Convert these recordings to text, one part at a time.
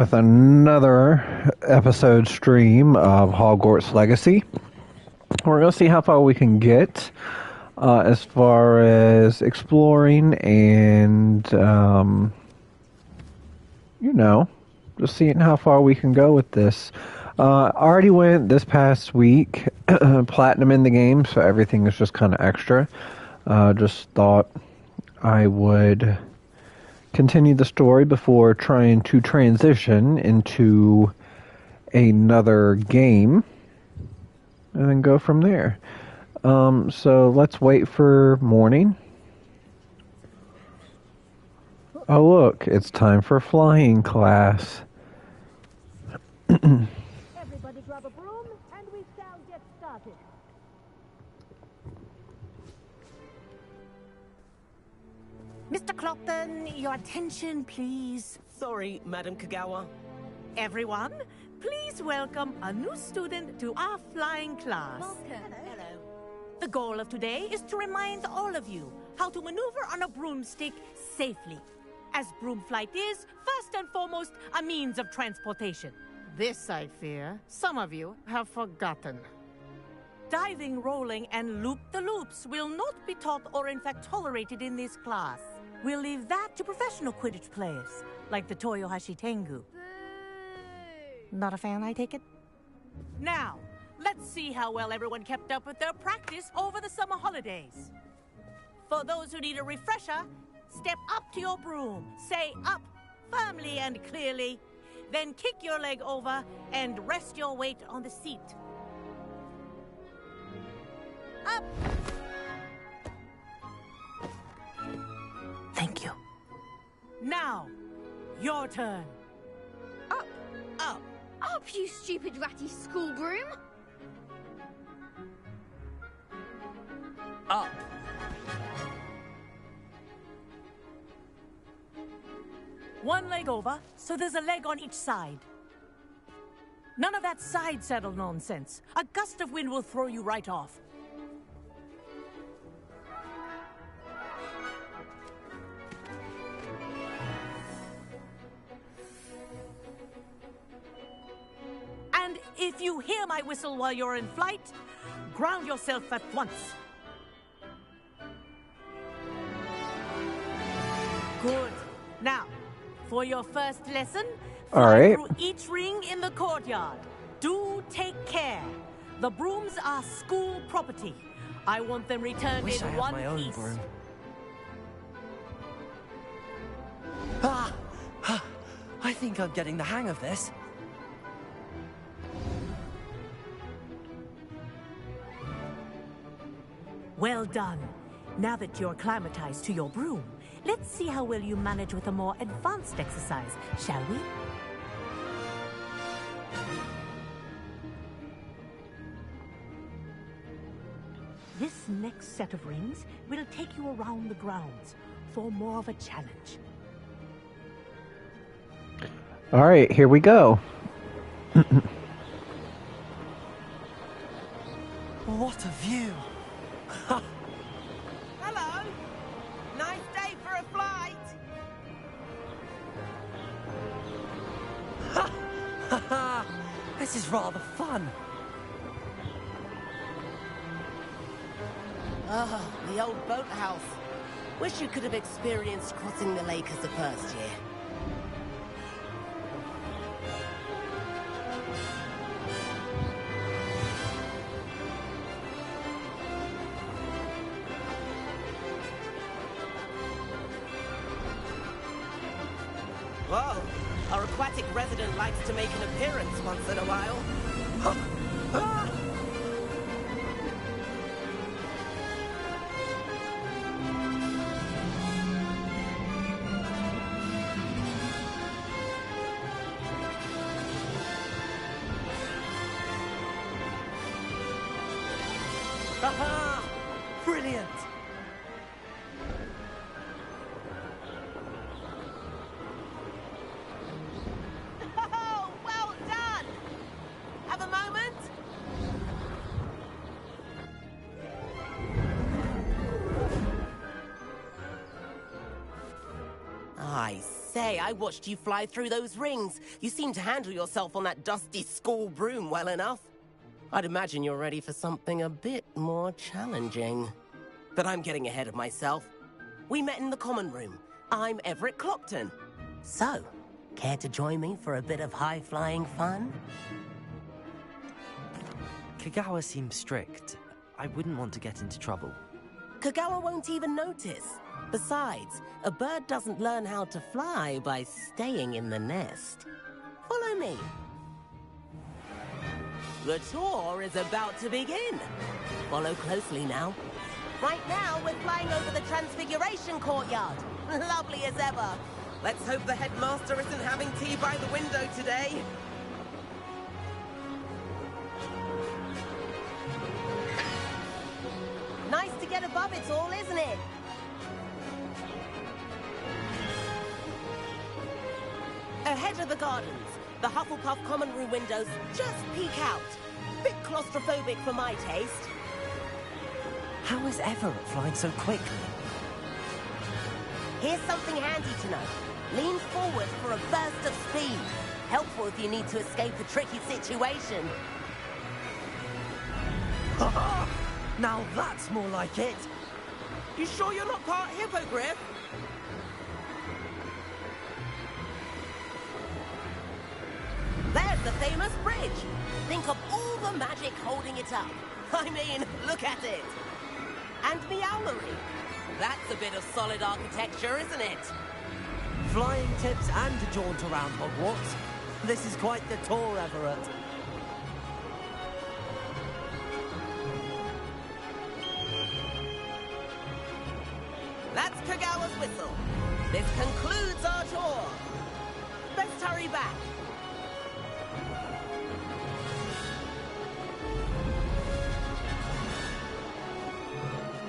with another episode stream of Hogwarts Legacy. We're going to see how far we can get as far as exploring and, just seeing how far we can go with this. I already went this past week platinum in the game, so everything is just kind of extra. Just thought I would continue the story before trying to transition into another game and then go from there. So let's wait for morning. Oh look, it's time for flying class. Everybody grab a broom and we shall get started. Mr. Clopton, your attention, please. Sorry, Madam Kagawa. Everyone, please welcome a new student to our flying class. Hello. The goal of today is to remind all of you how to maneuver on a broomstick safely, as broom flight is, first and foremost, a means of transportation. This, I fear, some of you have forgotten. Diving, rolling, and loop-the-loops will not be taught or in fact tolerated in this class. We'll leave that to professional Quidditch players, like the Toyohashi Tengu. Not a fan, I take it? Now, let's see how well everyone kept up with their practice over the summer holidays. For those who need a refresher, step up to your broom, say up firmly and clearly, then kick your leg over and rest your weight on the seat. Up! Thank you. Now, your turn. Up, Up. up, you stupid ratty school groom! Up. One leg over, so there's a leg on each side. None of that side saddle nonsense. A gust of wind will throw you right off. And if you hear my whistle while you're in flight, ground yourself at once. Good. Now, for your first lesson, All fly right. through each ring in the courtyard. Do take care. The brooms are school property. I want them returned Wish I in had one my own piece. broom. Ah! I think I'm getting the hang of this. Well done. Now that you're acclimatized to your broom, let's see how well you manage with a more advanced exercise, shall we? This next set of rings will take you around the grounds for more of a challenge. All right, here we go. What a view! Hello! Nice day for a flight! This is rather fun. Ah, the old boathouse. Wish you could have experienced crossing the lake as a first year. Whoa, our aquatic resident likes to make an appearance once in a while. Aha! Brilliant! Oh, well done! Have a moment? I say, I watched you fly through those rings. You seem to handle yourself on that dusty school broom well enough. I'd imagine you're ready for something a bit more challenging. But I'm getting ahead of myself. We met in the common room. I'm Everett Clopton. So, care to join me for a bit of high-flying fun? Kagawa seems strict. I wouldn't want to get into trouble. Kagawa won't even notice. Besides, a bird doesn't learn how to fly by staying in the nest. Follow me. The tour is about to begin. Follow closely now. Right now, we're flying over the Transfiguration Courtyard. Lovely as ever. Let's hope the headmaster isn't having tea by the window today. Nice to get above it all, isn't it? Ahead of the gardens, the Hufflepuff common room windows just peek out. Bit claustrophobic for my taste. How is Everett flying so quickly? Here's something handy to know. Lean forward for a burst of speed. Helpful if you need to escape a tricky situation. Now that's more like it. You sure you're not part hippogriff? There's the famous bridge. Think of all the magic holding it up. I mean, look at it. And the owlery. That's a bit of solid architecture, isn't it? Flying tips and a jaunt around Hogwarts. This is quite the tour, Everett. That's Kagawa's whistle. This concludes our tour. Let's hurry back.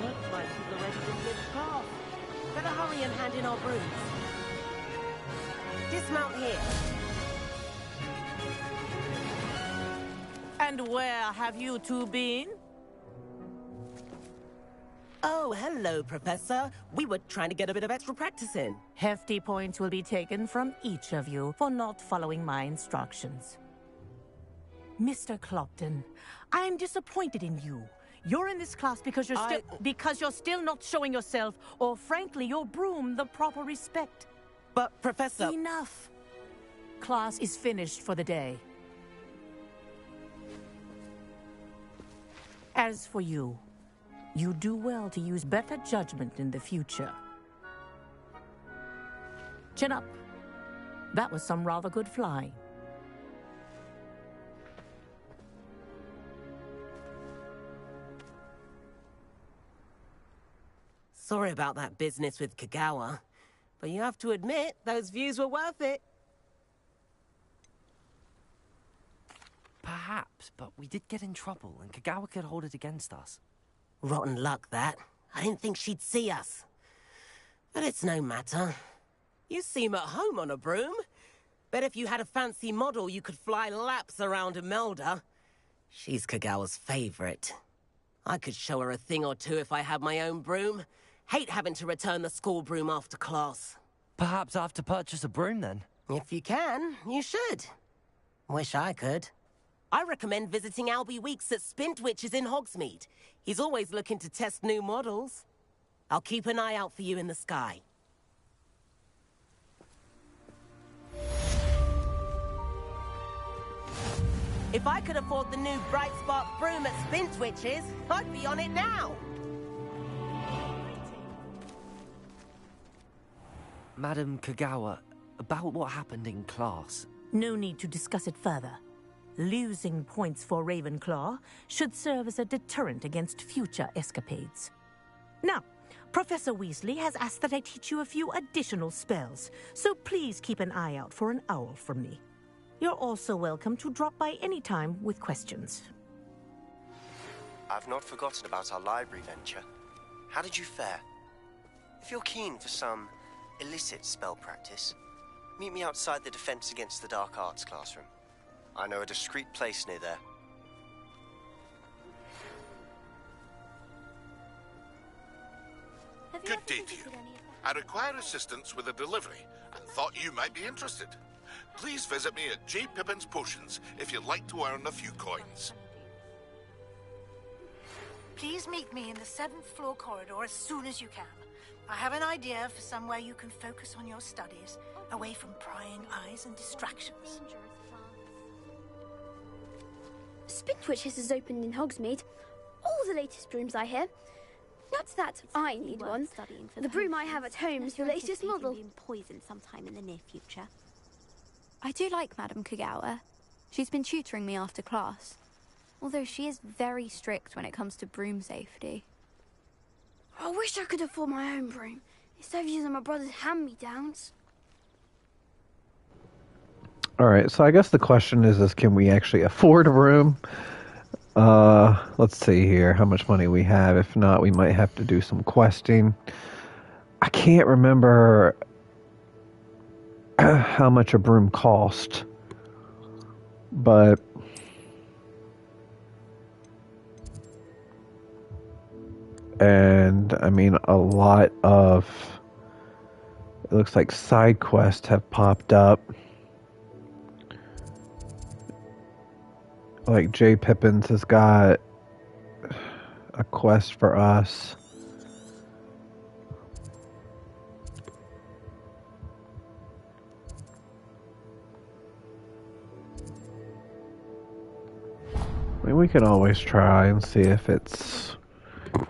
Looks like she's already been mid-path. Better hurry and hand in our brooms. Dismount here. And where have you two been? Oh, hello, Professor. We were trying to get a bit of extra practice in. Hefty points will be taken from each of you for not following my instructions. Mr. Clopton, I am disappointed in you. You're in this class because you're still not showing yourself, or frankly, your broom the proper respect. But, Professor... Enough. Class is finished for the day. As for you, you do well to use better judgment in the future. Chin up. That was some rather good flying. Sorry about that business with Kagawa, but you have to admit, those views were worth it. Perhaps, but we did get in trouble, and Kagawa could hold it against us. Rotten luck, that. I didn't think she'd see us. But it's no matter. You seem at home on a broom. Bet if you had a fancy model, you could fly laps around Imelda. She's Kagawa's favorite. I could show her a thing or two if I had my own broom. Hate having to return the school broom after class. Perhaps I have to purchase a broom, then? If you can, you should. Wish I could. I recommend visiting Albie Weeks at Spintwitches in Hogsmeade. He's always looking to test new models. I'll keep an eye out for you in the sky. If I could afford the new Bright Spark broom at Spintwitches, I'd be on it now. Madam Kagawa, about what happened in class. No need to discuss it further. Losing points for Ravenclaw should serve as a deterrent against future escapades. Now, Professor Weasley has asked that I teach you a few additional spells, so please keep an eye out for an owl from me. You're also welcome to drop by any time with questions. I've not forgotten about our library venture. How did you fare? If you're keen for some illicit spell practice, meet me outside the Defense Against the Dark Arts classroom. I know a discreet place near there. Good day to you. I require assistance with a delivery, and Thought you might be interested. Please visit me at J. Pippin's Potions if you'd like to earn a few coins. Please meet me in the 7th floor corridor as soon as you can. I have an idea for somewhere you can focus on your studies, away from prying eyes and distractions. Spintwitches is opened in Hogsmeade. All the latest brooms, I hear. Not that I need one. The broom I have at home is the latest model. Being poisoned sometime in the near future. I do like Madame Kagawa. She's been tutoring me after class. Although she is very strict when it comes to broom safety. I wish I could afford my own broom, instead of using my brother's hand-me-downs. Alright, so I guess the question is can we actually afford a room? Let's see here how much money we have. If not, we might have to do some questing. I can't remember how much a broom cost. But and I mean a lot of, it looks like side quests have popped up. Like J. Pippin's has got a quest for us. I mean, we can always try and see if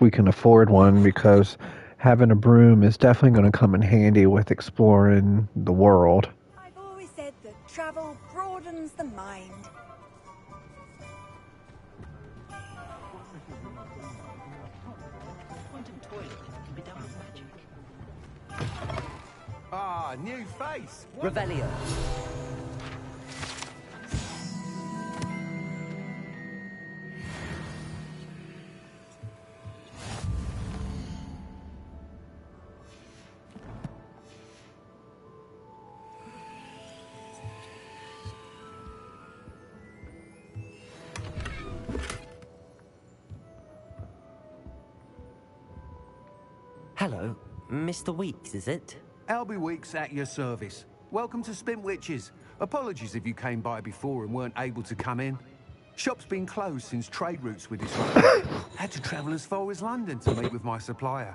we can afford one, because having a broom is definitely going to come in handy with exploring the world. I've always said that travel broadens the mind. Ah, new face. Revelio. Hello, Mr. Weeks, is it? Albie Weeks at your service. Welcome to Spintwitches. Apologies if you came by before and weren't able to come in. Shop's been closed since trade routes were disrupted. Had to travel as far as London to meet with my supplier.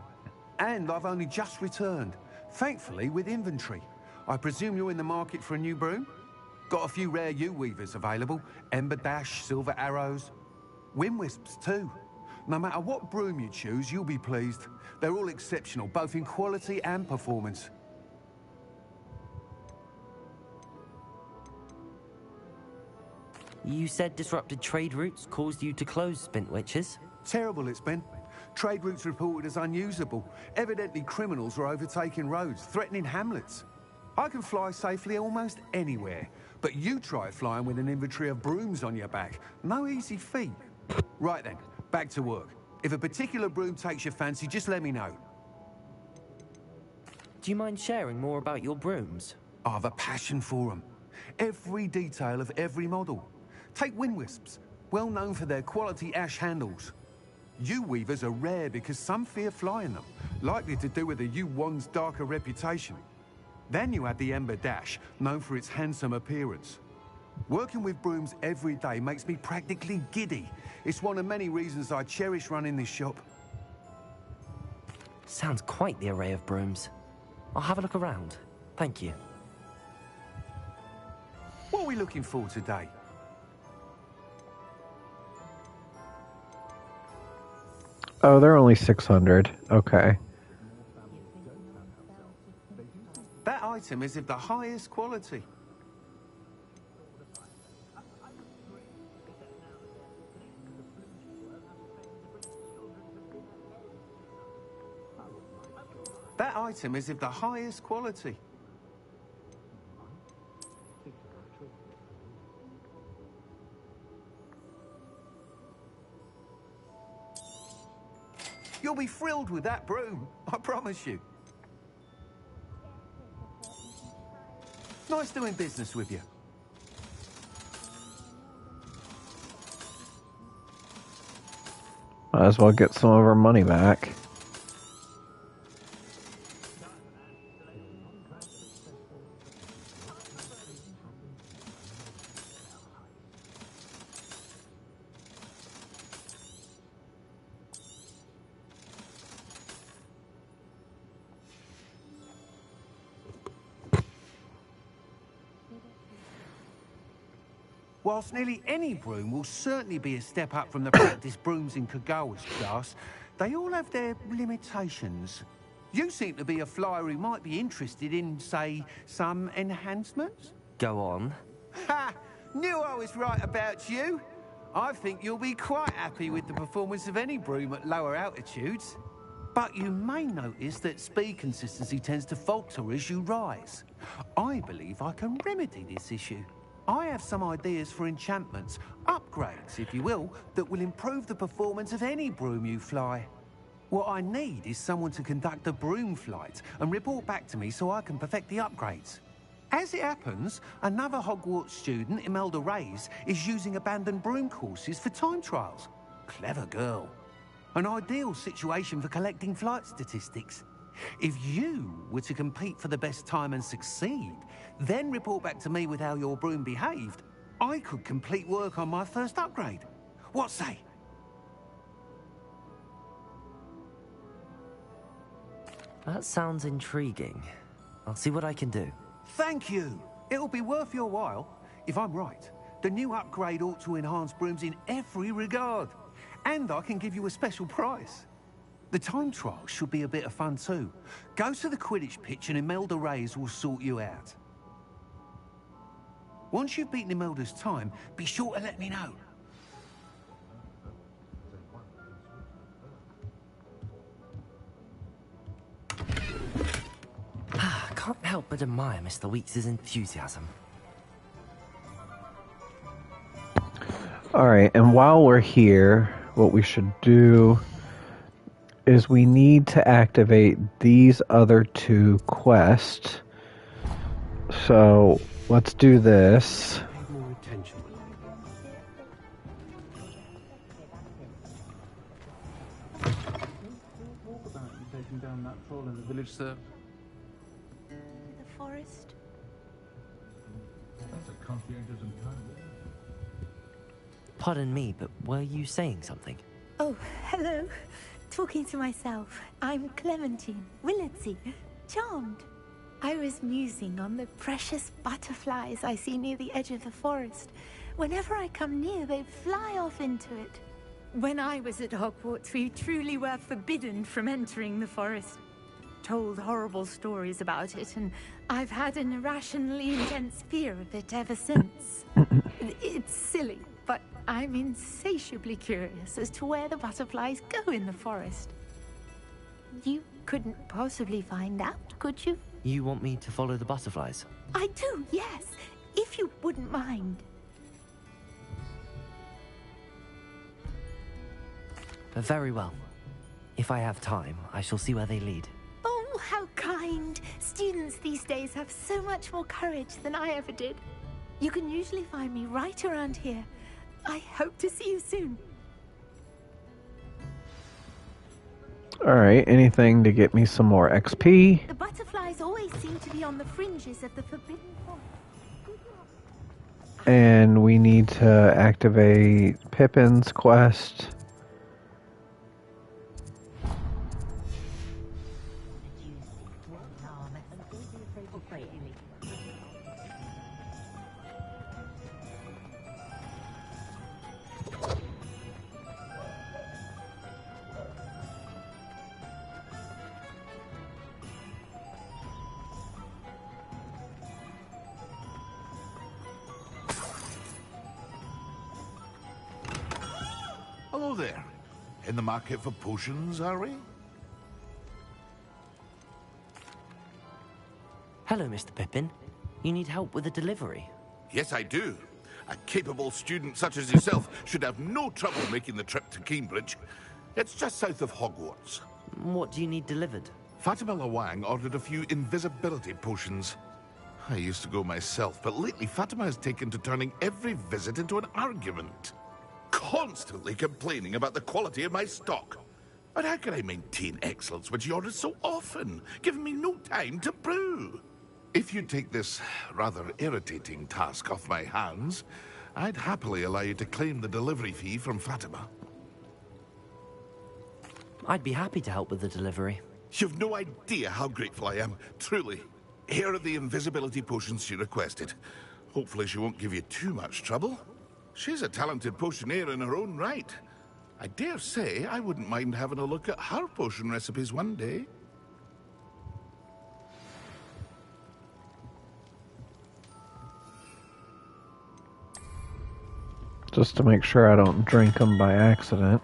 And I've only just returned, thankfully with inventory. I presume you're in the market for a new broom? Got a few rare U-weavers available. Ember Dash, Silver Arrows. Wind Wisps too. No matter what broom you choose, you'll be pleased. They're all exceptional, both in quality and performance. You said disrupted trade routes caused you to close Spintwitches? Terrible it's been. Trade routes reported as unusable. Evidently criminals were overtaking roads, threatening hamlets. I can fly safely almost anywhere, but you try flying with an inventory of brooms on your back. No easy feat. Right then, back to work. If a particular broom takes your fancy, just let me know. Do you mind sharing more about your brooms? I've a passion for them. Every detail of every model. Take Wind Wisps, well known for their quality ash handles. U-weavers are rare because some fear flying them, likely to do with the U-wand's darker reputation. Then you add the Ember Dash, known for its handsome appearance. Working with brooms every day makes me practically giddy. It's one of many reasons I cherish running this shop. Sounds quite the array of brooms. I'll have a look around. Thank you. What are we looking for today? Oh, they're only 600. Okay. That item is of the highest quality. That item is of the highest quality. You'll be thrilled with that broom, I promise you. Nice doing business with you. Might as well get some of our money back. Whilst nearly any broom will certainly be a step up from the practice brooms in Kagawa's class, they all have their limitations. You seem to be a flyer who might be interested in, say, some enhancements? Go on. Ha! Knew I was right about you. I think you'll be quite happy with the performance of any broom at lower altitudes. But you may notice that speed consistency tends to falter as you rise. I believe I can remedy this issue. I have some ideas for enchantments, upgrades, if you will, that will improve the performance of any broom you fly. What I need is someone to conduct a broom flight and report back to me so I can perfect the upgrades. As it happens, another Hogwarts student, Imelda Reyes, is using abandoned broom courses for time trials. Clever girl. An ideal situation for collecting flight statistics. If you were to compete for the best time and succeed, then report back to me with how your broom behaved, I could complete work on my first upgrade. What say? That sounds intriguing. I'll see what I can do. Thank you. It'll be worth your while. If I'm right, the new upgrade ought to enhance brooms in every regard. And I can give you a special price. The time trial should be a bit of fun too. Go to the Quidditch pitch and Imelda Reyes will sort you out. Once you've beaten Imelda's time, be sure to let me know. Can't help but admire Mr. Weeks' enthusiasm. Alright, and while we're here, what we should do is we need to activate these other two quests. So, let's do this. Pay more attention. Talk about you taking down that troll in the village, sir. The forest. That's a conscientious and kind. Pardon me, but were you saying something? Oh, hello. Talking to myself. I'm Clementine Willardsey. Charmed. I was musing on the precious butterflies I see near the edge of the forest. Whenever I come near, they fly off into it. When I was at Hogwarts, we truly were forbidden from entering the forest. Told horrible stories about it, and I've had an irrationally intense fear of it ever since. It's silly, but I'm insatiably curious as to where the butterflies go in the forest. You couldn't possibly find out, could you? You want me to follow the butterflies? I do, yes, if you wouldn't mind. Very well. If I have time, I shall see where they lead. Oh, how kind. Students these days have so much more courage than I ever did. You can usually find me right around here. I hope to see you soon. Alright, anything to get me some more XP? The butterflies always seem to be on the fringes of the forbidden forest. And we need to activate Pippin's quest. Hello there. In the market for potions, are we? Hello, Mr. Pippin. You need help with a delivery? Yes, I do. A capable student such as yourself should have no trouble making the trip to Cambridge. It's just south of Hogwarts. What do you need delivered? Fatima Lawang ordered a few invisibility potions. I used to go myself, but lately Fatima has taken to turning every visit into an argument. Constantly complaining about the quality of my stock. But how can I maintain excellence when she orders so often, giving me no time to brew? If you take this rather irritating task off my hands, I'd happily allow you to claim the delivery fee from Fatima. I'd be happy to help with the delivery. You've no idea how grateful I am, truly. Here are the invisibility potions she requested. Hopefully she won't give you too much trouble. She's a talented potioneer in her own right. I dare say I wouldn't mind having a look at her potion recipes one day. Just to make sure I don't drink them by accident.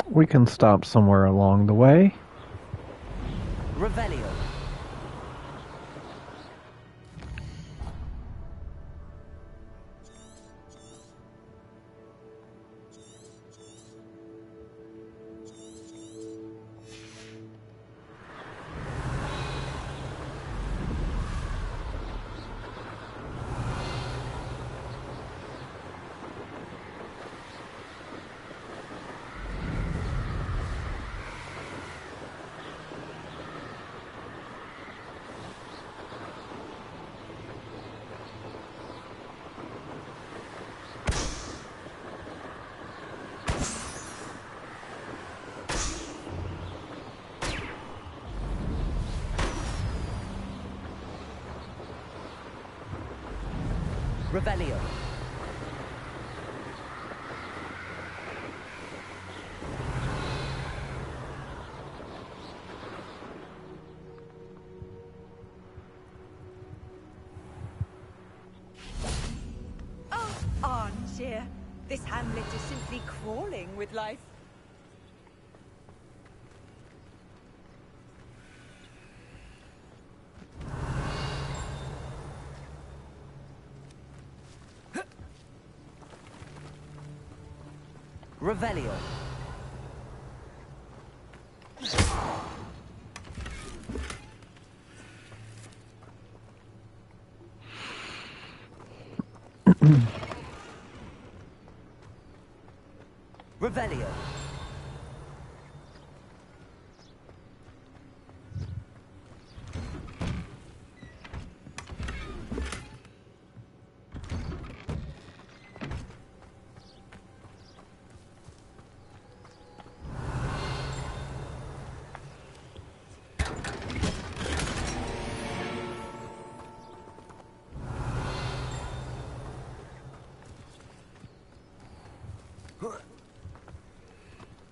We can stop somewhere along the way. Revelio. Revelio. Oh, Armchair. This hamlet is simply crawling with life. Revelio. Revelio.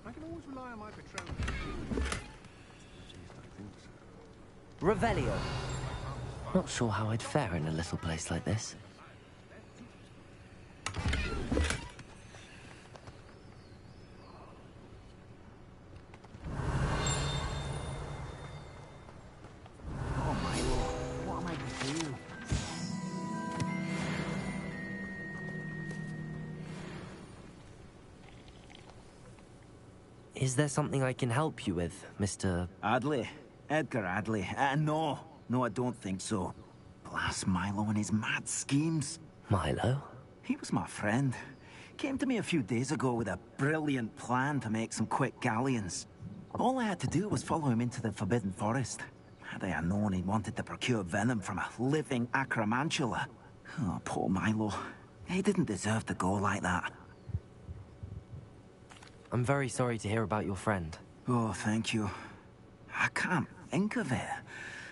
I can always rely on my patrol. Revelio. Not sure how I'd fare in a little place like this. Oh my lord, what am I to do? Is there something I can help you with, Mr. Adley? Edgar Adley? No, I don't think so. Blast Milo and his mad schemes. Milo? He was my friend. Came to me a few days ago with a brilliant plan to make some quick galleons. All I had to do was follow him into the Forbidden Forest. Had I known he wanted to procure venom from a living acromantula. Oh, poor Milo. He didn't deserve to go like that. I'm very sorry to hear about your friend. Oh, thank you. I can't think of it.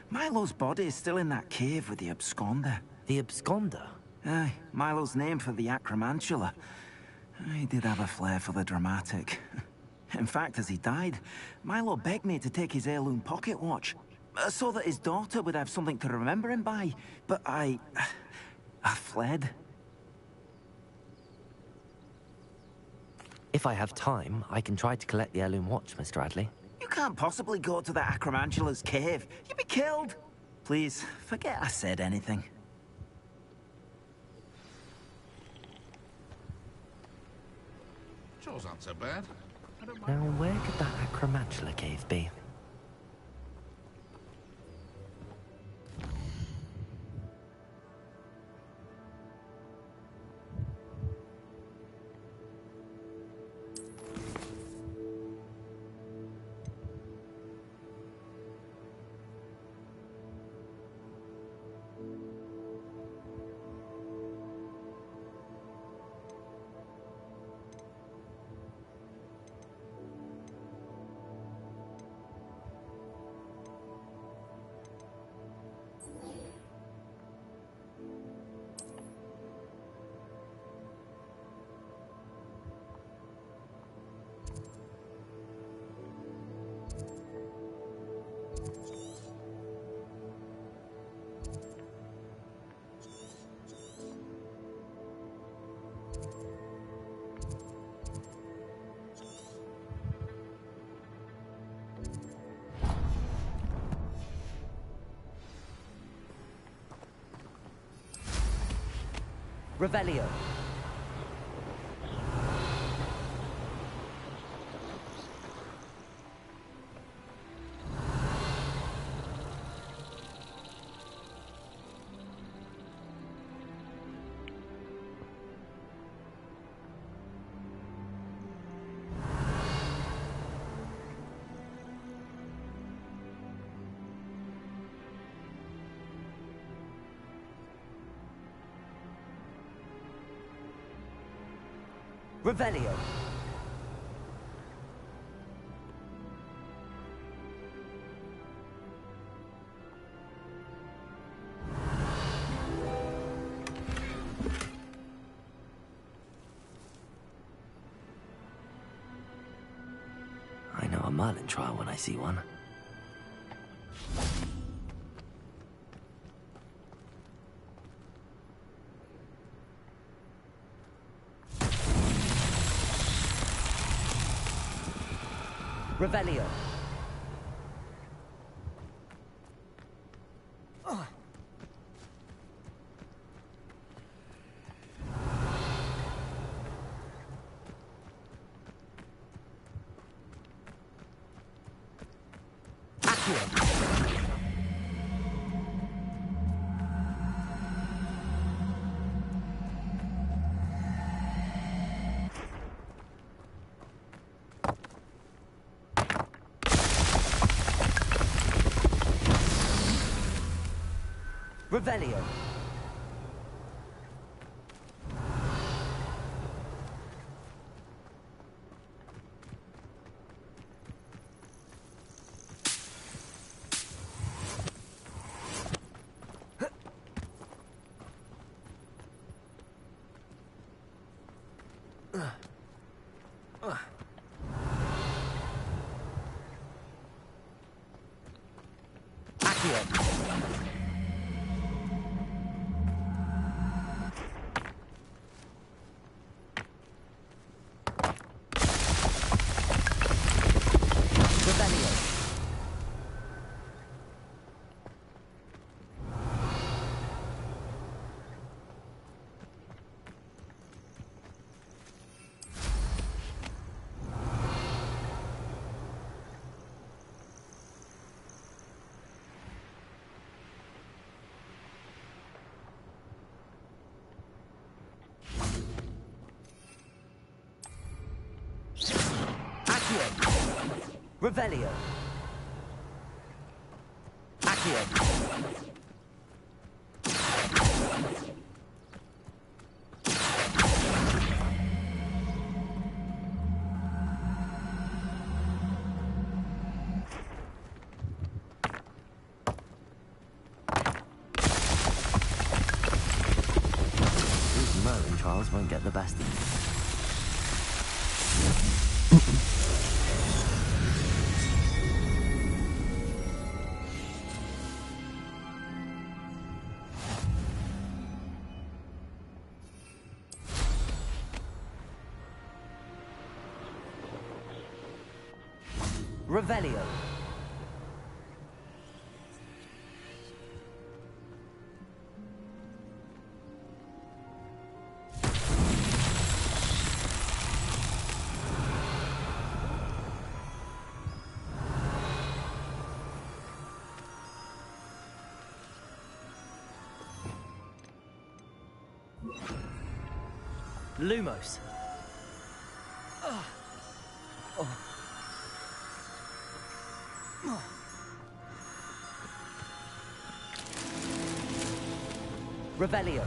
Milo's body is still in that cave with the absconder. The absconder? Aye, Milo's name for the acromantula. He did have a flair for the dramatic. In fact, as he died, Milo begged me to take his heirloom pocket watch, so that his daughter would have something to remember him by. But I fled. If I have time, I can try to collect the heirloom watch, Mr. Radley. You can't possibly go to the Acromantula's cave. You'd be killed. Please, forget I said anything. Chores aren't so bad. Now, where could that Acromantula cave be? Revelio. Revelio. I know a Merlin trial when I see one. Revelio. Revelio. Revelio. Accio. These Merlin trials won't get the best of me. Revelio. Lumos. Revelio.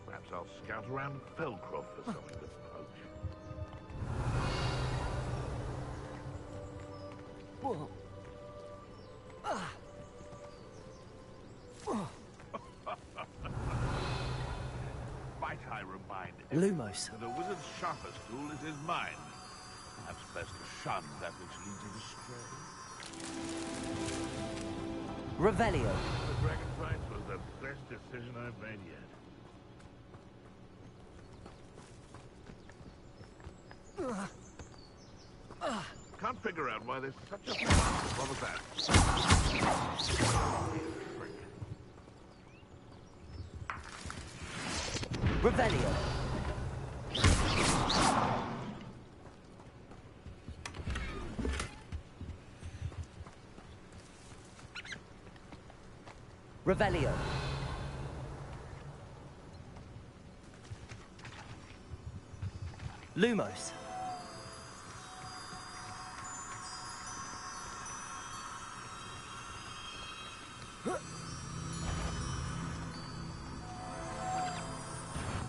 Perhaps I'll scout around Felcroft for something to poach. Whoa. Might I remind Lumos. that a wizard's sharpest tool is his mind. Perhaps best to shun that which leads him astray. Revelio. The dragon fight was the best decision I've made yet. Can't figure out why there's such a... What was that? Revelio. Revelio. Lumos.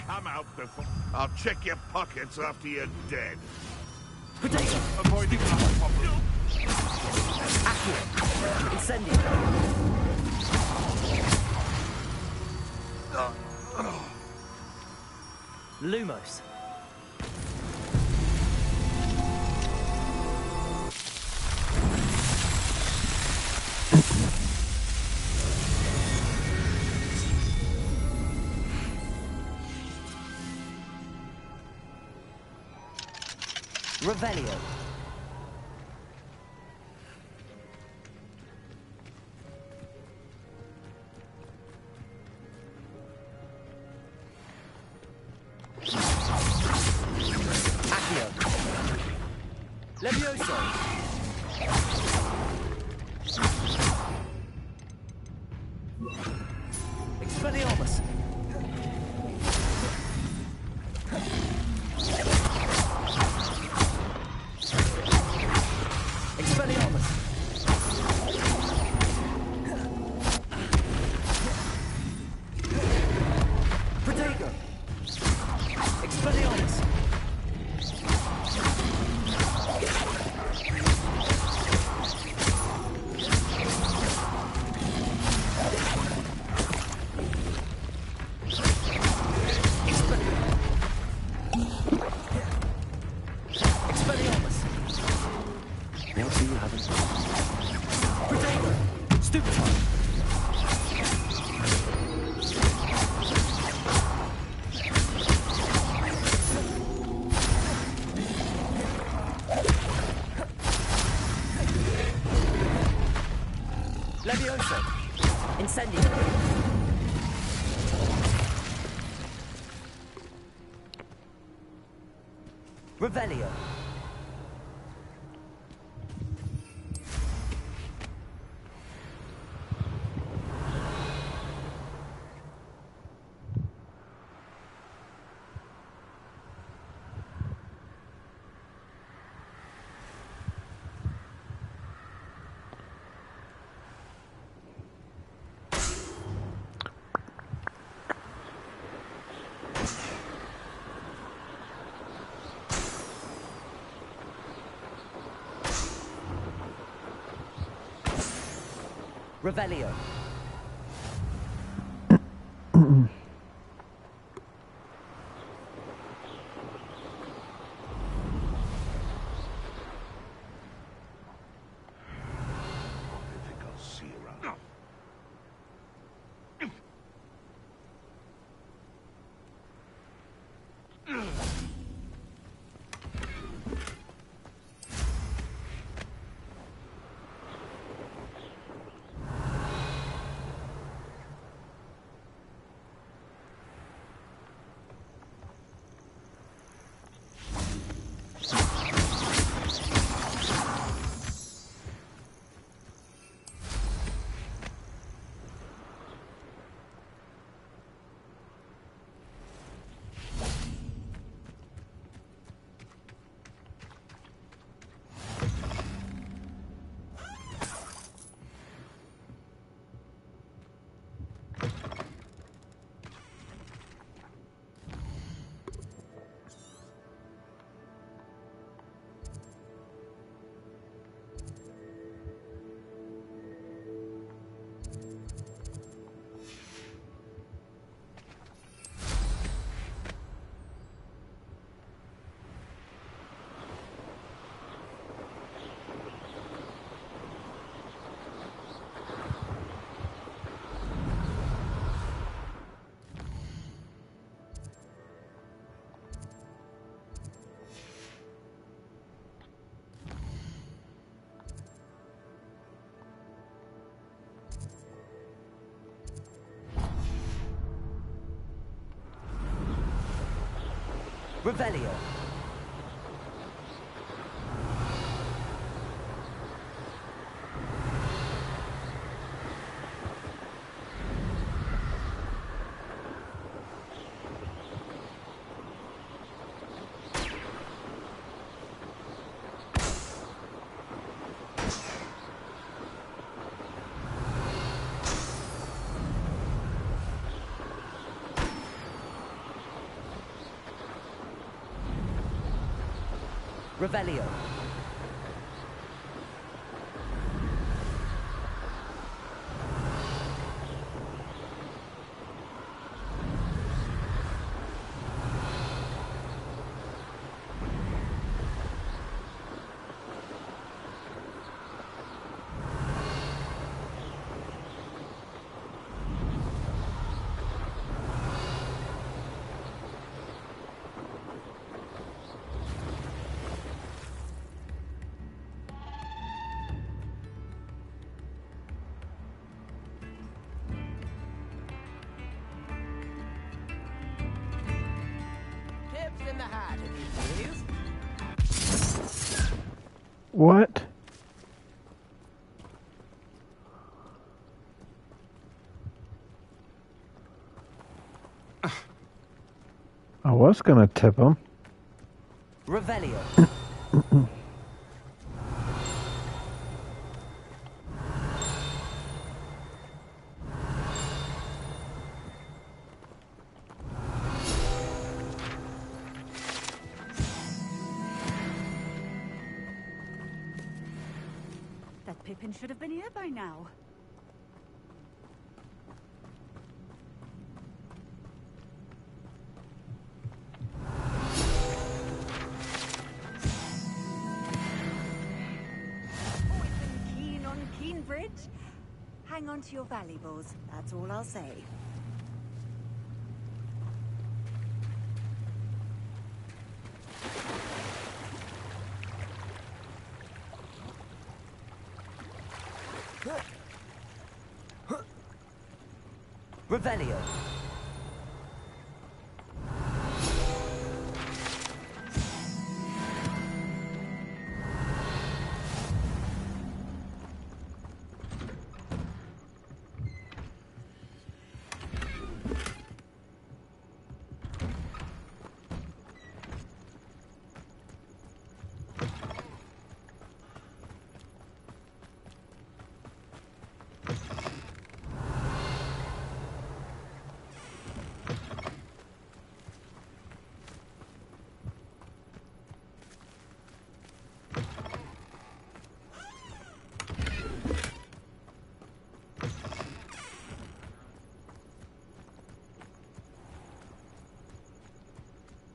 Come out before... I'll check your pockets after you're dead. Potato. Avoiding the problem. Accurate. Incendio. Lumos. Revelio. Levioso. Expelliarmus. Expelliarmus. Protego. Expelliarmus. Levioso. Incendio. Revelio. Revelio. Revelio. Revelio. In the hat, if you please. What? I was gonna tip him. Revelio. That Pippin should have been here by now. Always been keen on Keenbridge. Hang on to your valuables, that's all I'll say. Revelio.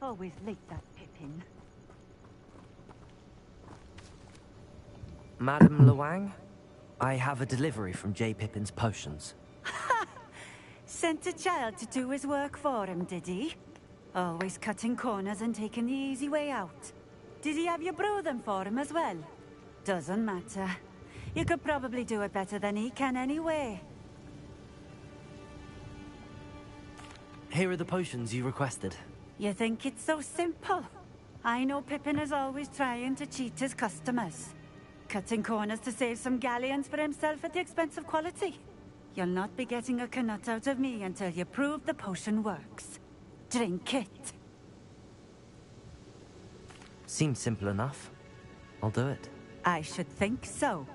Always late, that Pippin. Madam Luang, I have a delivery from J. Pippin's potions. Sent a child to do his work for him, did he? Always cutting corners and taking the easy way out. Did he have you brew them for him as well? Doesn't matter. You could probably do it better than he can anyway. Here are the potions you requested. You think it's so simple? I know Pippin is always trying to cheat his customers. Cutting corners to save some galleons for himself at the expense of quality. You'll not be getting a canut out of me until you prove the potion works. Drink it. Seems simple enough. I'll do it. I should think so.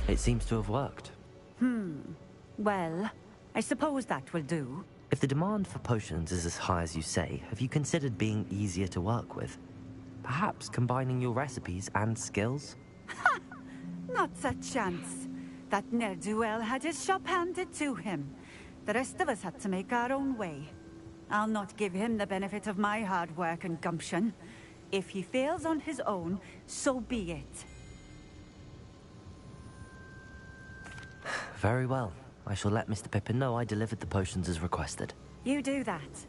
It seems to have worked. Well, I suppose that will do. If the demand for potions is as high as you say, have you considered being easier to work with? Perhaps combining your recipes and skills? Not a chance. That ne'er-do-well had his shop handed to him. The rest of us had to make our own way. I'll not give him the benefit of my hard work and gumption. If he fails on his own, so be it. Very well. I shall let Mr. Pippin know I delivered the potions as requested. You do that.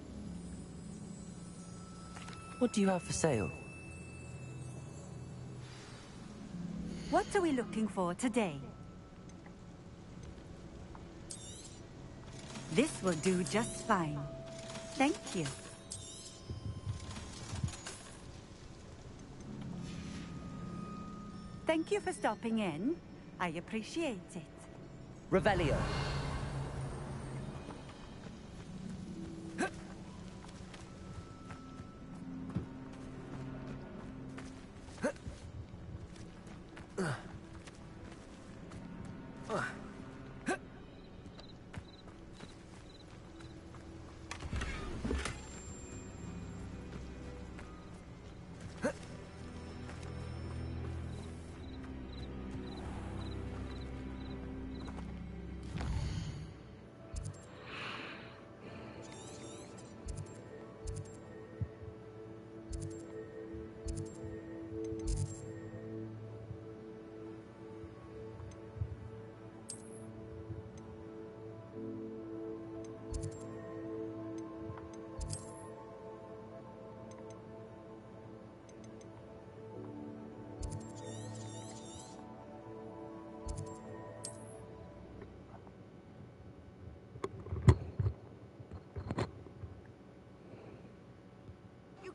What do you have for sale? What are we looking for today? This will do just fine. Thank you. Thank you for stopping in. I appreciate it. Revelio.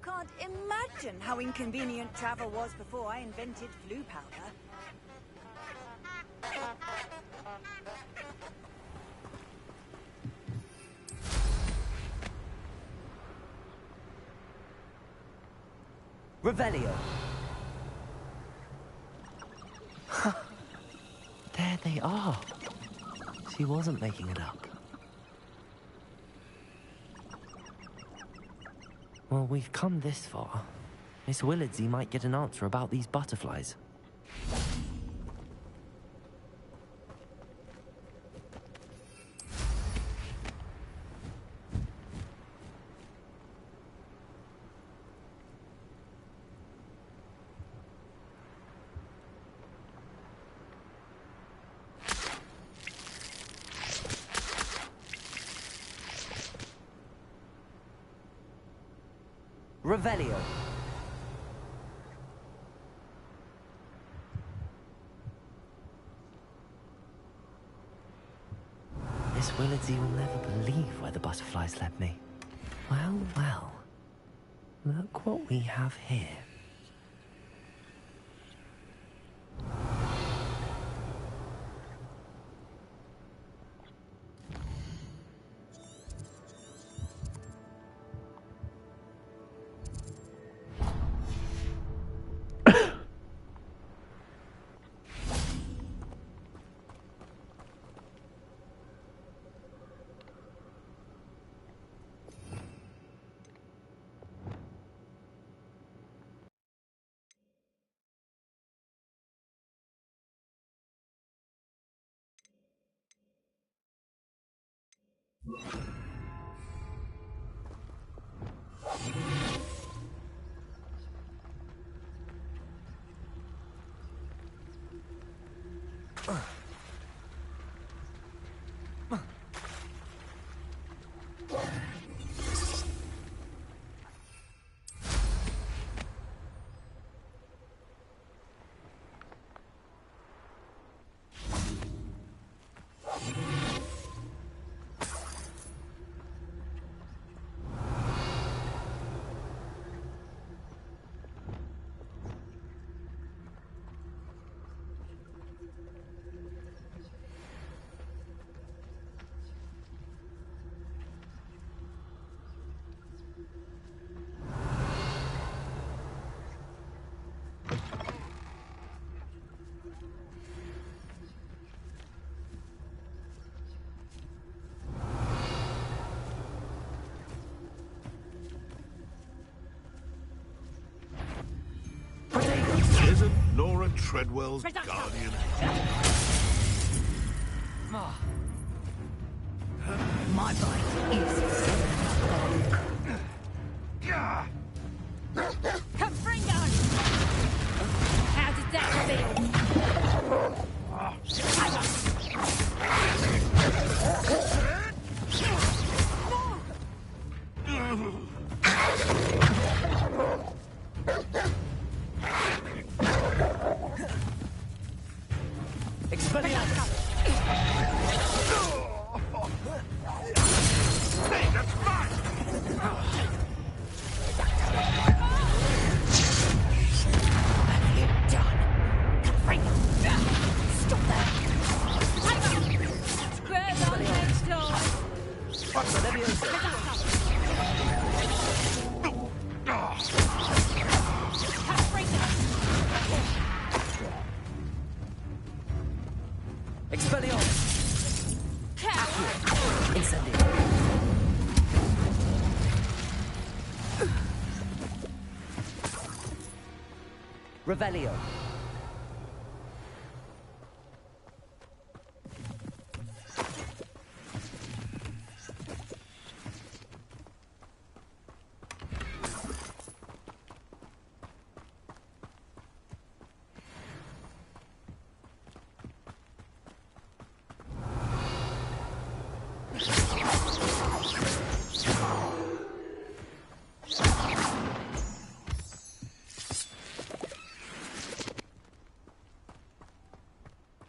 Can't imagine how inconvenient travel was before I invented flu powder. Revelio. There they are. She wasn't making it up. Well, we've come this far. Miss Willardsey might get an answer about these butterflies. Revelio. Miss Willardsey will never believe where the butterflies led me. Well, well. Look what we have here. Isn't Nora Treadwell's guardian? My bite is... Confringo! How did that feel? Revelio.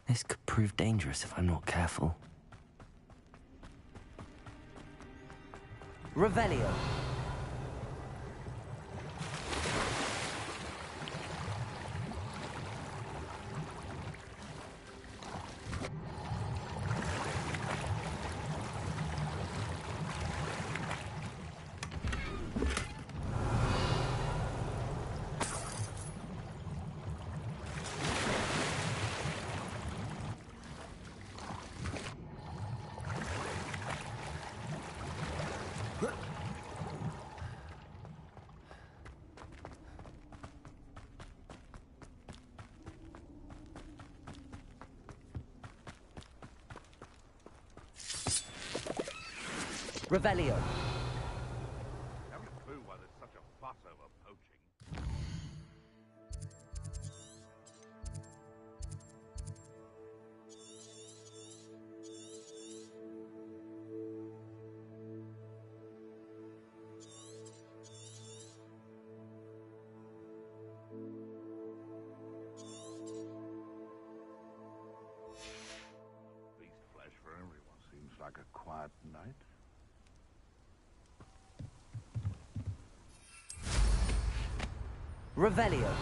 This could prove dangerous if I'm not careful. Revelio. Revelio. Haven't a clue why there's such a fuss over poaching. Beast flesh for everyone seems like a quiet night. Revelio.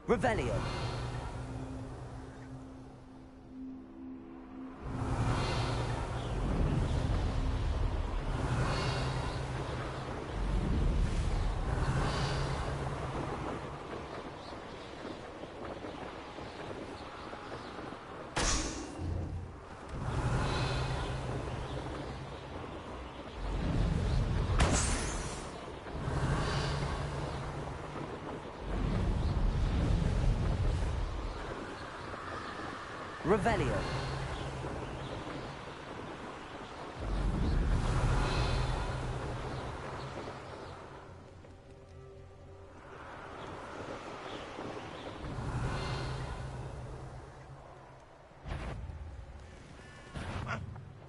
Revelio. Revelio.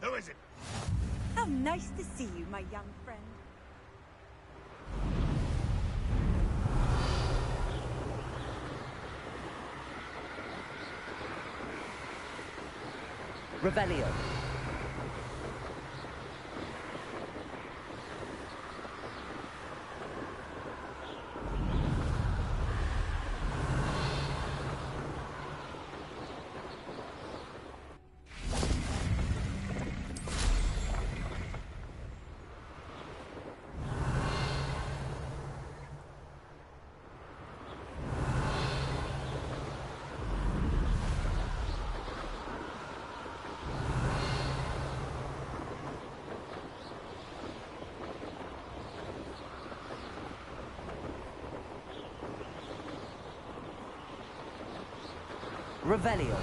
Who is it? How nice to see you, my young friend. Revelio. Revelio.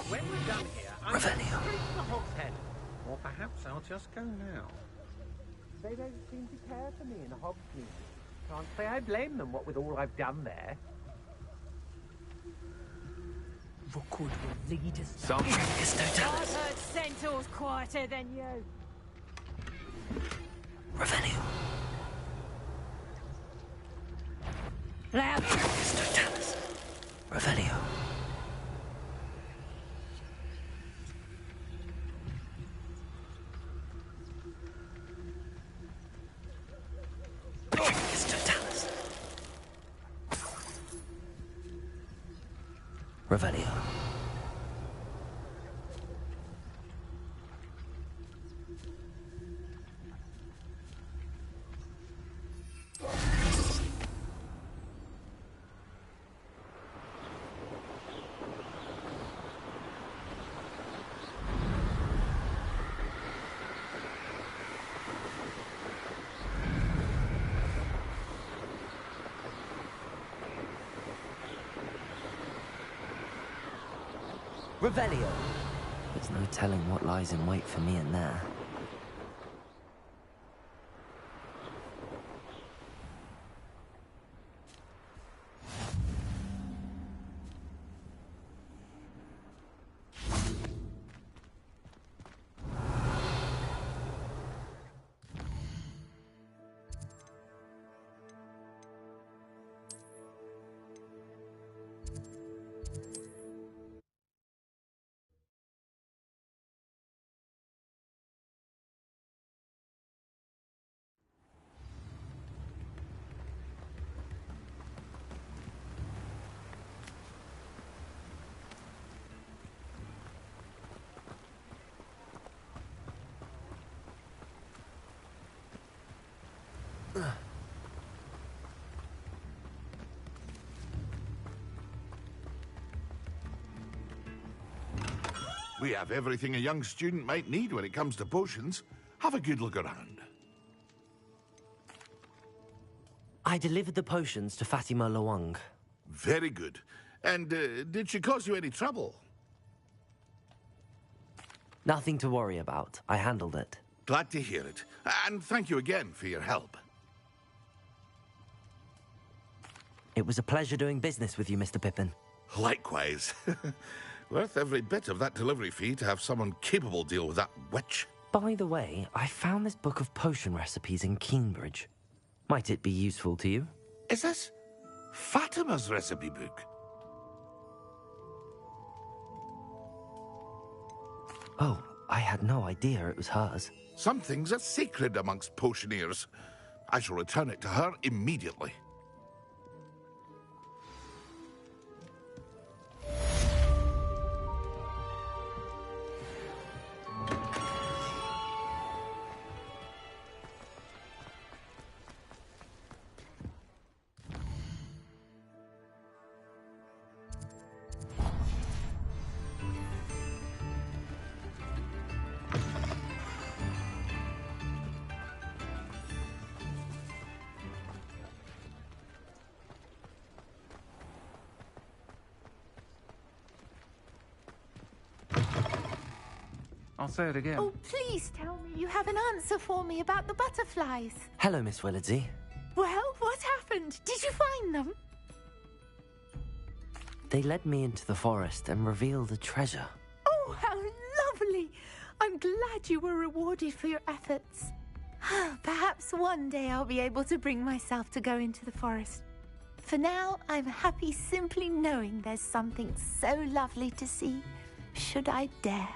When we're done here, I'm straight to the Hog's Head. Or perhaps I'll just go now. They don't seem to care for me in Hogsmeade. Can't say I blame them, what with all I've done there. Rookwood will lead us. Something is no telling. I've heard centaurs quieter than you. Revelio. Loud. Revelio. Revelio. Revelio. There's no telling what lies in wait for me in there. We have everything a young student might need when it comes to potions. Have a good look around. I delivered the potions to Fatima Lawang. Very good. And did she cause you any trouble? Nothing to worry about. I handled it. Glad to hear it. And thank you again for your help. It was a pleasure doing business with you, Mr. Pippin. Likewise. Worth every bit of that delivery fee to have someone capable deal with that witch. By the way, I found this book of potion recipes in Cambridge. Might it be useful to you? Is this Fatima's recipe book? Oh, I had no idea it was hers. Some things are sacred amongst potioneers. I shall return it to her immediately. I'll say it again. Oh, please tell me you have an answer for me about the butterflies. Hello, Miss Willardsey. Well, what happened? Did you find them? They led me into the forest and revealed a treasure. Oh, how lovely! I'm glad you were rewarded for your efforts. Perhaps one day I'll be able to bring myself to go into the forest. For now, I'm happy simply knowing there's something so lovely to see, should I dare.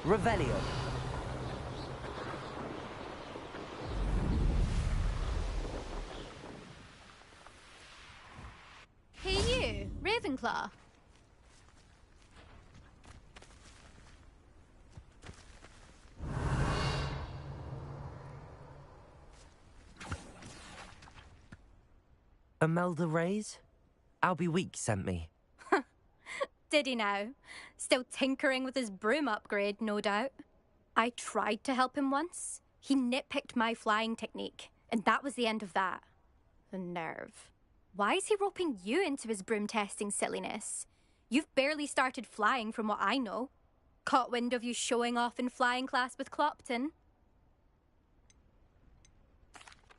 Revelio. Hey you, Ravenclaw. Imelda Reyes? Albie Weeks sent me. Did he now? Still tinkering with his broom upgrade, no doubt. I tried to help him once. He nitpicked my flying technique, and that was the end of that. The nerve. Why is he roping you into his broom testing silliness? You've barely started flying from what I know. Caught wind of you showing off in flying class with Clopton.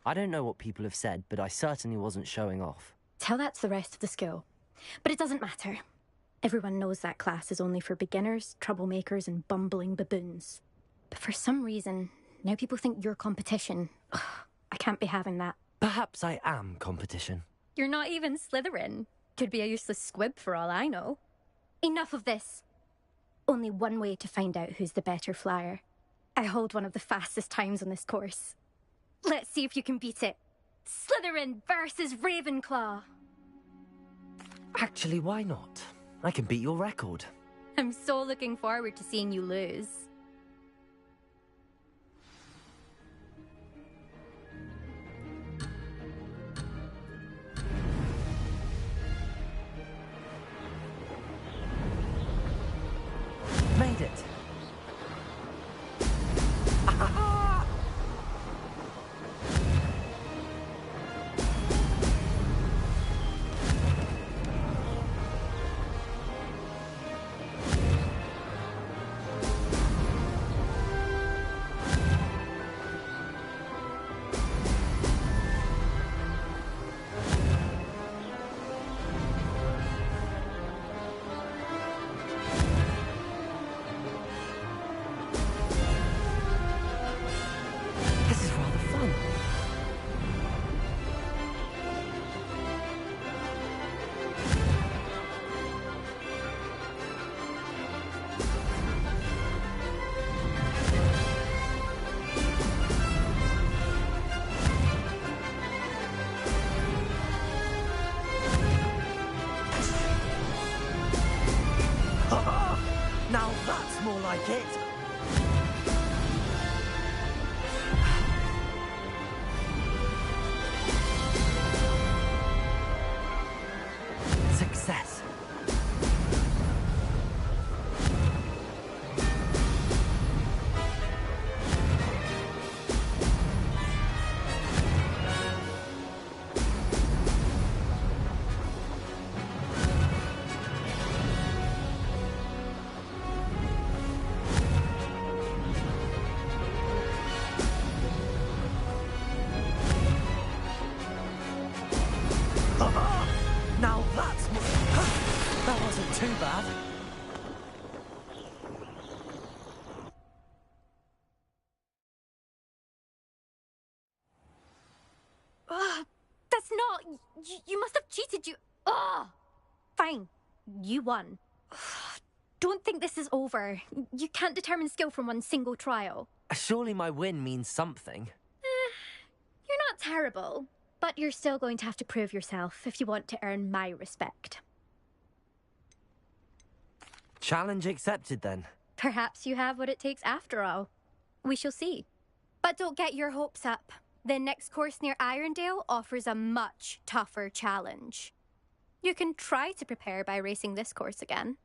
I don't know what people have said, but I certainly wasn't showing off. Tell that to the rest of the school. But it doesn't matter. Everyone knows that class is only for beginners, troublemakers, and bumbling baboons. But for some reason, now people think you're competition. Ugh, I can't be having that. Perhaps I am competition. You're not even Slytherin. Could be a useless squib for all I know. Enough of this. Only one way to find out who's the better flyer. I hold one of the fastest times on this course. Let's see if you can beat it. Slytherin versus Ravenclaw. Actually, why not? I can beat your record. I'm so looking forward to seeing you lose. Made it. Now that's more like it. Success. Now that's more... That wasn't too bad. That's not... You must have cheated, you... Ugh! Fine. You won. Don't think this is over. You can't determine skill from one single trial. Surely my win means something. You're not terrible, but you're still going to have to prove yourself if you want to earn my respect. Challenge accepted, then. Perhaps you have what it takes after all. We shall see. But don't get your hopes up. The next course near Irondale offers a much tougher challenge. You can try to prepare by racing this course again.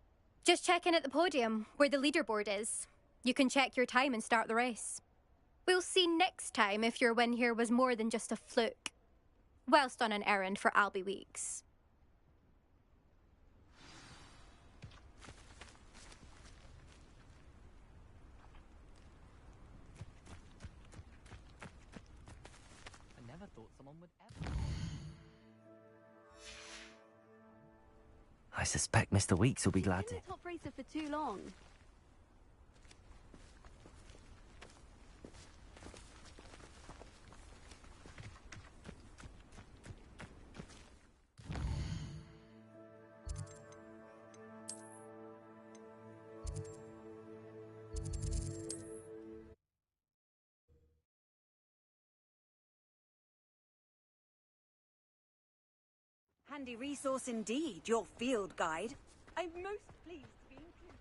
Just check in at the podium, where the leaderboard is. You can check your time and start the race. We'll see next time if your win here was more than just a fluke. Whilst on an errand for Albie Weeks. I never thought someone would ever... I suspect Mr. Weeks will be glad to... Top racer for too long. Handy resource indeed, your field guide. I'm most pleased to be included.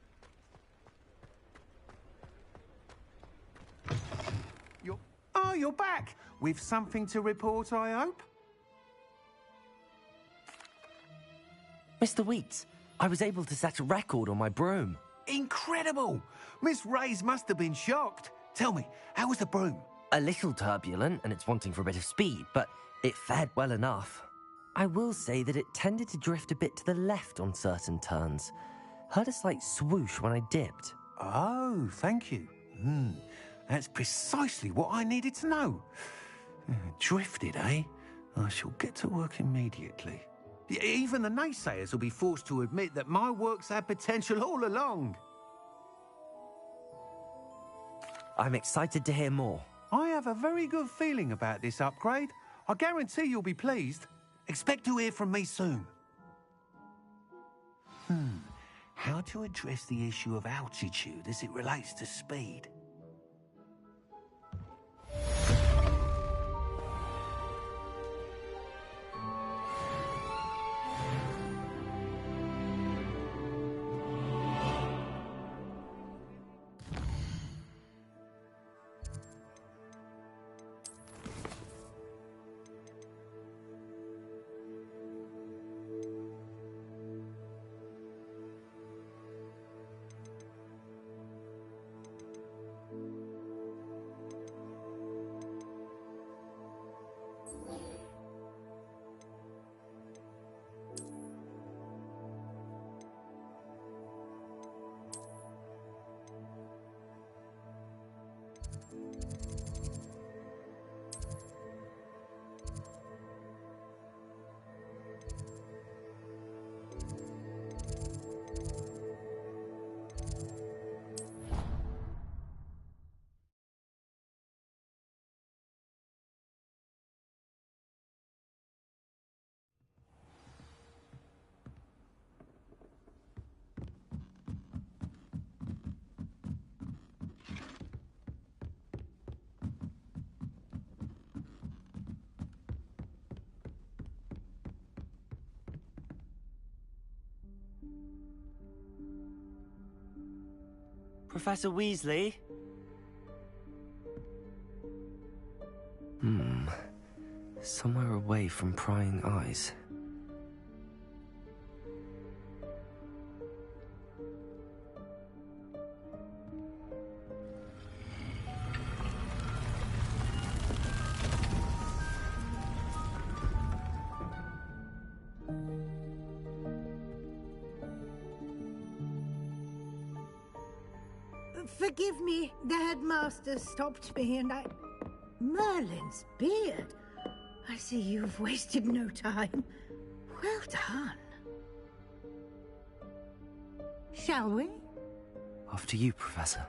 You're back! With something to report, I hope? Mr. Wheats, I was able to set a record on my broom. Incredible! Miss Reyes must have been shocked. Tell me, how was the broom? A little turbulent, and it's wanting for a bit of speed, but it fared well enough. I will say that it tended to drift a bit to the left on certain turns. Heard a slight swoosh when I dipped. Oh, thank you. That's precisely what I needed to know. Drifted, eh? I shall get to work immediately. Even the naysayers will be forced to admit that my work's had potential all along. I'm excited to hear more. I have a very good feeling about this upgrade. I guarantee you'll be pleased. Expect to hear from me soon. How to address the issue of altitude as it relates to speed? Professor Weasley? Somewhere away from prying eyes. Forgive me, the headmaster stopped me and I... Merlin's beard. I see you've wasted no time. Well done. Shall we? After you, Professor.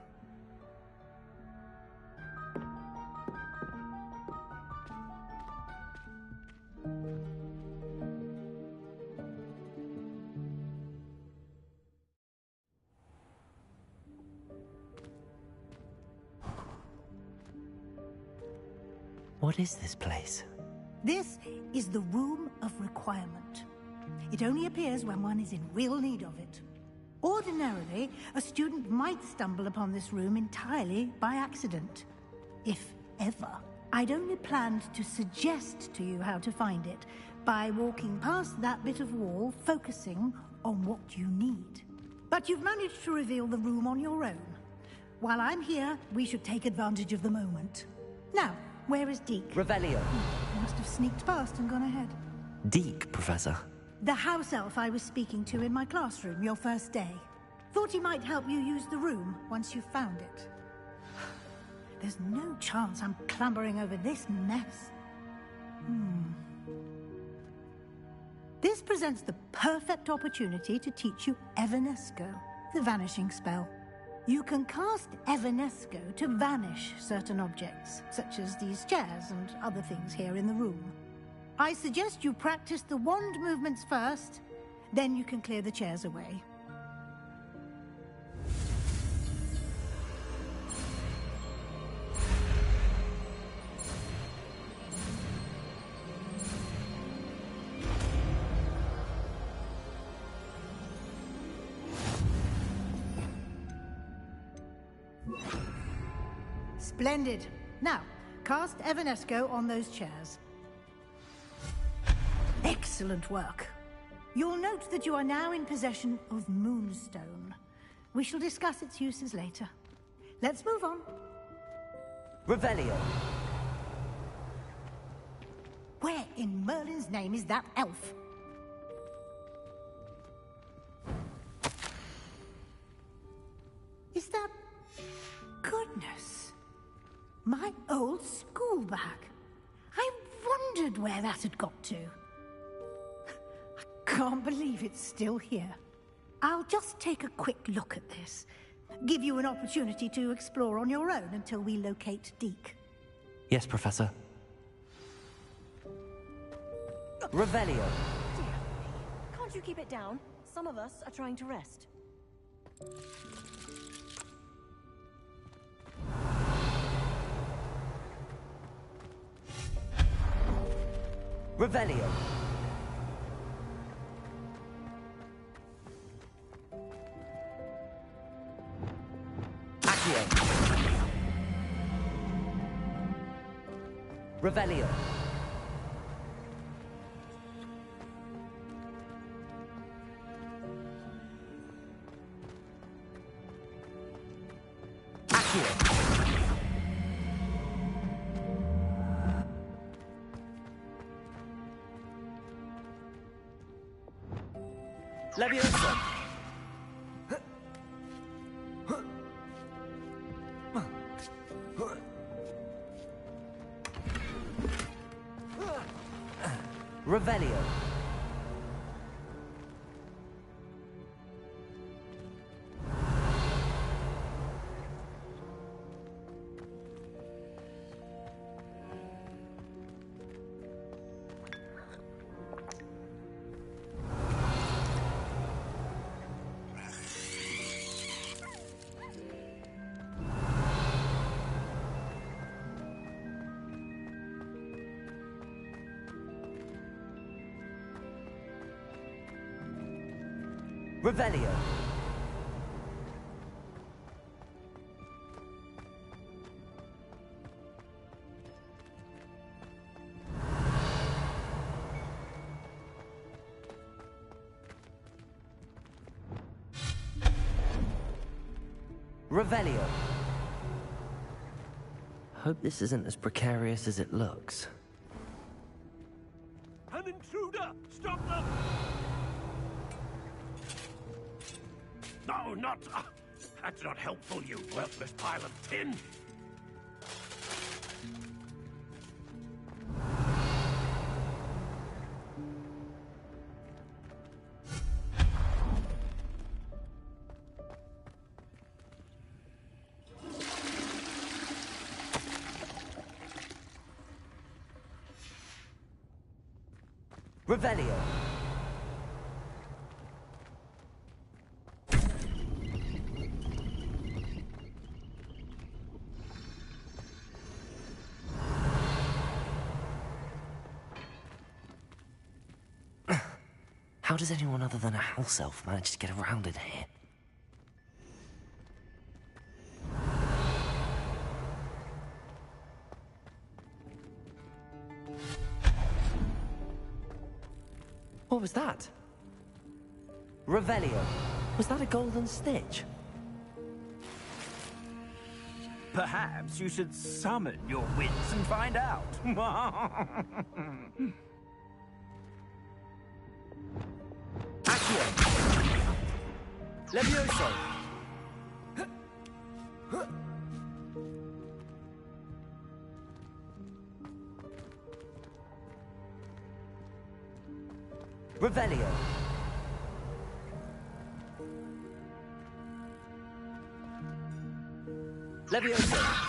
What is this place? This is the Room of Requirement. It only appears when one is in real need of it. Ordinarily, a student might stumble upon this room entirely by accident. If ever. I'd only planned to suggest to you how to find it by walking past that bit of wall, focusing on what you need. But you've managed to reveal the room on your own. While I'm here, we should take advantage of the moment. Now, where is Deke? Revelio. He must have sneaked past and gone ahead. Deke, Professor. The house elf I was speaking to in my classroom your first day. Thought he might help you use the room once you found it. There's no chance I'm clambering over this mess. This presents the perfect opportunity to teach you Evanesco, the vanishing spell. You can cast Evanesco to vanish certain objects, such as these chairs and other things here in the room. I suggest you practice the wand movements first, then you can clear the chairs away. Splendid. Now, cast Evanesco on those chairs. Excellent work. You'll note that you are now in possession of Moonstone. We shall discuss its uses later. Let's move on. Revelio. Where in Merlin's name is that elf? Is that... Goodness. My old school bag. I wondered where that had got to. I can't believe it's still here. I'll just take a quick look at this. Give you an opportunity to explore on your own until we locate Deke. Yes, Professor. Revelio. Can't you keep it down? Some of us are trying to rest. Revelio. Accio. Revelio. Leviosa. Revelio. Revelio. Revelio. Hope this isn't as precarious as it looks. An intruder! Stop them! No, not... that's not helpful, you worthless pile of tin! Revelio. How does anyone other than a house elf manage to get around in here? What was that? Revelio. Was that a golden snitch? Perhaps you should summon your wits and find out. Accio. Levioso. Revelio. Levioso.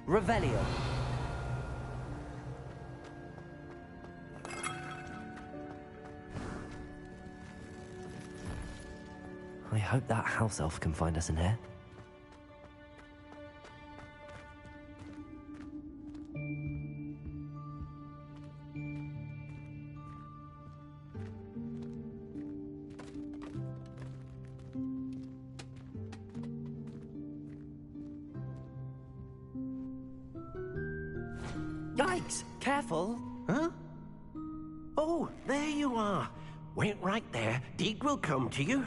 Revelio. hope that house elf can find us in here. Yikes! Careful! Huh? Oh, there you are. Wait right there. Deek will come to you.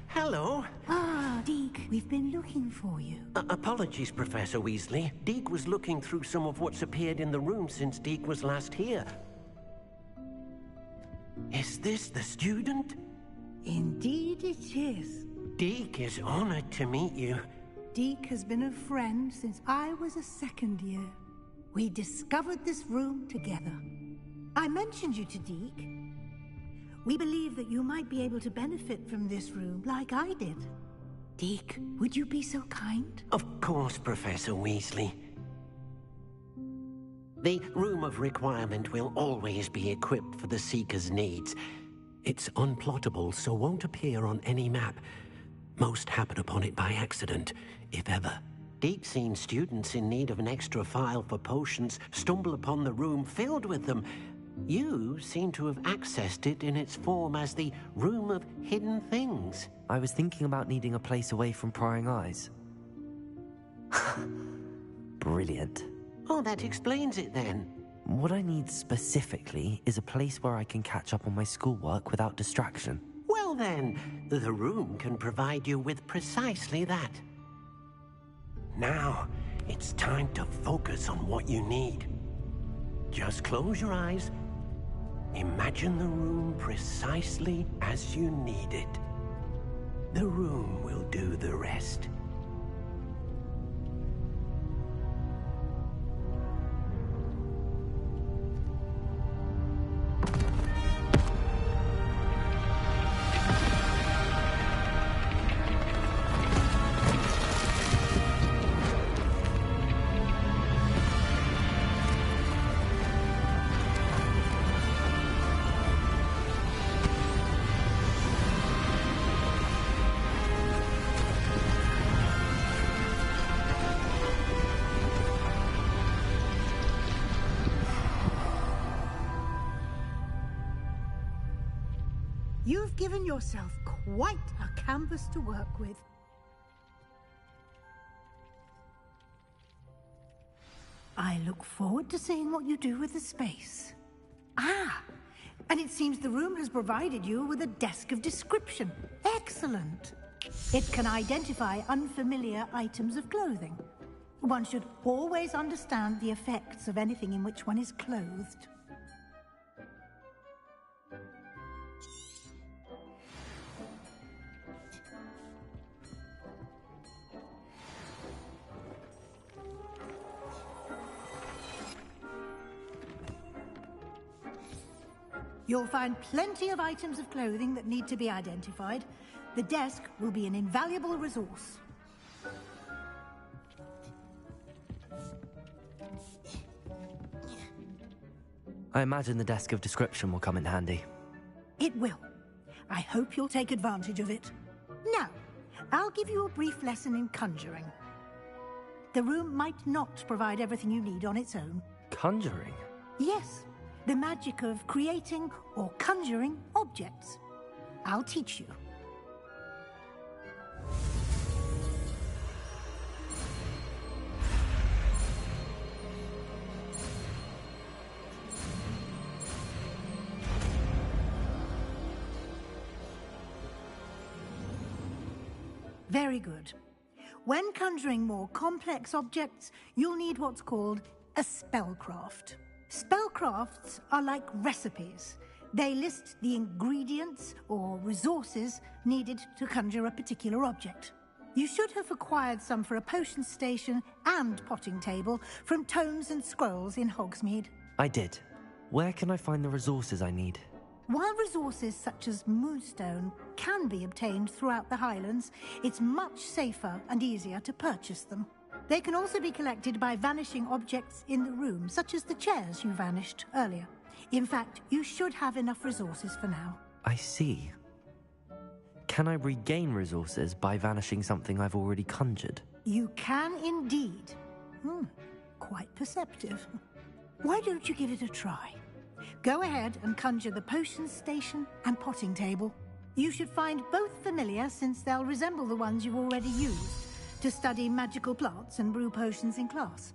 Hello. Ah, Deek, we've been looking for you. Apologies, Professor Weasley. Deek was looking through some of what's appeared in the room since Deek was last here. Is this the student? Indeed it is. Deek is honored to meet you. Deek has been a friend since I was a second year. We discovered this room together. I mentioned you to Deek. We believe that you might be able to benefit from this room like I did. Deek, would you be so kind? Of course, Professor Weasley. The Room of Requirement will always be equipped for the Seeker's needs. It's unplottable, so won't appear on any map. Most happen upon it by accident, if ever. Deek's seen students in need of an extra file for potions stumble upon the room filled with them. You seem to have accessed it in its form as the Room of Hidden Things. I was thinking about needing a place away from prying eyes. Brilliant. Oh, that explains it then. What I need specifically is a place where I can catch up on my schoolwork without distraction. Well then, the room can provide you with precisely that. Now, it's time to focus on what you need. Just close your eyes. Imagine the room precisely as you need it. The room will do the rest. You've given yourself quite a canvas to work with. I look forward to seeing what you do with the space. Ah, and it seems the room has provided you with a desk of description. Excellent. It can identify unfamiliar items of clothing. One should always understand the effects of anything in which one is clothed. You'll find plenty of items of clothing that need to be identified. The desk will be an invaluable resource. I imagine the desk of description will come in handy. It will. I hope you'll take advantage of it. Now, I'll give you a brief lesson in conjuring. The room might not provide everything you need on its own. Conjuring? Yes. The magic of creating or conjuring objects. I'll teach you. Very good. When conjuring more complex objects, you'll need what's called a spellcraft. Spellcrafts are like recipes. They list the ingredients or resources needed to conjure a particular object. You should have acquired some for a potion station and potting table from tomes and scrolls in Hogsmeade. I did. Where can I find the resources I need? While resources such as moonstone can be obtained throughout the Highlands, it's much safer and easier to purchase them. They can also be collected by vanishing objects in the room, such as the chairs you vanished earlier. In fact, you should have enough resources for now. I see. Can I regain resources by vanishing something I've already conjured? You can indeed. Quite perceptive. Why don't you give it a try? Go ahead and conjure the potions station and potting table. You should find both familiar, since they'll resemble the ones you've already used to study magical plants and brew potions in class.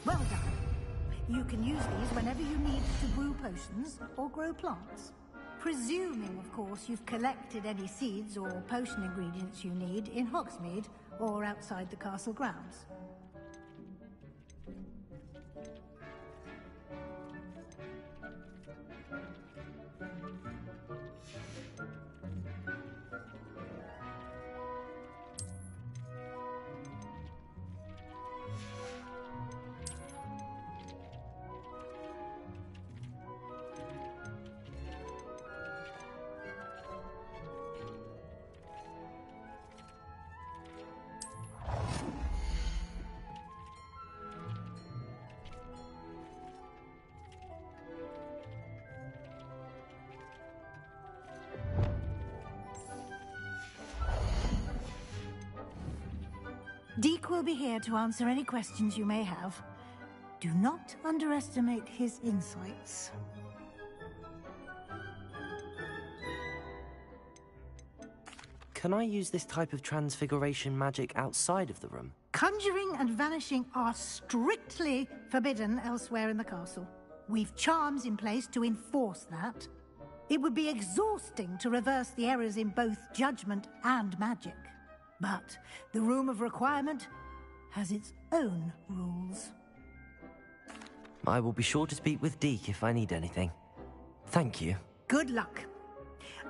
Well done. You can use these whenever you need to brew potions or grow plants. Presuming, of course, you've collected any seeds or potion ingredients you need in Hogsmeade or outside the castle grounds. Deke will be here to answer any questions you may have. Do not underestimate his insights. Can I use this type of transfiguration magic outside of the room? Conjuring and vanishing are strictly forbidden elsewhere in the castle. We've charms in place to enforce that. It would be exhausting to reverse the errors in both judgment and magic. But the Room of Requirement has its own rules. I will be sure to speak with Deke if I need anything. Thank you. Good luck.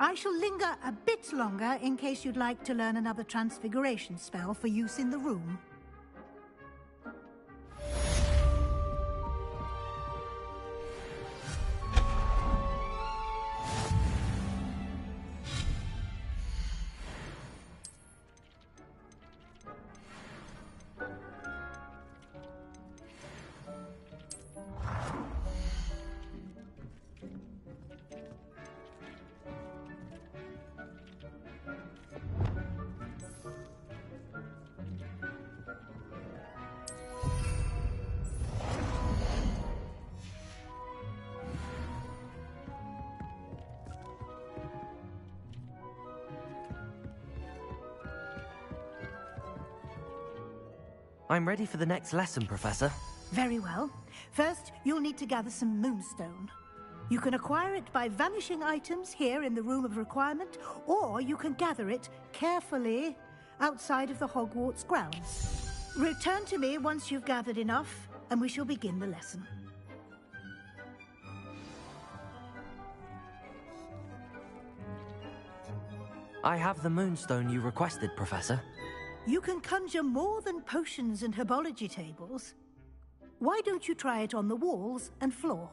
I shall linger a bit longer in case you'd like to learn another transfiguration spell for use in the room. I'm ready for the next lesson, Professor. Very well. First, you'll need to gather some moonstone. You can acquire it by vanishing items here in the Room of Requirement, or you can gather it carefully outside of the Hogwarts grounds. Return to me once you've gathered enough, and we shall begin the lesson. I have the moonstone you requested, Professor. You can conjure more than potions and herbology tables. Why don't you try it on the walls and floor?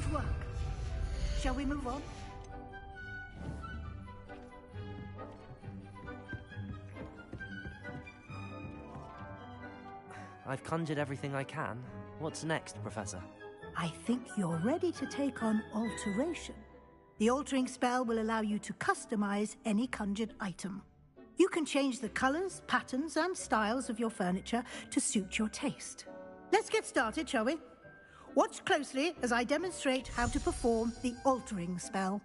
Good work. Shall we move on? I've conjured everything I can. What's next, Professor? I think you're ready to take on alteration. The altering spell will allow you to customize any conjured item. You can change the colors, patterns, and styles of your furniture to suit your taste. Let's get started, shall we? Watch closely as I demonstrate how to perform the altering spell.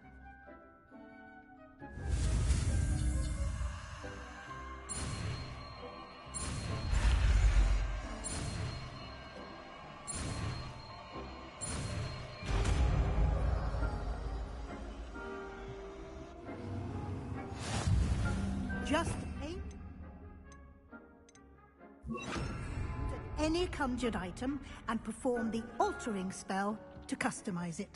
Just aim at any conjured item and perform the altering spell to customize it.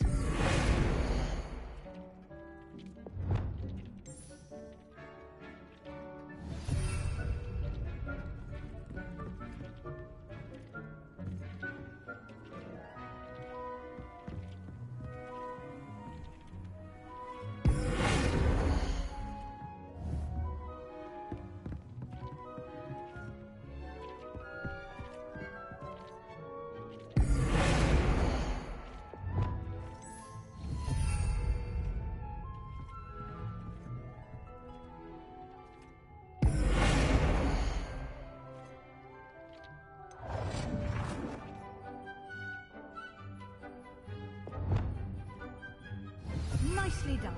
Nicely done.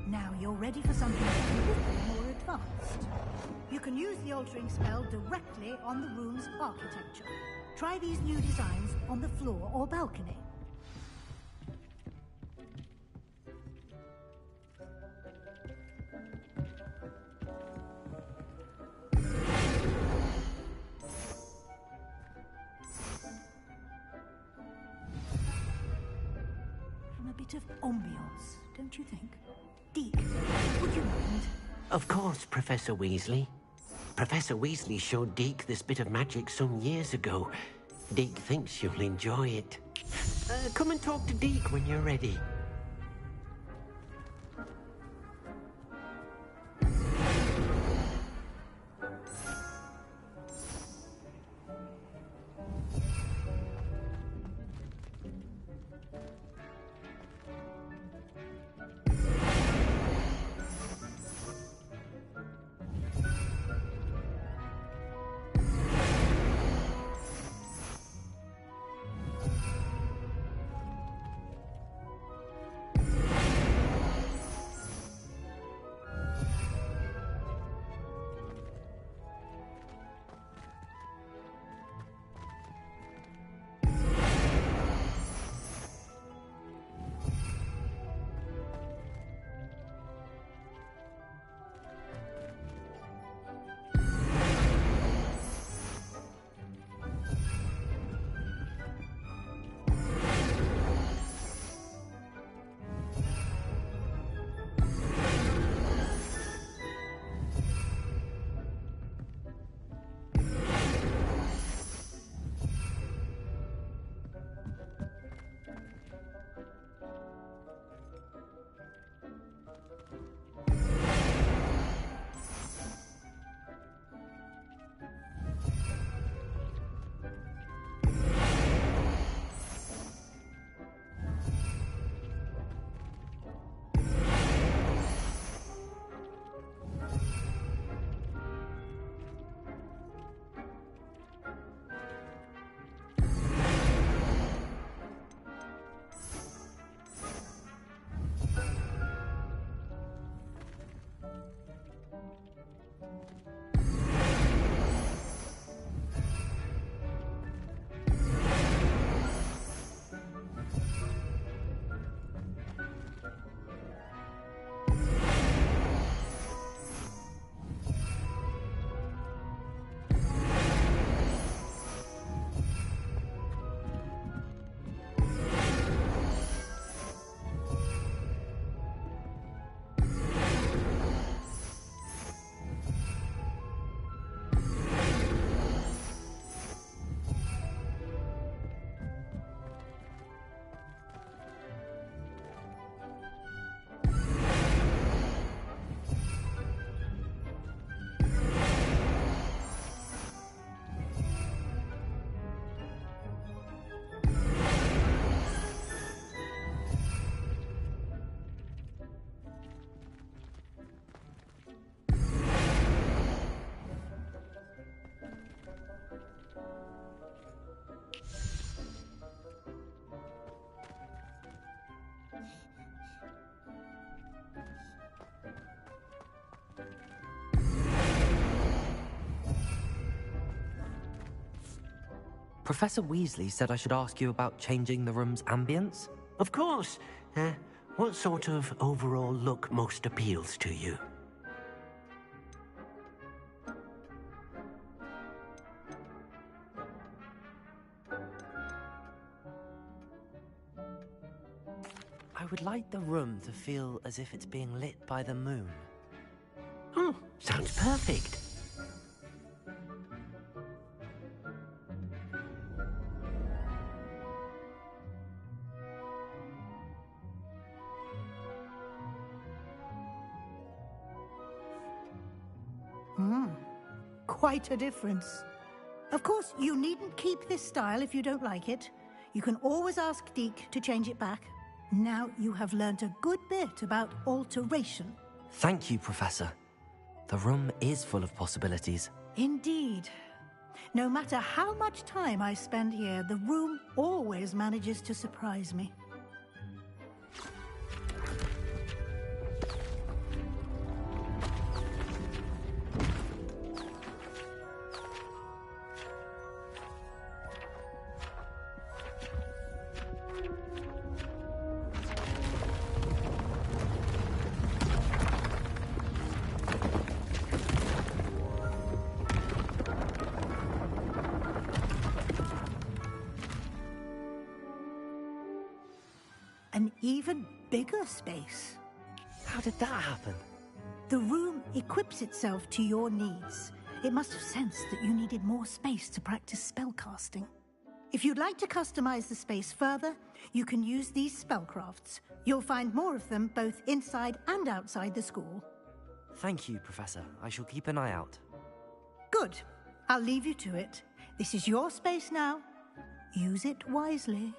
Now you're ready for something a little more advanced. You can use the altering spell directly on the room's architecture. Try these new designs on the floor or balcony. A bit of ambiance, don't you think? Deke, would you mind? Of course, Professor Weasley. Professor Weasley showed Deke this bit of magic some years ago. Deke thinks you'll enjoy it. Come and talk to Deke when you're ready. Professor Weasley said I should ask you about changing the room's ambience. Of course. What sort of overall look most appeals to you? I would like the room to feel as if it's being lit by the moon. Oh, sounds perfect. Quite a difference. Of course, you needn't keep this style if you don't like it. You can always ask Deke to change it back. Now you have learnt a good bit about alteration. Thank you, Professor. The room is full of possibilities. Indeed. No matter how much time I spend here, the room always manages to surprise me. An even bigger space. How did that happen? The room equips itself to your needs. It must have sensed that you needed more space to practice spellcasting. If you'd like to customize the space further, you can use these spellcrafts. You'll find more of them both inside and outside the school. Thank you, Professor. I shall keep an eye out. Good. I'll leave you to it. This is your space now. Use it wisely.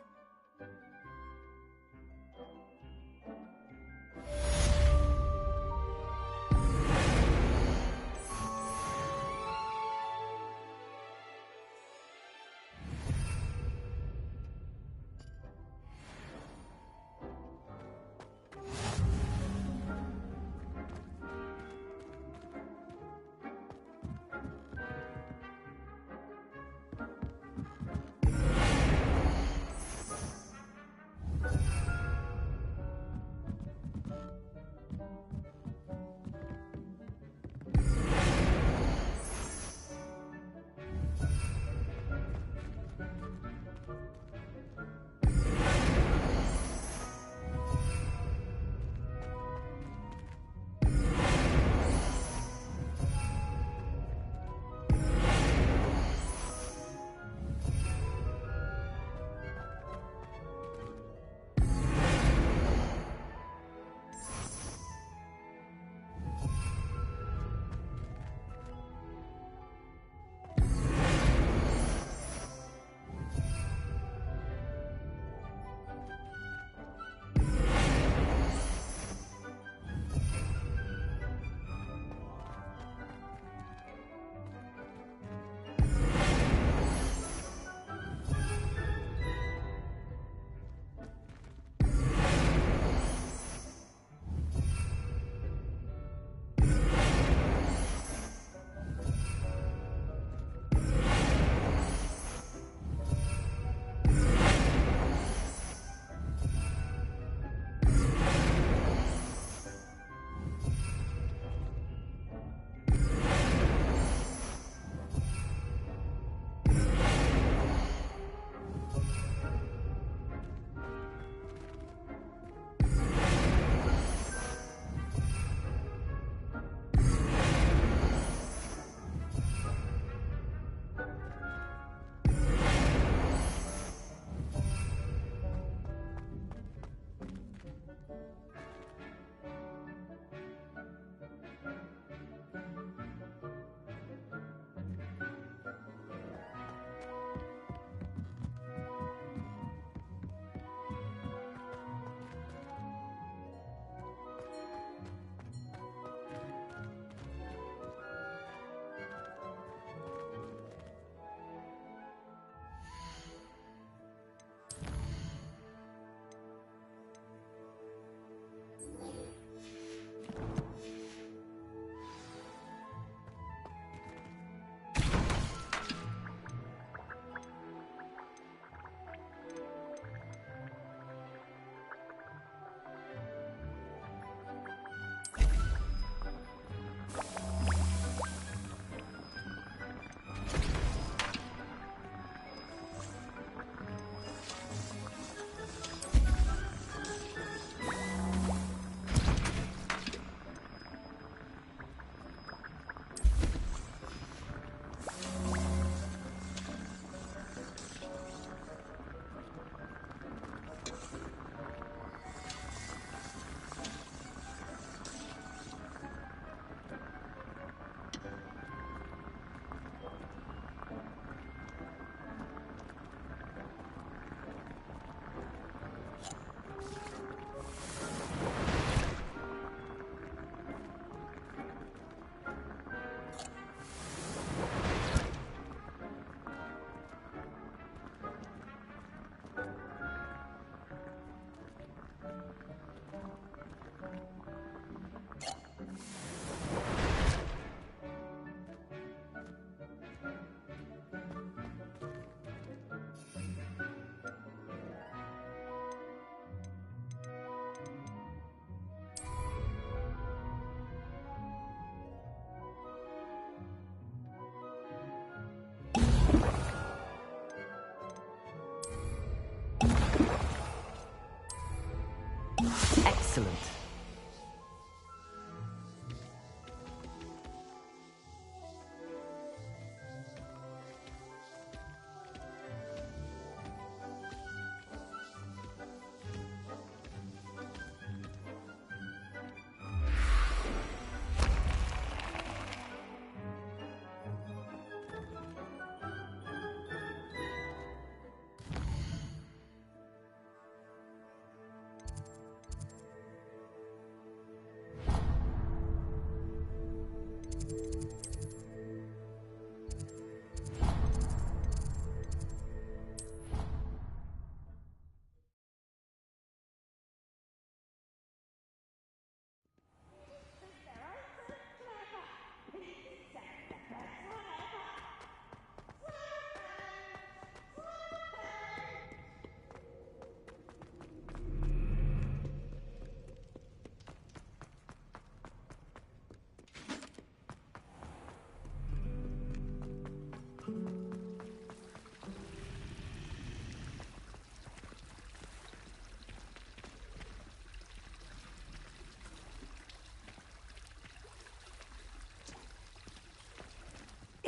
Excellent.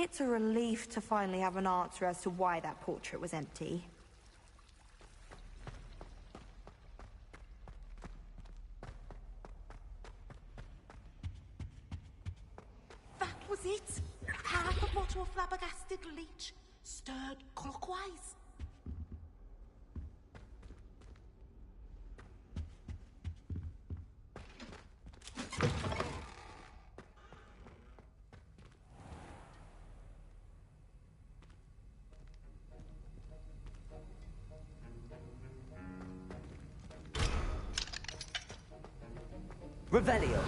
It's a relief to finally have an answer as to why that portrait was empty. That was it! Half a bottle of flabbergasted leech, stirred clockwise. Revelio.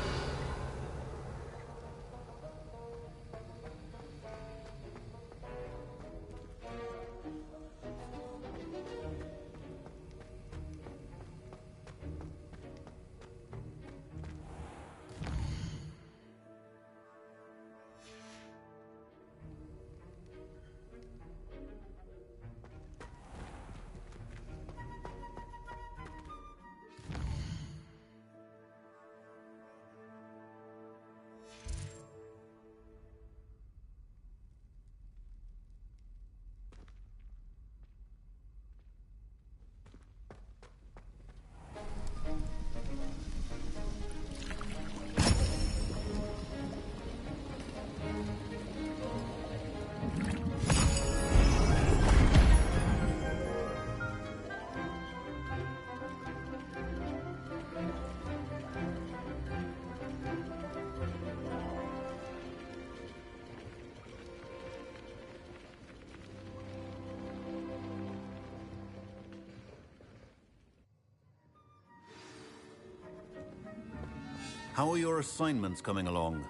How are your assignments coming along?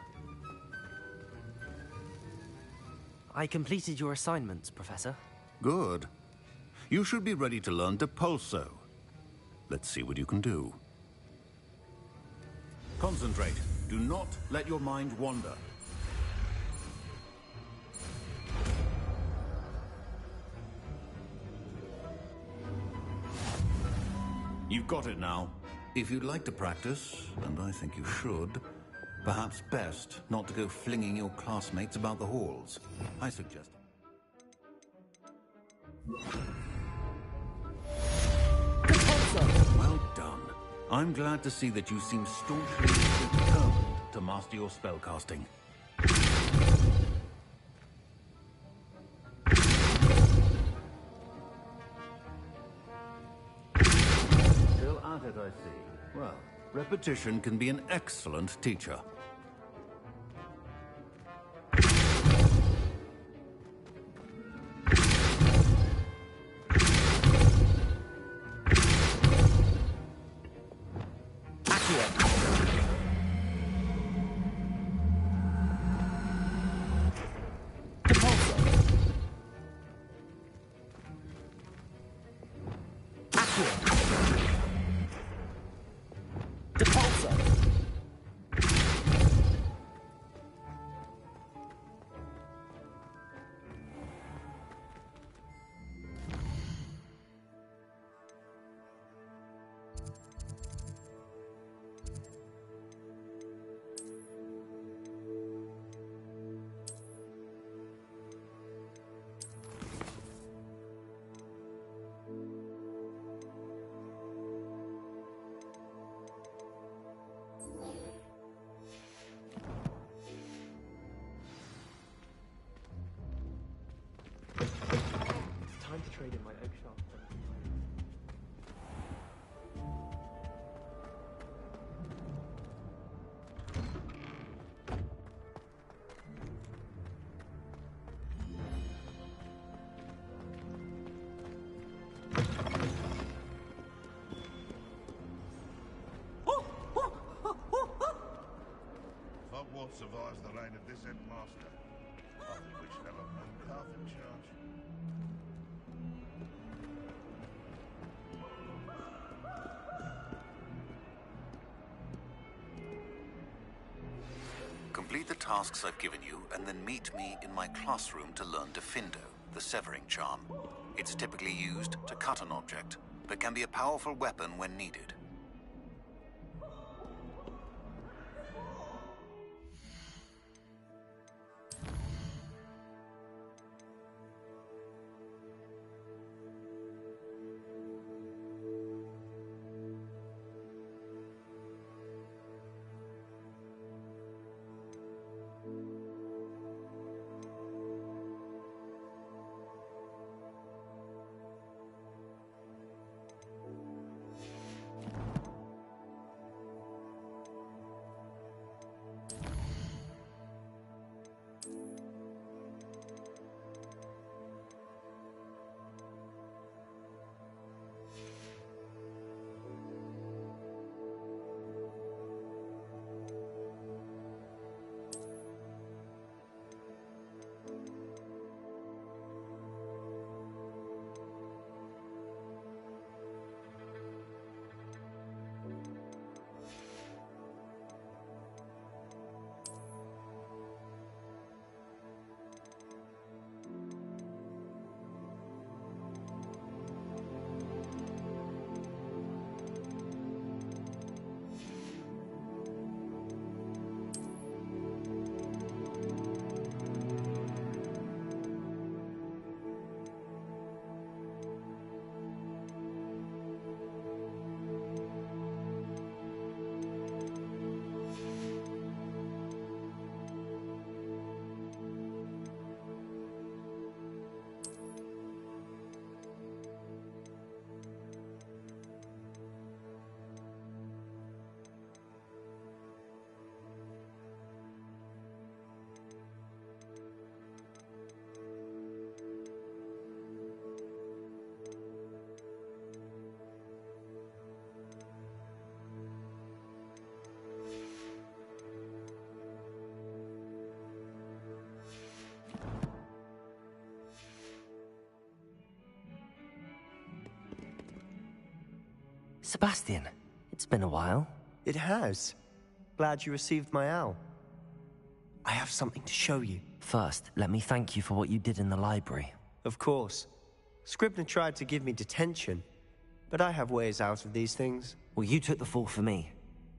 I completed your assignments, Professor. Good. You should be ready to learn Depulso. Let's see what you can do. Concentrate. Do not let your mind wander. You've got it now. If you'd like to practice, and I think you should, perhaps best not to go flinging your classmates about the halls. I suggest... Well done. I'm glad to see that you seem staunchly determined to master your spellcasting. Still at it, I see. Well, repetition can be an excellent teacher. visit master. After which they'll have Mooncalf in charge. Complete the tasks I've given you, and then meet me in my classroom to learn Defindo, the severing charm. It's typically used to cut an object, but can be a powerful weapon when needed. Sebastian, it's been a while. It has. Glad you received my owl. I have something to show you. First, let me thank you for what you did in the library. Of course. Scribner tried to give me detention, but I have ways out of these things. Well, you took the fall for me,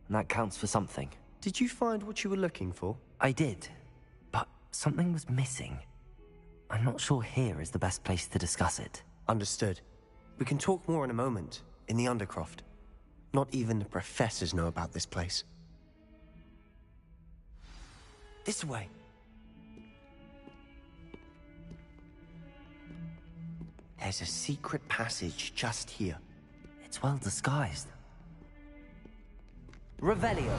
and that counts for something. Did you find what you were looking for? I did, but something was missing. I'm not sure here is the best place to discuss it. Understood. We can talk more in a moment, in the Undercroft. Not even the professors know about this place. This way. There's a secret passage just here. It's well disguised. Revelio.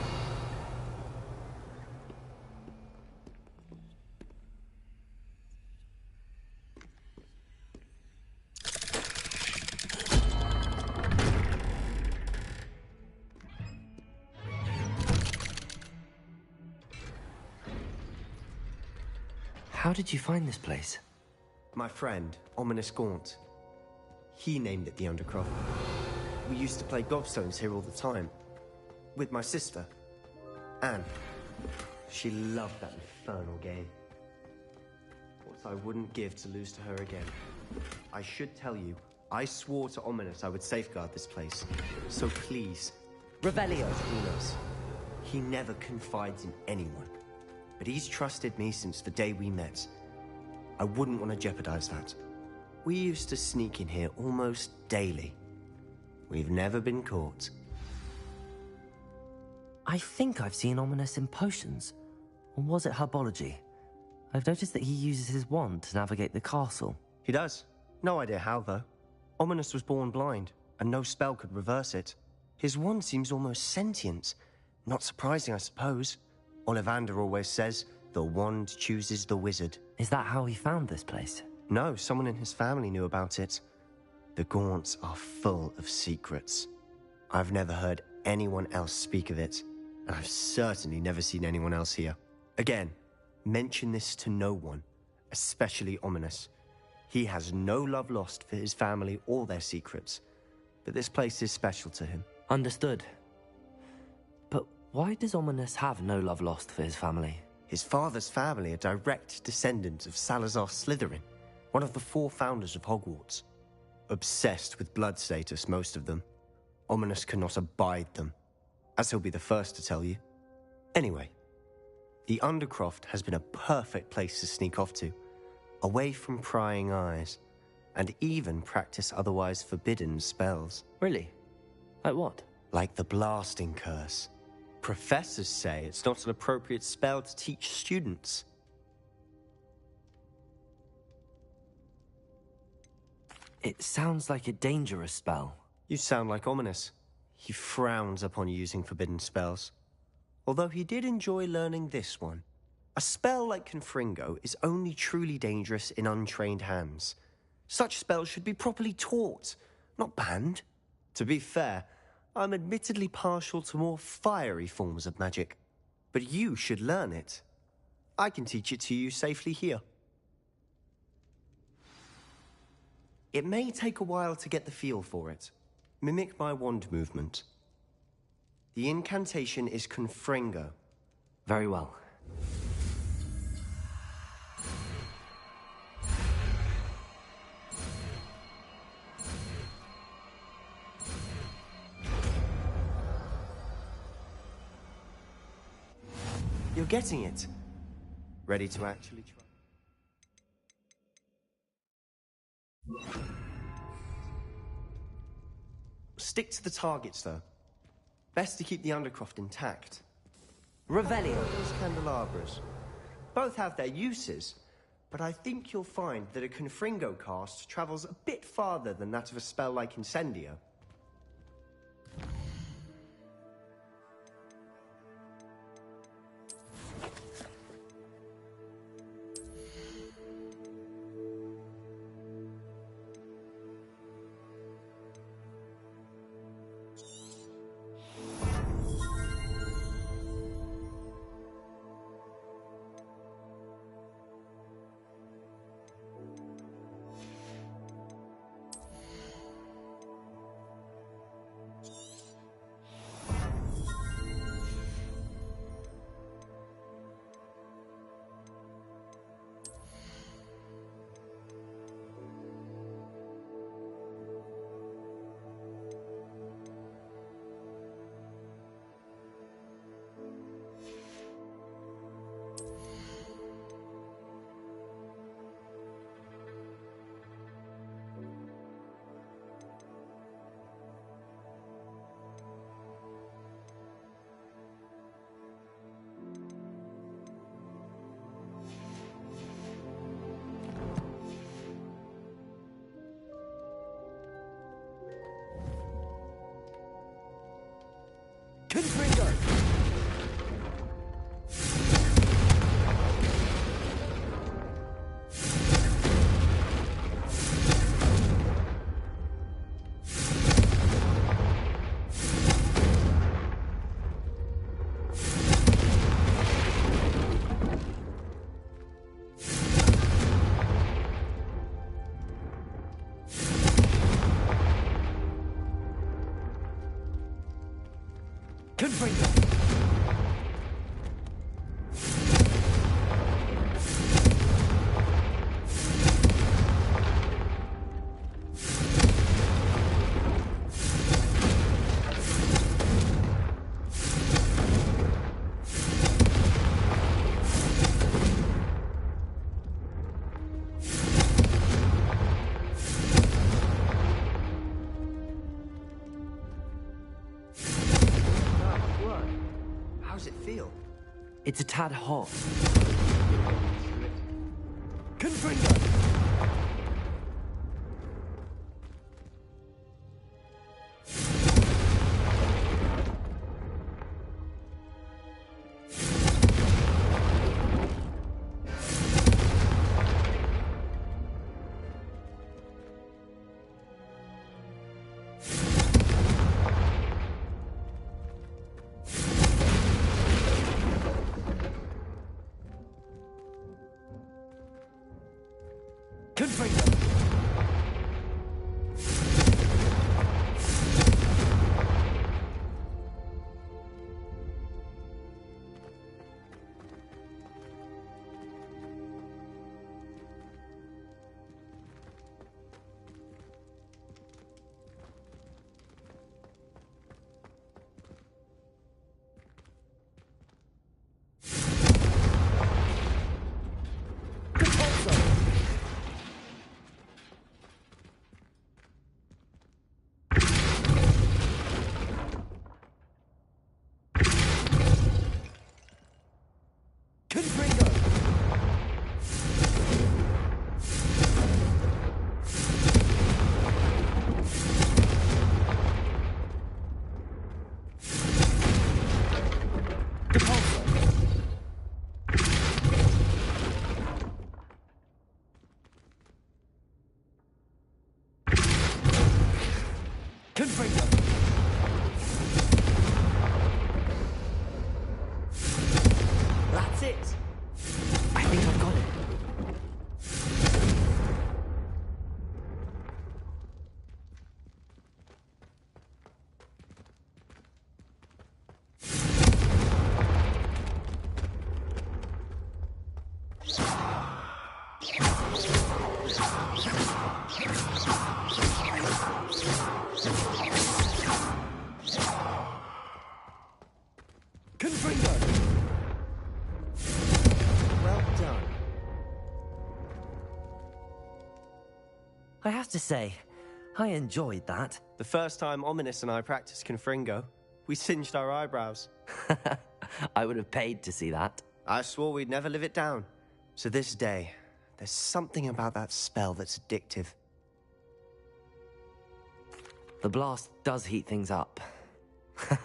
How did you find this place? My friend, Ominous Gaunt. He named it the Undercroft. We used to play gobstones here all the time. With my sister, Anne. She loved that infernal game. What I wouldn't give to lose to her again. I should tell you, I swore to Ominous I would safeguard this place. So please, Revelio. Between us. He never confides in anyone. But he's trusted me since the day we met. I wouldn't want to jeopardize that. We used to sneak in here almost daily. We've never been caught. I think I've seen Ominous in potions. Or was it herbology? I've noticed that he uses his wand to navigate the castle. He does. No idea how, though. Ominous was born blind, and no spell could reverse it. His wand seems almost sentient. Not surprising, I suppose. Ollivander always says, the wand chooses the wizard. Is that how he found this place? No, someone in his family knew about it. The Gaunts are full of secrets. I've never heard anyone else speak of it, and I've certainly never seen anyone else here. Again, Mention this to no one, especially Ominous. He has no love lost for his family or their secrets, but this place is special to him. Understood. But why does Ominous have no love lost for his family? His father's family are direct descendants of Salazar Slytherin, one of the 4 founders of Hogwarts. Obsessed with blood status, most of them. Ominous cannot abide them, as he'll be the first to tell you. Anyway, the Undercroft has been a perfect place to sneak off to, away from prying eyes, and even practice otherwise forbidden spells. Really? Like what? Like the Blasting Curse. Professors say it's not an appropriate spell to teach students. It sounds like a dangerous spell. You sound like Ominous. He frowns upon using forbidden spells. Although he did enjoy learning this one. A spell like Confringo is only truly dangerous in untrained hands. Such spells should be properly taught, not banned. To be fair, I'm admittedly partial to more fiery forms of magic. But you should learn it. I can teach it to you safely here. It may take a while to get the feel for it. Mimic my wand movement. The incantation is Confringo. Very well. You're getting it. Ready to actually try? Stick to the targets, though. Best to keep the Undercroft intact. Revelio. Those candelabras. Both have their uses, but I think you'll find that a Confringo cast travels a bit farther than that of a spell like Incendio. Confringo! Confringo! How's it feel? It's a tad hot. Confringo! I have to say, I enjoyed that. The first time Ominous and I practiced Confringo, we singed our eyebrows. I would have paid to see that. I swore we'd never live it down. So this day, there's something about that spell that's addictive. The blast does heat things up.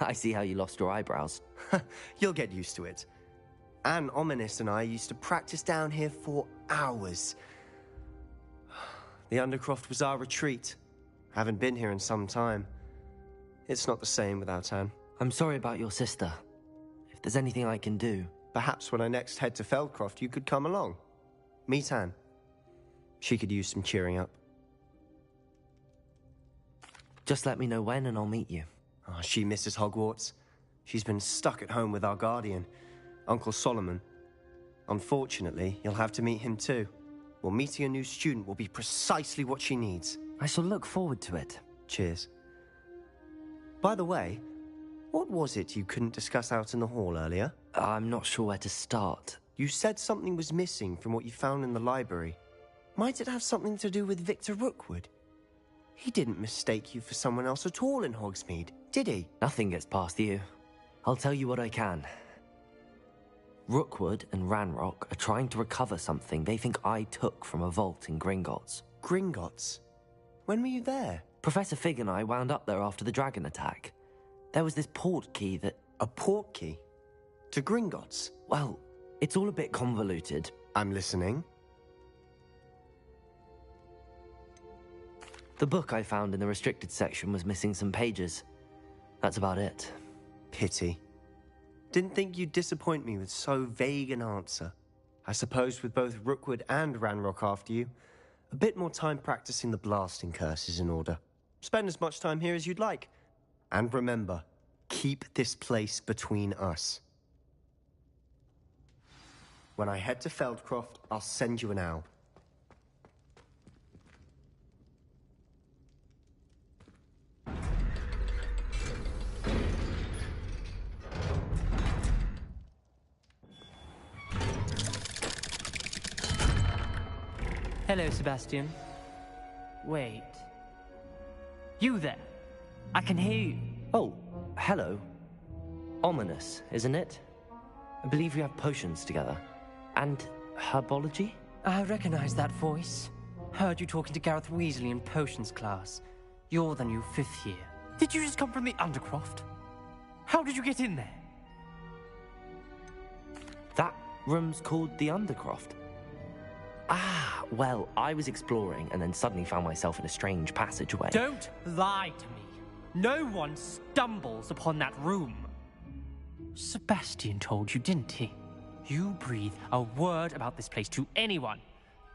I see how you lost your eyebrows. You'll get used to it. And Ominous and I used to practice down here for hours. The Undercroft was our retreat. Haven't been here in some time. It's not the same without Anne. I'm sorry about your sister. If there's anything I can do... Perhaps when I next head to Feldcroft, you could come along. Meet Anne. She could use some cheering up. Just let me know when and I'll meet you. Oh, she misses Hogwarts. She's been stuck at home with our guardian, Uncle Solomon. Unfortunately, you'll have to meet him too. Well, meeting a new student will be precisely what she needs. I shall look forward to it. Cheers. By the way, what was it you couldn't discuss out in the hall earlier? I'm not sure where to start. You said something was missing from what you found in the library. Might it have something to do with Victor Rookwood? He didn't mistake you for someone else at all in Hogsmeade, did he? Nothing gets past you. I'll tell you what I can. Rookwood and Ranrock are trying to recover something they think I took from a vault in Gringotts. Gringotts? When were you there? Professor Fig and I wound up there after the dragon attack. There was this port key that... A port key? To Gringotts? Well, it's all a bit convoluted. I'm listening. The book I found in the restricted section was missing some pages. That's about it. Pity. Didn't think you'd disappoint me with so vague an answer. I suppose with both Rookwood and Ranrock after you, a bit more time practicing the blasting curse is in order. Spend as much time here as you'd like. And remember, keep this place between us. When I head to Feldcroft, I'll send you an owl. Hello, Sebastian. Wait. You there? I can hear you. Oh, hello. Ominous, isn't it? I believe we have potions together. And herbology? I recognize that voice. Heard you talking to Gareth Weasley in potions class. You're the new 5th year. Did you just come from the Undercroft? How did you get in there? That room's called the Undercroft. Ah, well, I was exploring and then suddenly found myself in a strange passageway. Don't lie to me. No one stumbles upon that room. Sebastian told you, didn't he? You breathe a word about this place to anyone,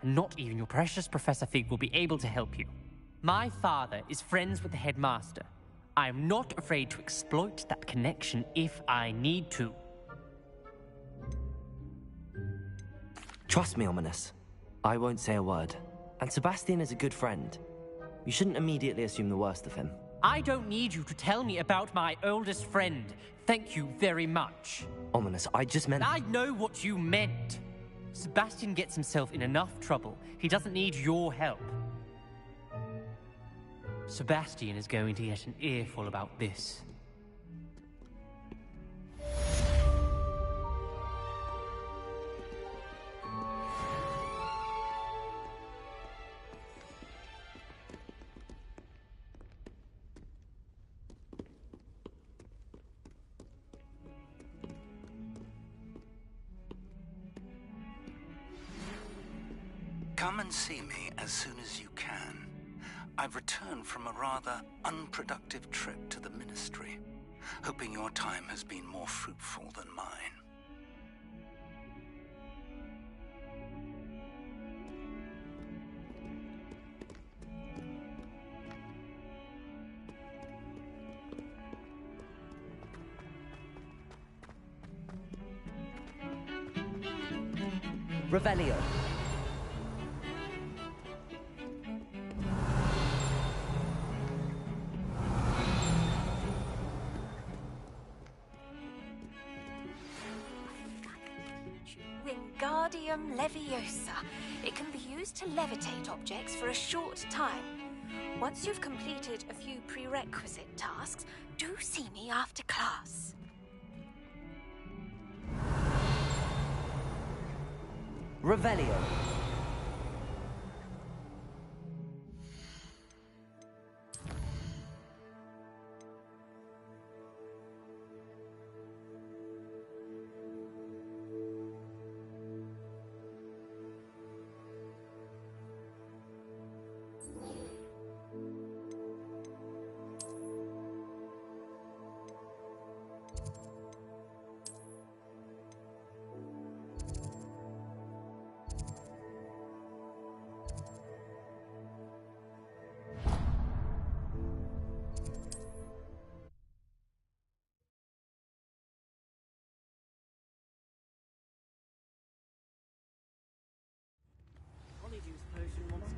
and not even your precious Professor Fig will be able to help you. My father is friends with the headmaster. I am not afraid to exploit that connection if I need to. Trust me, Ominous. I won't say a word. And Sebastian is a good friend. You shouldn't immediately assume the worst of him. I don't need you to tell me about my oldest friend. Thank you very much. Ominous, I just meant... I know what you meant. Sebastian gets himself in enough trouble. He doesn't need your help. Sebastian is going to get an earful about this. Come and see me as soon as you can. I've returned from a rather unproductive trip to the Ministry, hoping your time has been more fruitful than mine. Revelio. Wingardium Leviosa. It can be used to levitate objects for a short time. Once you've completed a few prerequisite tasks, do see me after class. Revelio.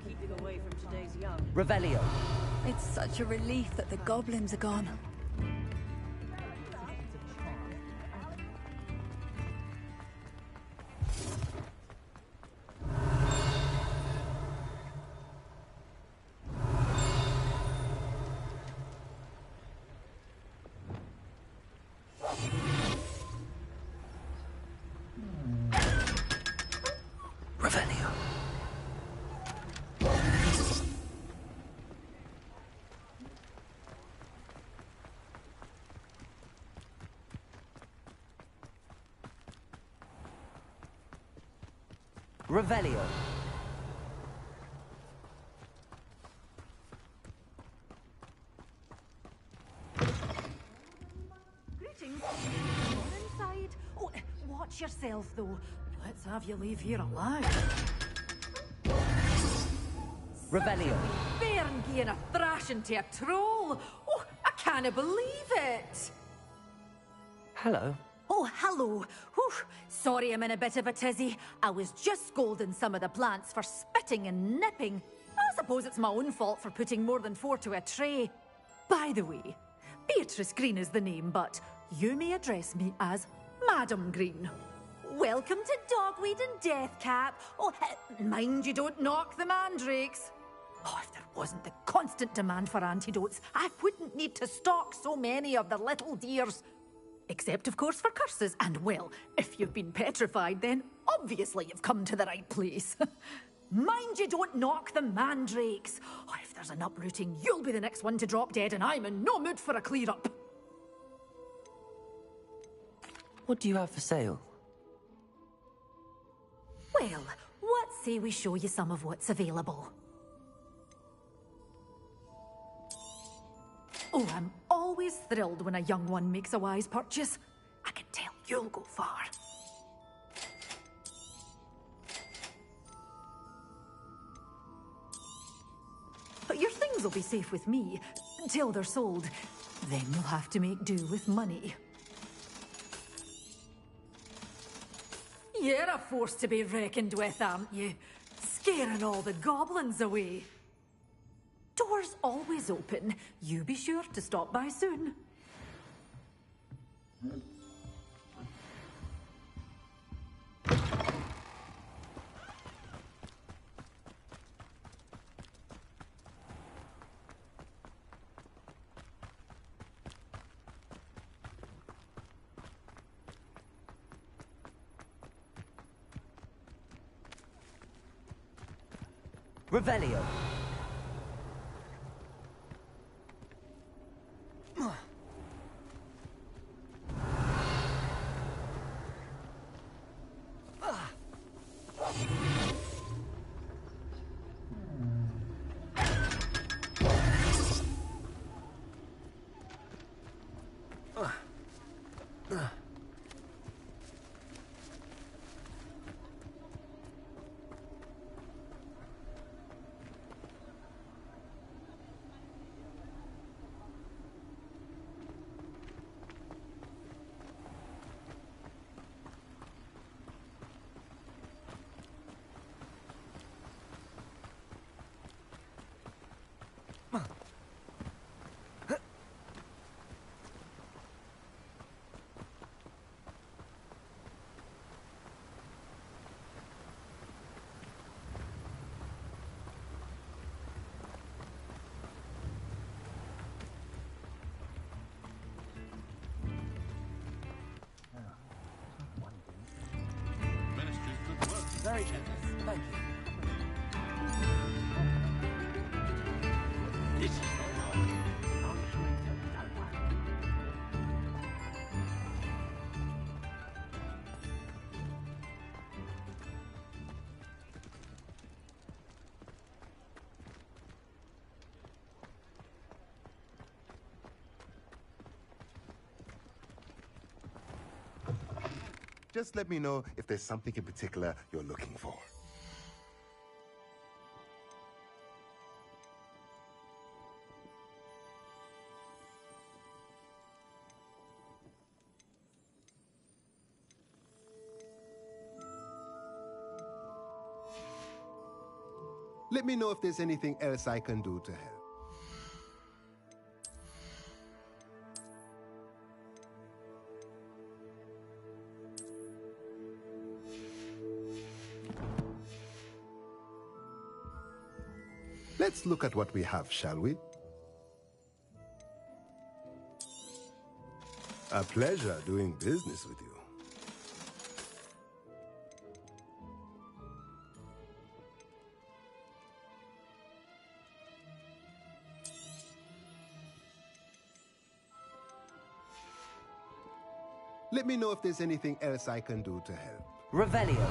Keeping away from today's young. Revelio. It's such a relief that the goblins are gone. Revelio. Revelio. Greetings. Come inside. Oh, watch yourself, though. Let's have you leave here alive. Revelio. Bairn giving a thrashing to a troll. Oh, I can't believe it. Hello. Oh, hello. Whew. Sorry I'm in a bit of a tizzy. I was just scolding some of the plants for spitting and nipping. I suppose it's my own fault for putting more than 4 to a tray. By the way, Beatrice Green is the name, but you may address me as Madam Green. Welcome to Dogweed and Deathcap. Oh, mind you don't knock the mandrakes. Oh, if there wasn't the constant demand for antidotes, I wouldn't need to stock so many of the little dears. Except, of course, for curses. And, well, if you've been petrified, then obviously you've come to the right place. Mind you don't knock the mandrakes. Oh, if there's an uprooting, you'll be the next one to drop dead, and I'm in no mood for a clear-up. What do you have for sale? Well, what say we show you some of what's available? Oh, I'm always thrilled when a young one makes a wise purchase. I can tell you'll go far. But your things will be safe with me, until they're sold. Then you'll have to make do with money. You're a force to be reckoned with, aren't you? Scaring all the goblins away. Doors always open. You be sure to stop by soon. Revelio. Very generous. Thank you. This is the Lord. Just let me know if there's something in particular you're looking for. Let me know if there's anything else I can do to help. Let's look at what we have, shall we? A pleasure doing business with you. Let me know if there's anything else I can do to help. Revelio.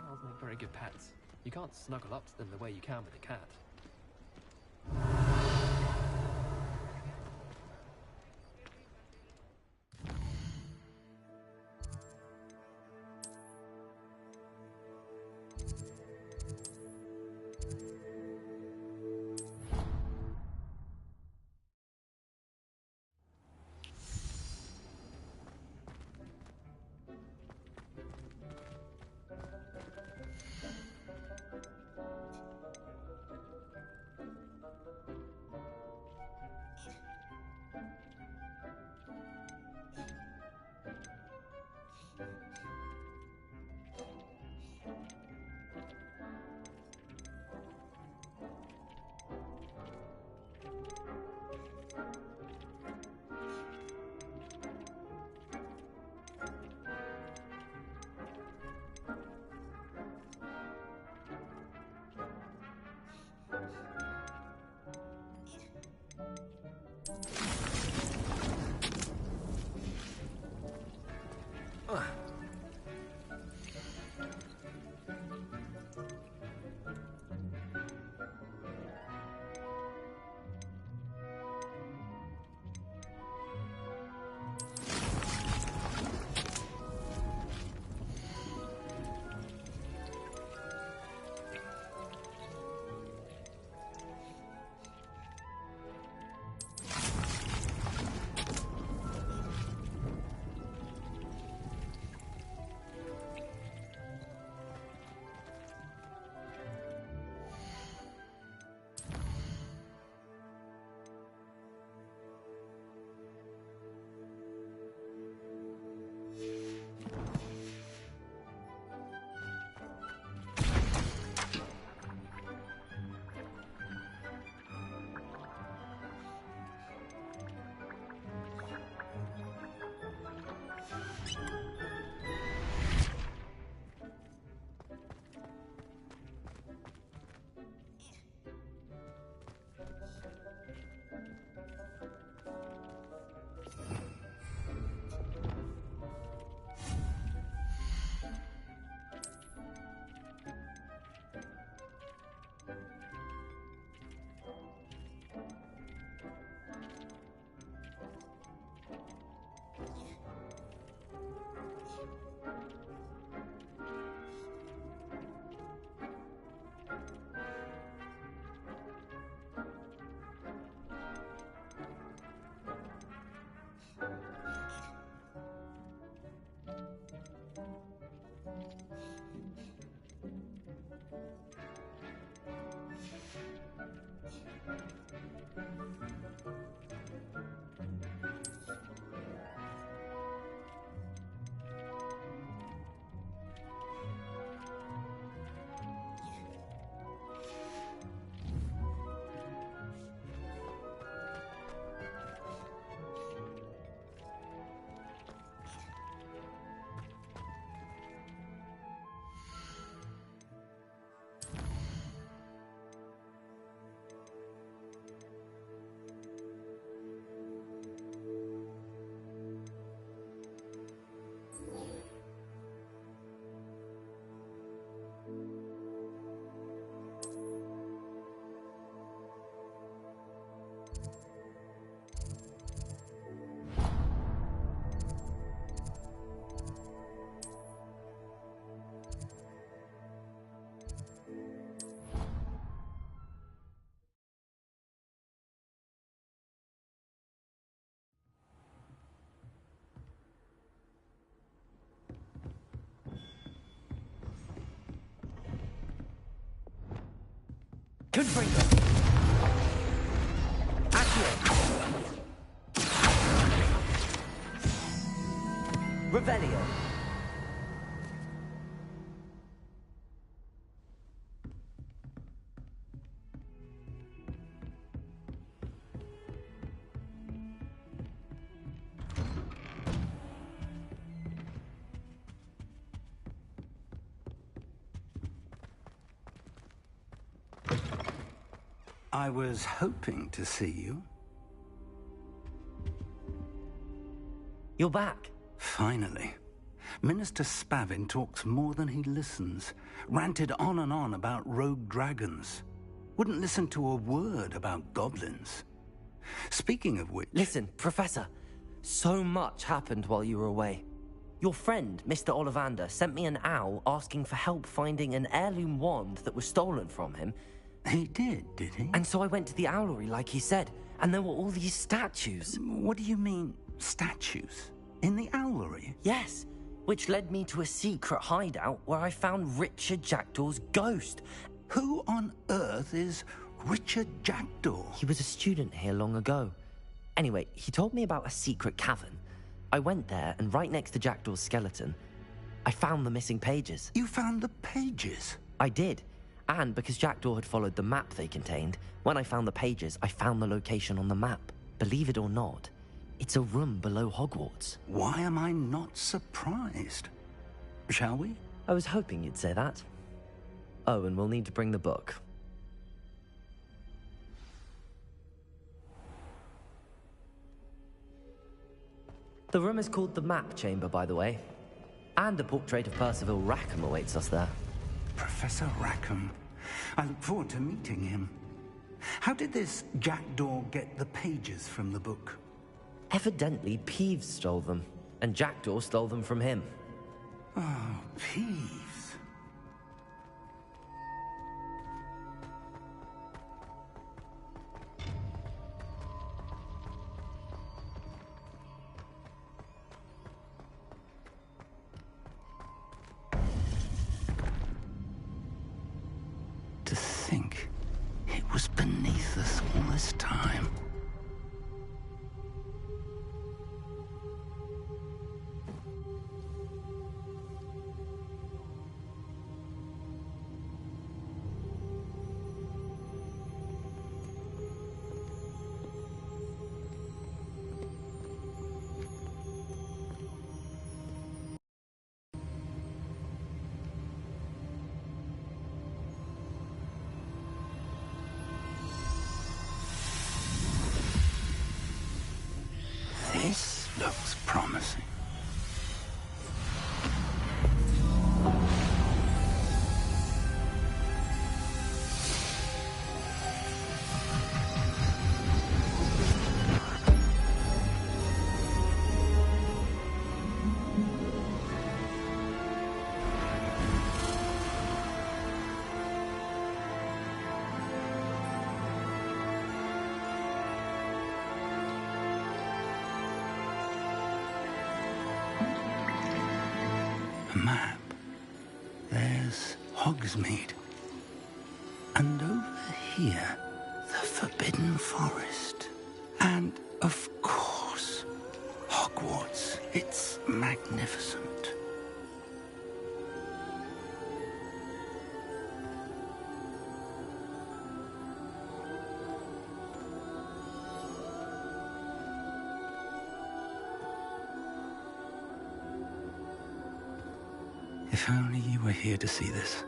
Owls make very good pets. You can't snuggle up to them the way you can with a cat. Confringo! Accio! Revelio! I was hoping to see you. You're back. Finally. Minister Spavin talks more than he listens. Ranted on and on about rogue dragons. Wouldn't listen to a word about goblins. Speaking of which... Listen, Professor. So much happened while you were away. Your friend, Mr. Ollivander, sent me an owl asking for help finding an heirloom wand that was stolen from him. He did he? And so I went to the owlery like he said, and there were all these statues. What do you mean, statues? In the owlery? Yes, which led me to a secret hideout where I found Richard Jackdaw's ghost. Who on earth is Richard Jackdaw? He was a student here long ago. Anyway, he told me about a secret cavern. I went there, and right next to Jackdaw's skeleton, I found the missing pages. You found the pages? I did. And because Jackdaw had followed the map they contained, when I found the pages, I found the location on the map. Believe it or not, it's a room below Hogwarts. Why am I not surprised? Shall we? I was hoping you'd say that. Oh, and we'll need to bring the book. The room is called the Map Chamber, by the way. And a portrait of Percival Rackham awaits us there. Professor Rackham. I look forward to meeting him. How did this Jackdaw get the pages from the book? Evidently, Peeves stole them, and Jackdaw stole them from him. Oh, Peeves. To think it was beneath us all this time. This looks promising. A map. There's Hogsmeade. And over here, the Forbidden Forest. And, of course, Hogwarts. It's magnificent. If only you were here to see this.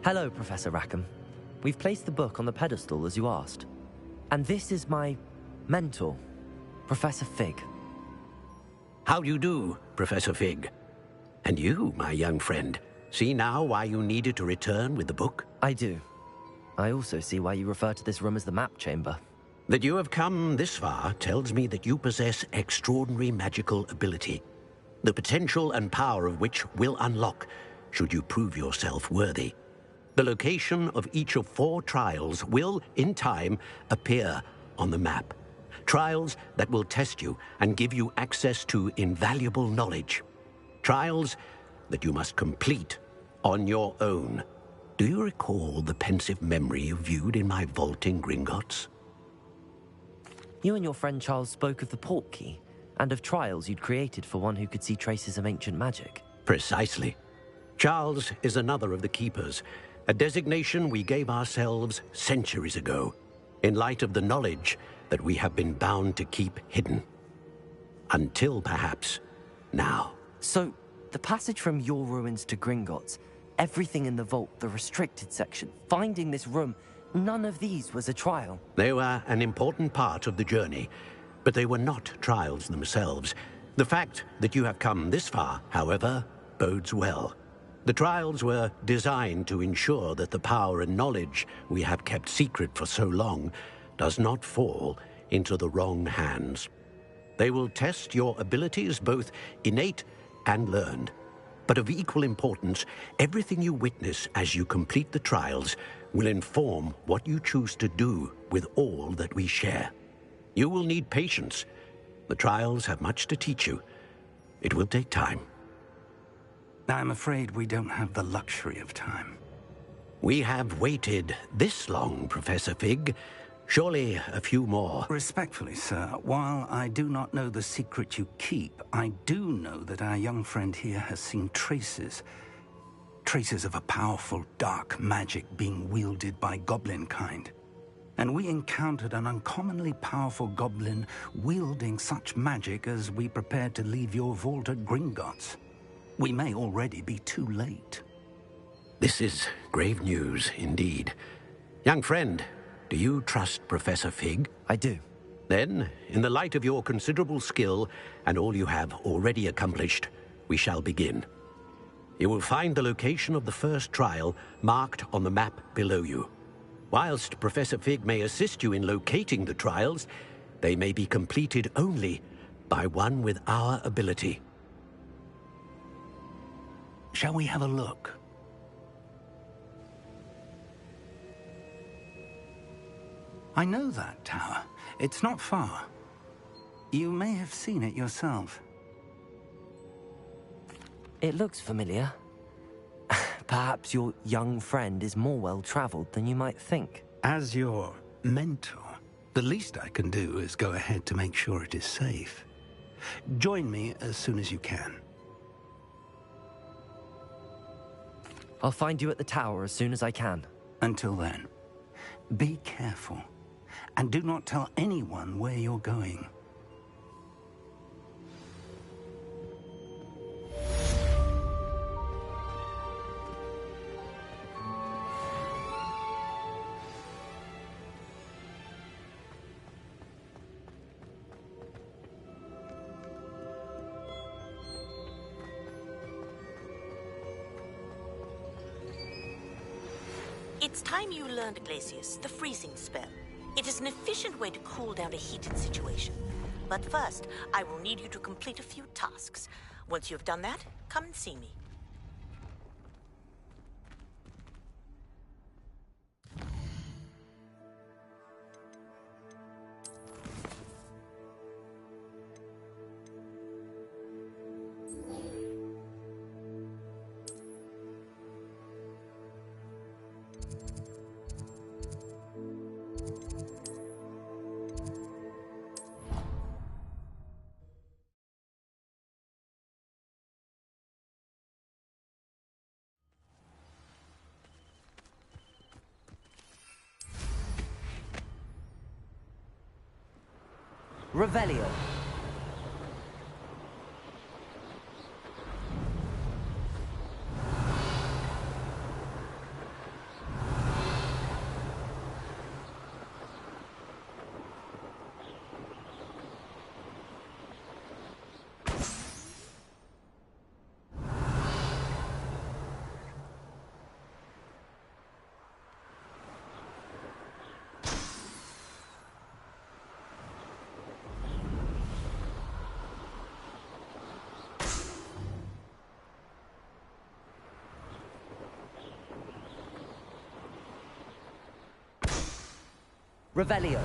Hello, Professor Rackham. We've placed the book on the pedestal as you asked. And this is my mentor, Professor Fig. How do you do, Professor Fig? And you, my young friend, see now why you needed to return with the book? I do. I also see why you refer to this room as the Map Chamber. That you have come this far tells me that you possess extraordinary magical ability, the potential and power of which will unlock should you prove yourself worthy. The location of each of 4 trials will, in time, appear on the map. Trials that will test you and give you access to invaluable knowledge. Trials that you must complete on your own. Do you recall the pensive memory you viewed in my vault in Gringotts? You and your friend Charles spoke of the port key, and of trials you'd created for one who could see traces of ancient magic. Precisely. Charles is another of the Keepers, a designation we gave ourselves centuries ago, in light of the knowledge that we have been bound to keep hidden. Until, perhaps, now. So, the passage from your ruins to Gringotts, everything in the vault, the restricted section, finding this room, none of these was a trial. They were an important part of the journey, but they were not trials themselves. The fact that you have come this far, however, bodes well. The trials were designed to ensure that the power and knowledge we have kept secret for so long does not fall into the wrong hands. They will test your abilities, both innate and learned. But of equal importance, everything you witness as you complete the trials will inform what you choose to do with all that we share. You will need patience. The trials have much to teach you. It will take time. I'm afraid we don't have the luxury of time. We have waited this long, Professor Fig. Surely a few more. Respectfully, sir, while I do not know the secret you keep, I do know that our young friend here has seen traces of a powerful dark magic being wielded by goblin kind. And we encountered an uncommonly powerful goblin wielding such magic as we prepared to leave your vault at Gringotts. We may already be too late. This is grave news indeed. Young friend, do you trust Professor Fig? I do. Then, in the light of your considerable skill and all you have already accomplished, we shall begin. You will find the location of the first trial marked on the map below you. Whilst Professor Fig may assist you in locating the trials, they may be completed only by one with our ability. Shall we have a look? I know that tower. It's not far. You may have seen it yourself. It looks familiar. Perhaps your young friend is more well-traveled than you might think. As your mentor, the least I can do is go ahead to make sure it is safe. Join me as soon as you can. I'll find you at the tower as soon as I can. Until then, be careful, and do not tell anyone where you're going. It's time you learned, Glacius, the freezing spell. It is an efficient way to cool down a heated situation. But first, I will need you to complete a few tasks. Once you have done that, come and see me. Revelio. Revelio.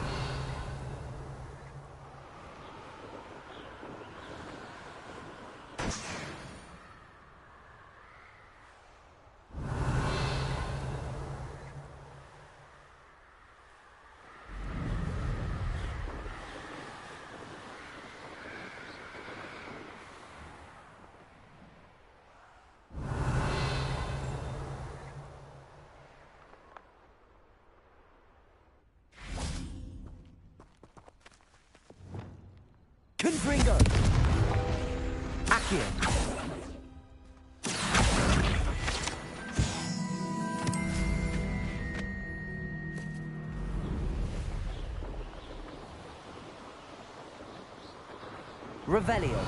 Confringo! Accio! Revelio.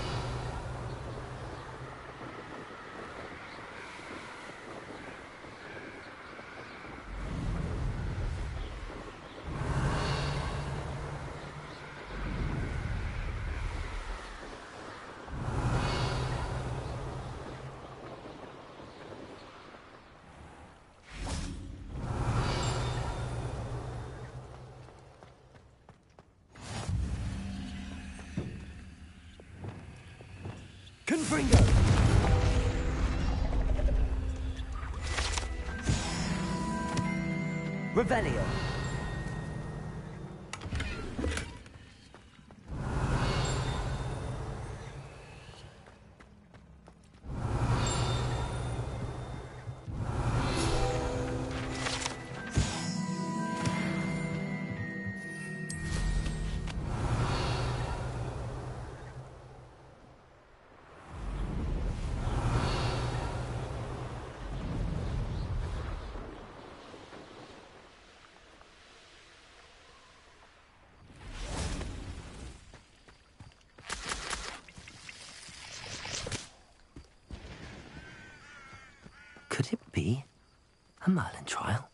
Confringo! Revelio. Could it be a Merlin trial?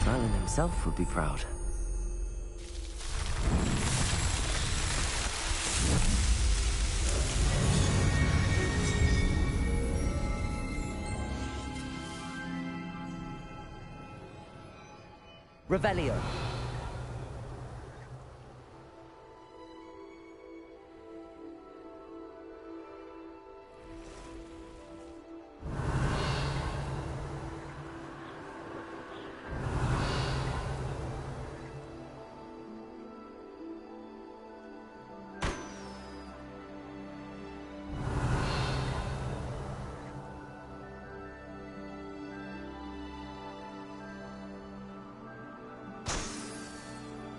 Merlin himself would be proud. Revelio.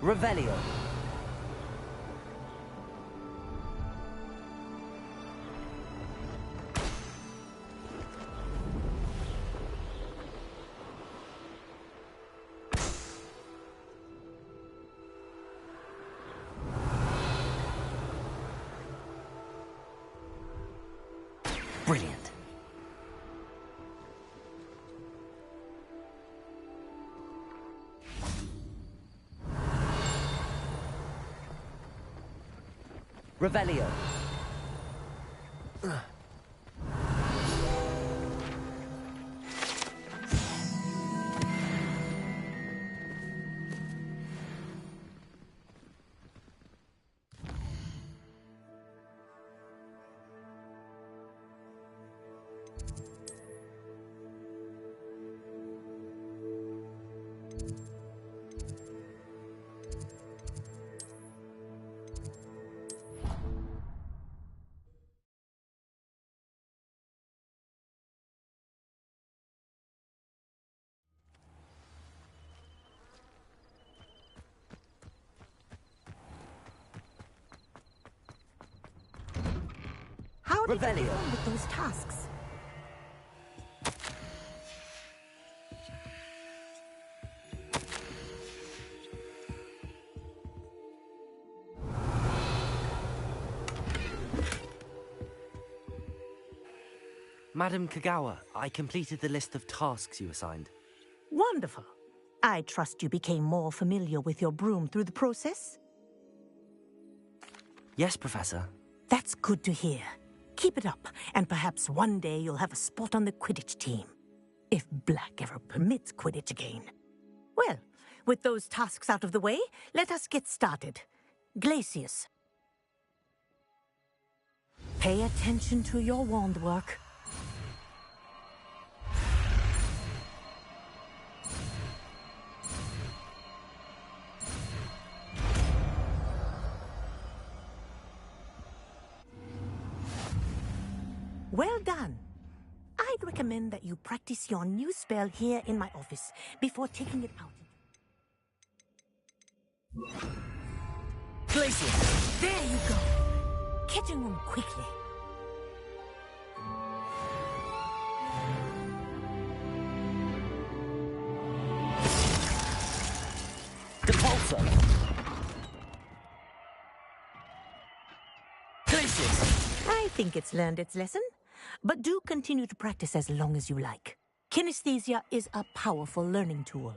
Revelio. Brilliant. Revelio. How did you get Revelio. on with those tasks? Madam Kagawa, I completed the list of tasks you assigned. Wonderful. I trust you became more familiar with your broom through the process? Yes, Professor. That's good to hear. Keep it up, and perhaps one day you'll have a spot on the Quidditch team. If Black ever permits Quidditch again. Well, with those tasks out of the way, let us get started. Glacius. Pay attention to your wand work. Well done. I'd recommend that you practice your new spell here in my office before taking it out. Glacius! There you go. Kitchen room quickly. Depulsor! Glacius! I think it's learned its lesson, but do continue to practice as long as you like. Kinesthesia is a powerful learning tool.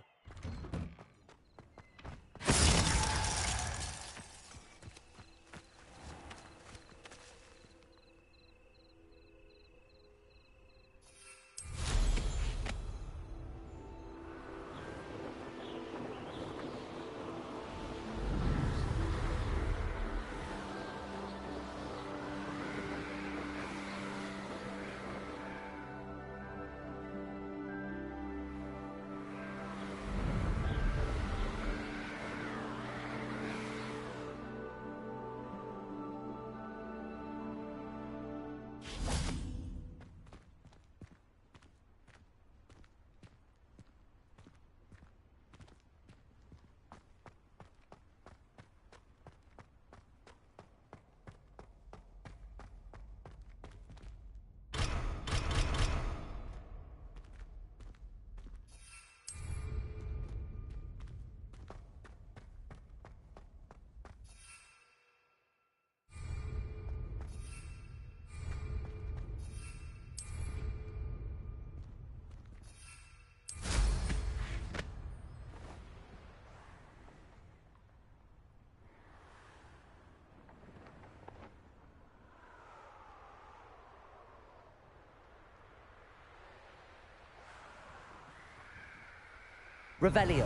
Revelio.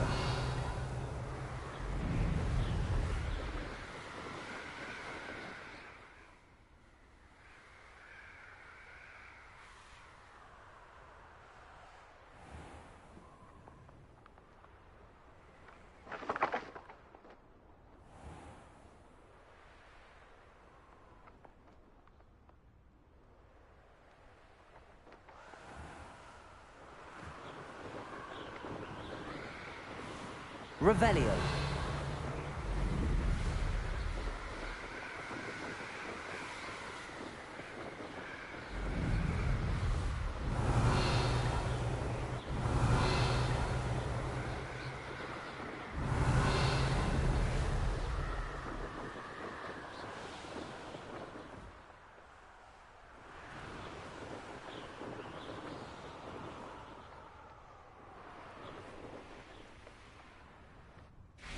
Revelio.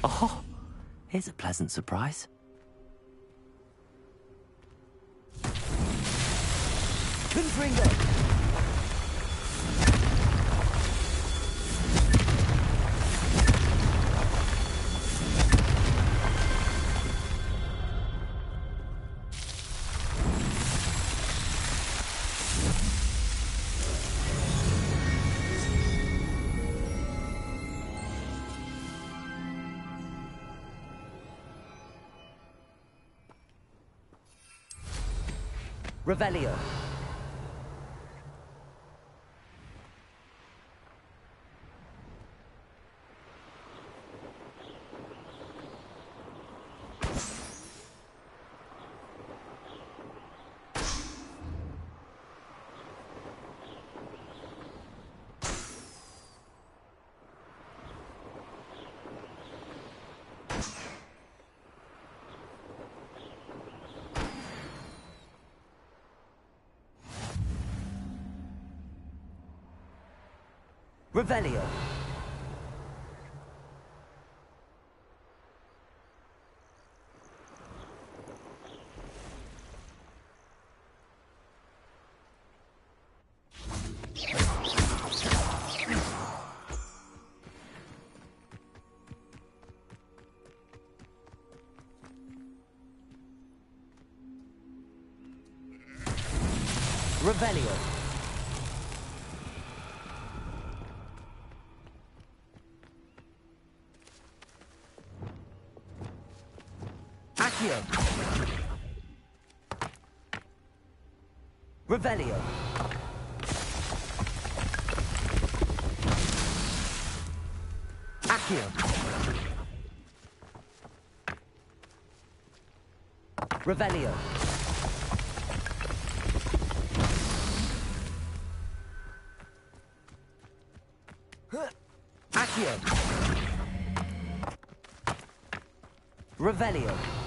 Oh, here's a pleasant surprise. Confringo! Revelio. Revelio. Revelio. Accio. Revelio. Accio. Revelio. Accio. Revelio.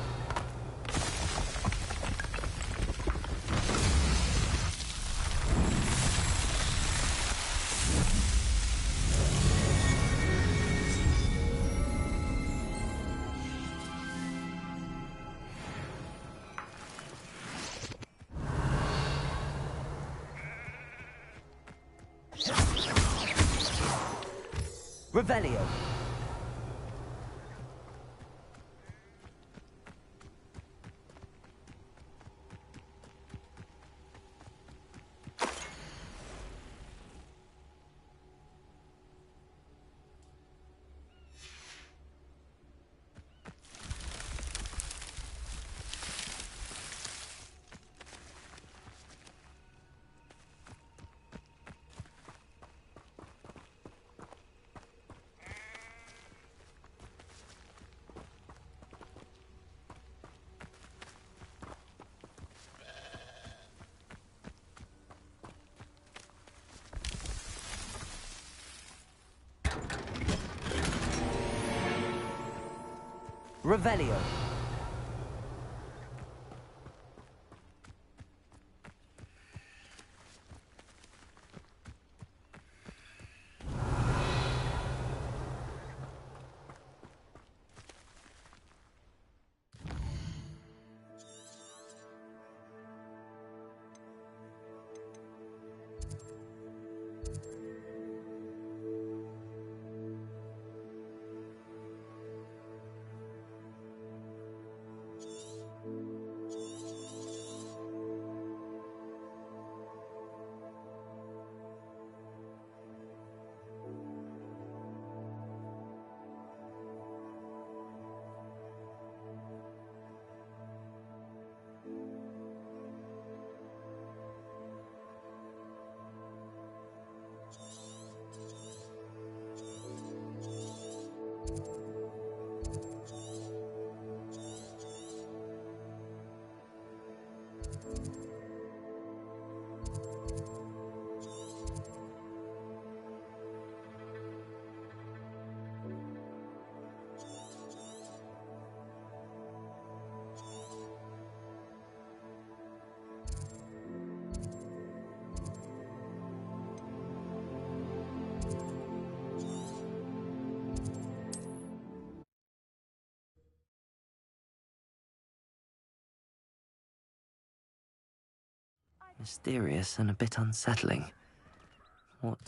Revelio. Revelio. Mysterious and a bit unsettling. What?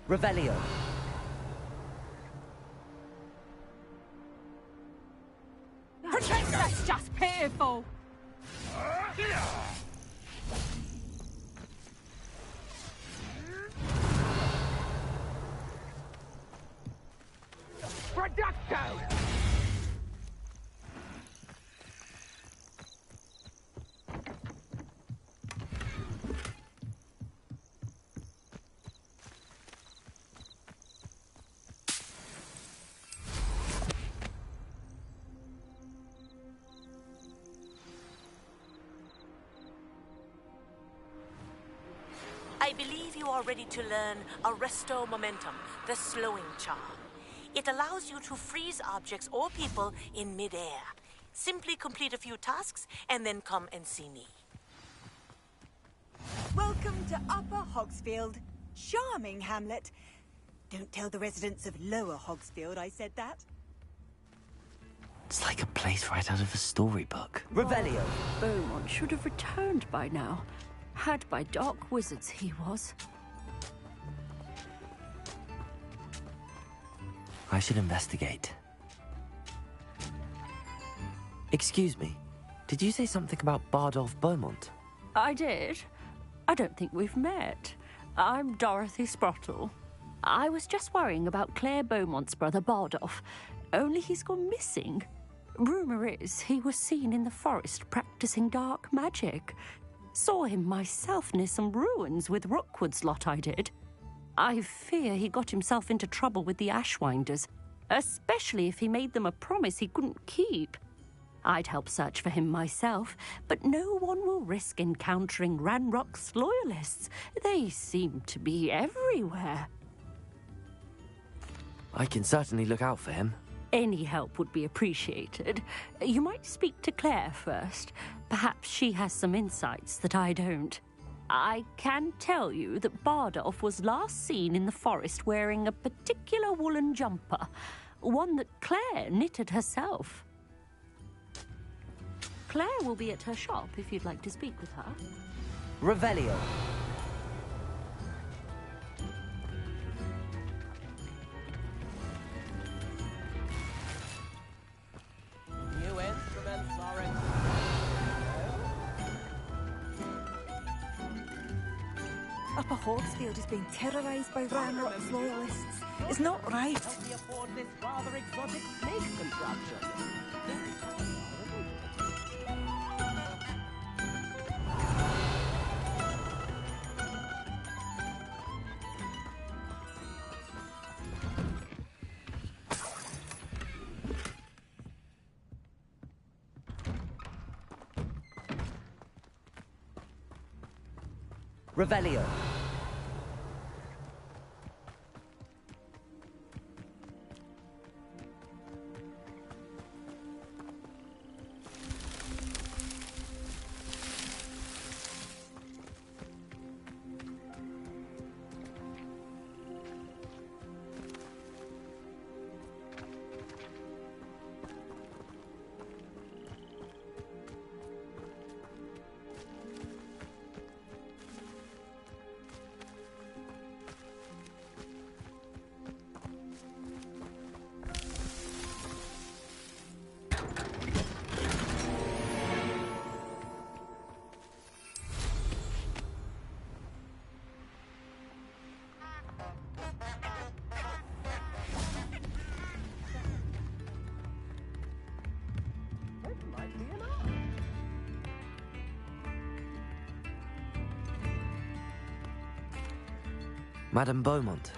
Revelio. That's just pitiful. Producto! I believe you are ready to learn Arresto Momentum, the slowing charm. It allows you to freeze objects or people in midair. Simply complete a few tasks and then come and see me. Welcome to Upper Hogsfield. Charming hamlet. Don't tell the residents of Lower Hogsfield I said that. It's like a place right out of a storybook. Revelio. Beaumont should have returned by now. Had by dark wizards he was. I should investigate. Excuse me, did you say something about Bardolph Beaumont? I did. I don't think we've met. I'm Dorothy Sprottle. I was just worrying about Claire Beaumont's brother Bardolph, only he's gone missing. Rumour is he was seen in the forest practicing dark magic. Saw him myself near some ruins with Rookwood's lot I did. I fear he got himself into trouble with the Ashwinders, especially if he made them a promise he couldn't keep. I'd help search for him myself, but no one will risk encountering Ranrock's loyalists. They seem to be everywhere. I can certainly look out for him. Any help would be appreciated. You might speak to Claire first. Perhaps she has some insights that I don't. I can tell you that Bardolph was last seen in the forest wearing a particular woolen jumper, one that Claire knitted herself. Claire will be at her shop if you'd like to speak with her. Revelio. New instruments are in. Upper Hogsfield is being terrorised by Ranrock's loyalists. It's not right. Help me afford this rather exotic snake contraption. Revelio. Madame Beaumont,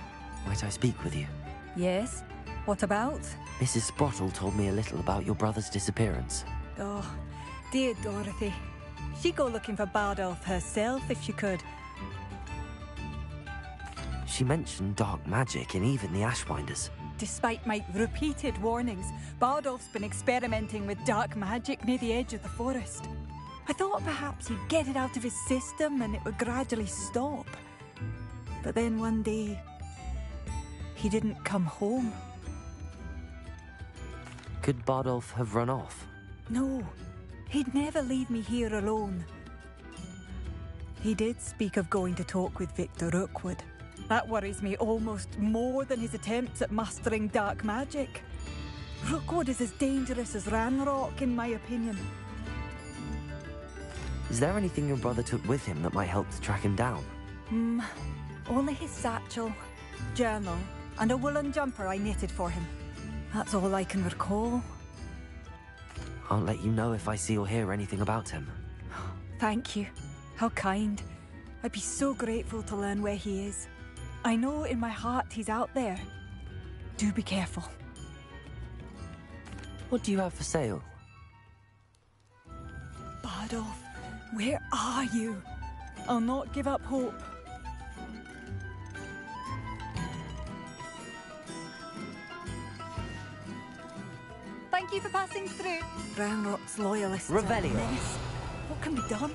might I speak with you? Yes? What about? Mrs. Sprottle told me a little about your brother's disappearance. Oh, dear Dorothy. She'd go looking for Bardolph herself if she could. She mentioned dark magic and even the Ashwinders. Despite my repeated warnings, Bardolph's been experimenting with dark magic near the edge of the forest. I thought perhaps he'd get it out of his system and it would gradually stop. But then one day, he didn't come home. Could Bardolph have run off? No, he'd never leave me here alone. He did speak of going to talk with Victor Rookwood. That worries me almost more than his attempts at mastering dark magic. Rookwood is as dangerous as Ranrock, in my opinion. Is there anything your brother took with him that might help to track him down? Only his satchel, journal, and a woolen jumper I knitted for him. That's all I can recall. I'll let you know if I see or hear anything about him. Thank you. How kind. I'd be so grateful to learn where he is. I know in my heart he's out there. Do be careful. What do you have for sale? Bardolph, where are you? I'll not give up hope. Thank you for passing through. Brownlock's loyalists. Revelio. Menace. What can be done?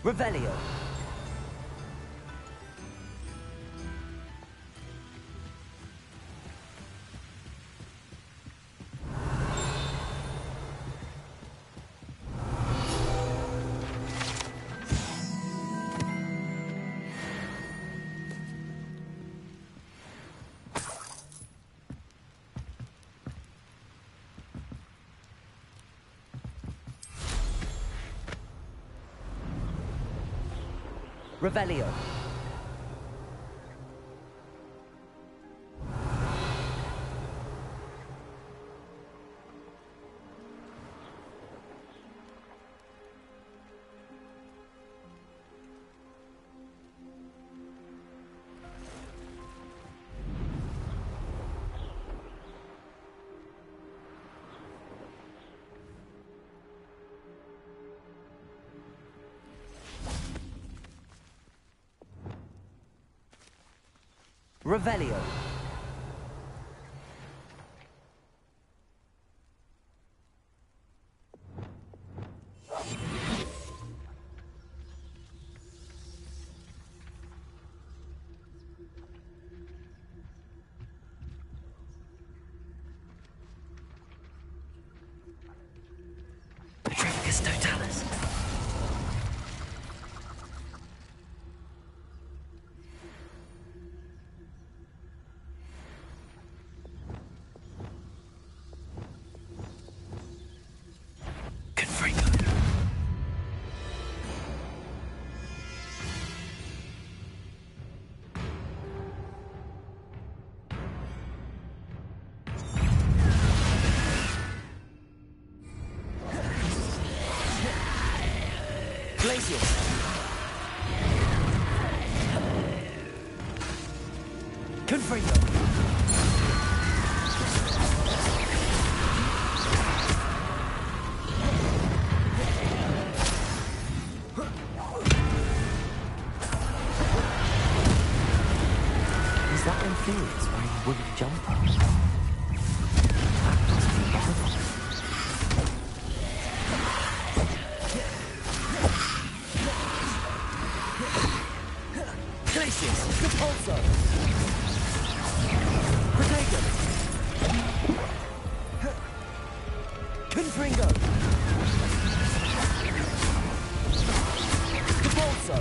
Revelio. Revelio. Revelio. Petrificus totalis. Confringo. Is that Inferius wearing a wooden jumper? That must be Butterfly. Glacius, Capulso! Protego! Confringo! Capulso!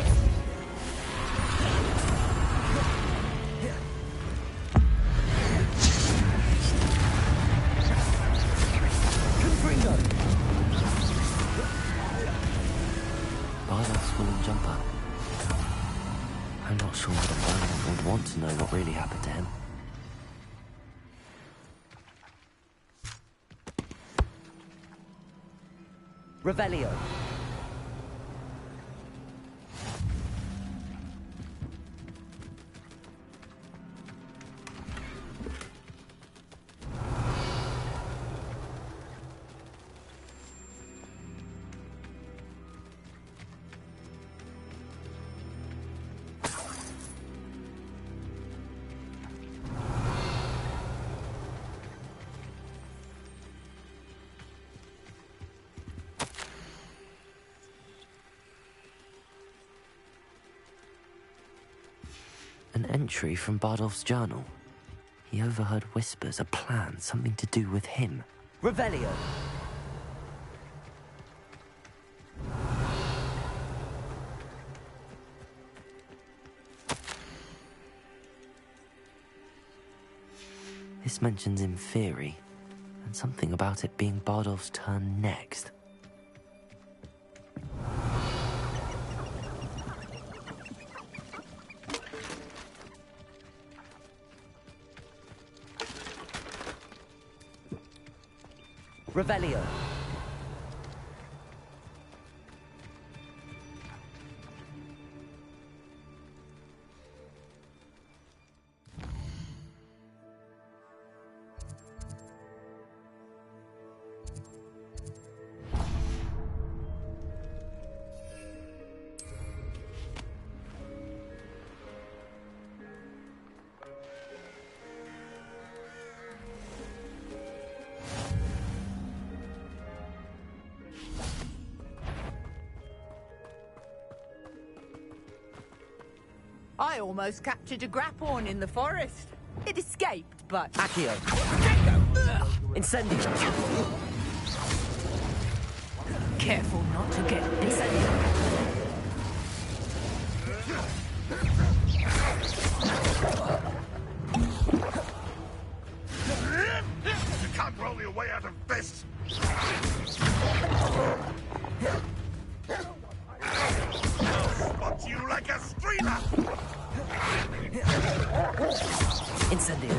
Confringo! Bardock's woolen jumper. I'm not sure that Bardock would want to know what really happened to him. Revelio. An entry from Bardolph's journal. He overheard whispers, a plan, something to do with him. Revelio! This mentions Inferi, and something about it being Bardolph's turn next. Revelio. I almost captured a grapphorn in the forest. It escaped, but... Accio. Incendio. Careful not to get... Incendio. You can't roll your way out of this! Spot you like a streamer! Incendio.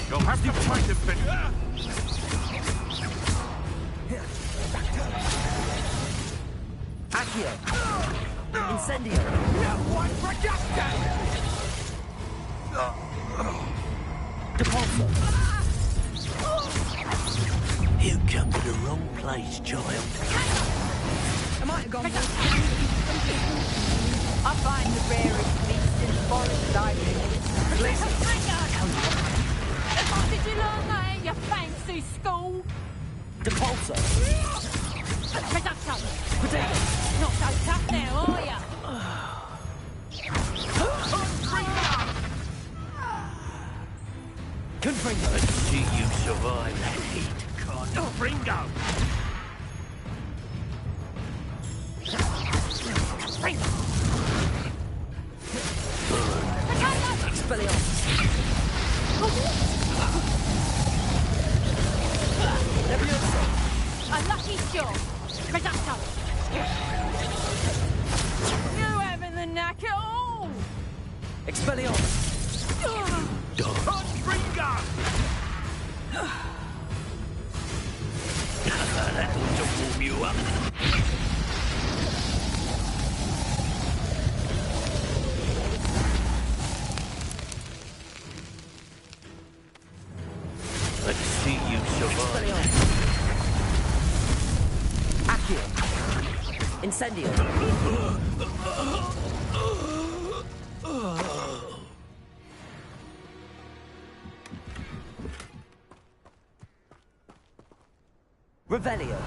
You'll have to fight a bit. Accio. Incendio. One production! Depulso. You come to the wrong place, child. I might have gone I find the rarest beast in the forest I How did you learn that at your fancy school? Depulso. Production. Potato. Not so tough now, are ya? Confringo. Let's see you survive that heat, Confringo! Expelliarmus. Levioso. A lucky shot. Production. You having the knack at all? Expelliarmus. Confringo! That ought to warm you up. Let's see you survive. Accio. Incendio. Revelio.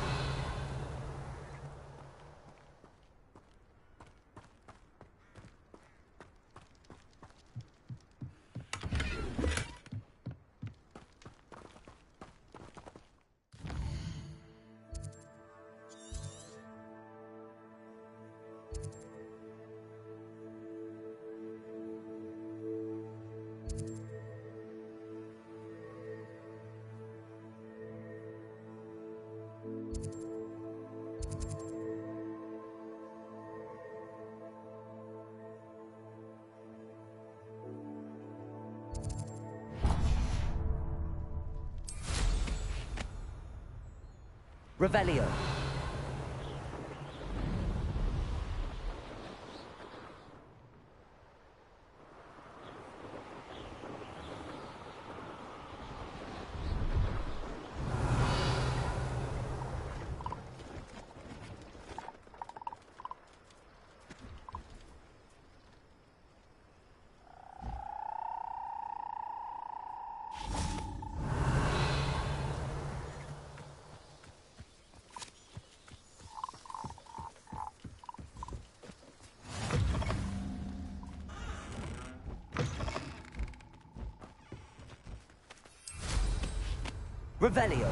Revelio. Revelio.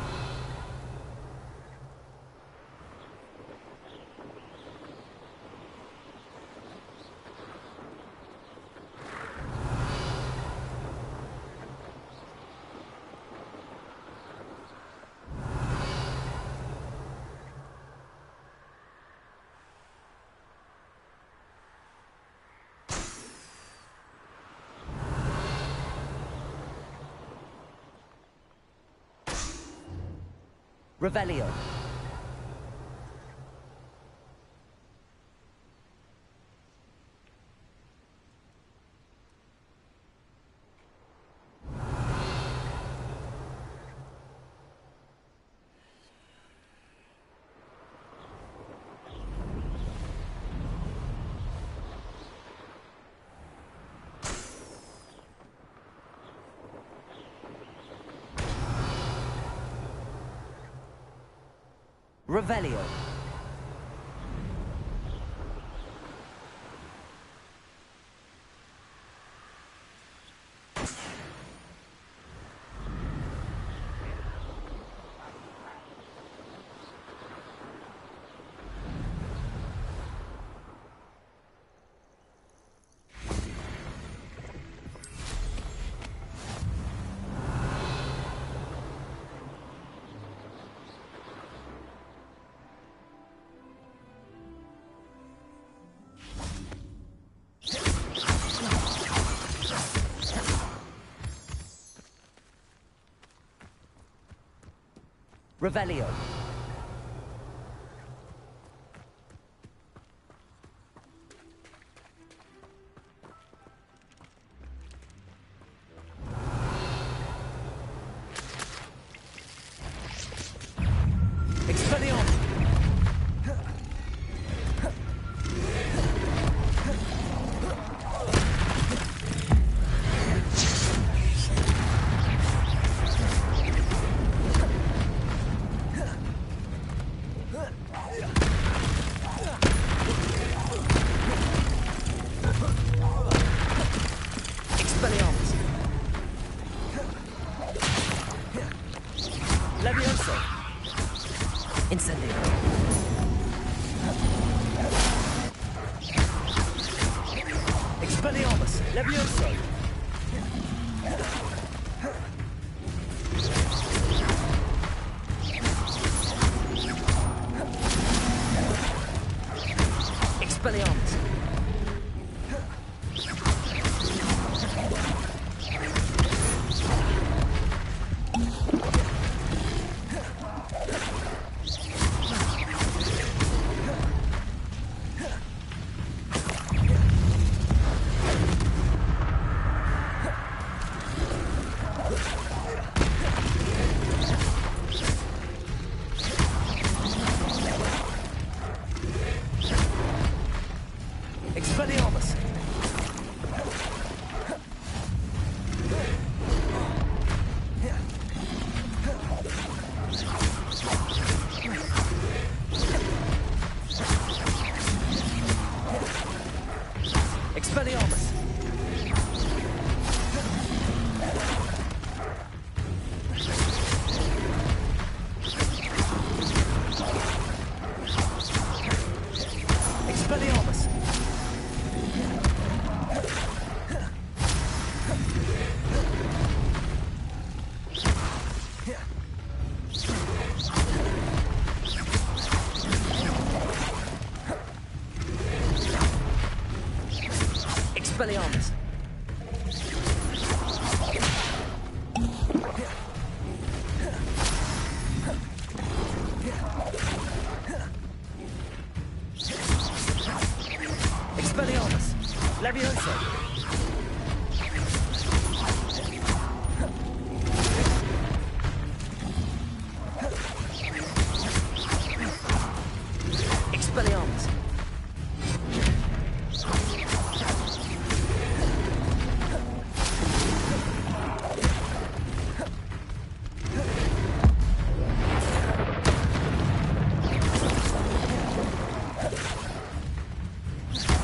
Revelio. Revelio. Revelio. Expelliarmus. Levioso. Incendio. Expelliarmus. Levioso. Expelliarmus. Expelliarmus. Expelliarmus. Expelliarmus. Expelliarmus. Expelliarmus. Levioso. Expelliarmus.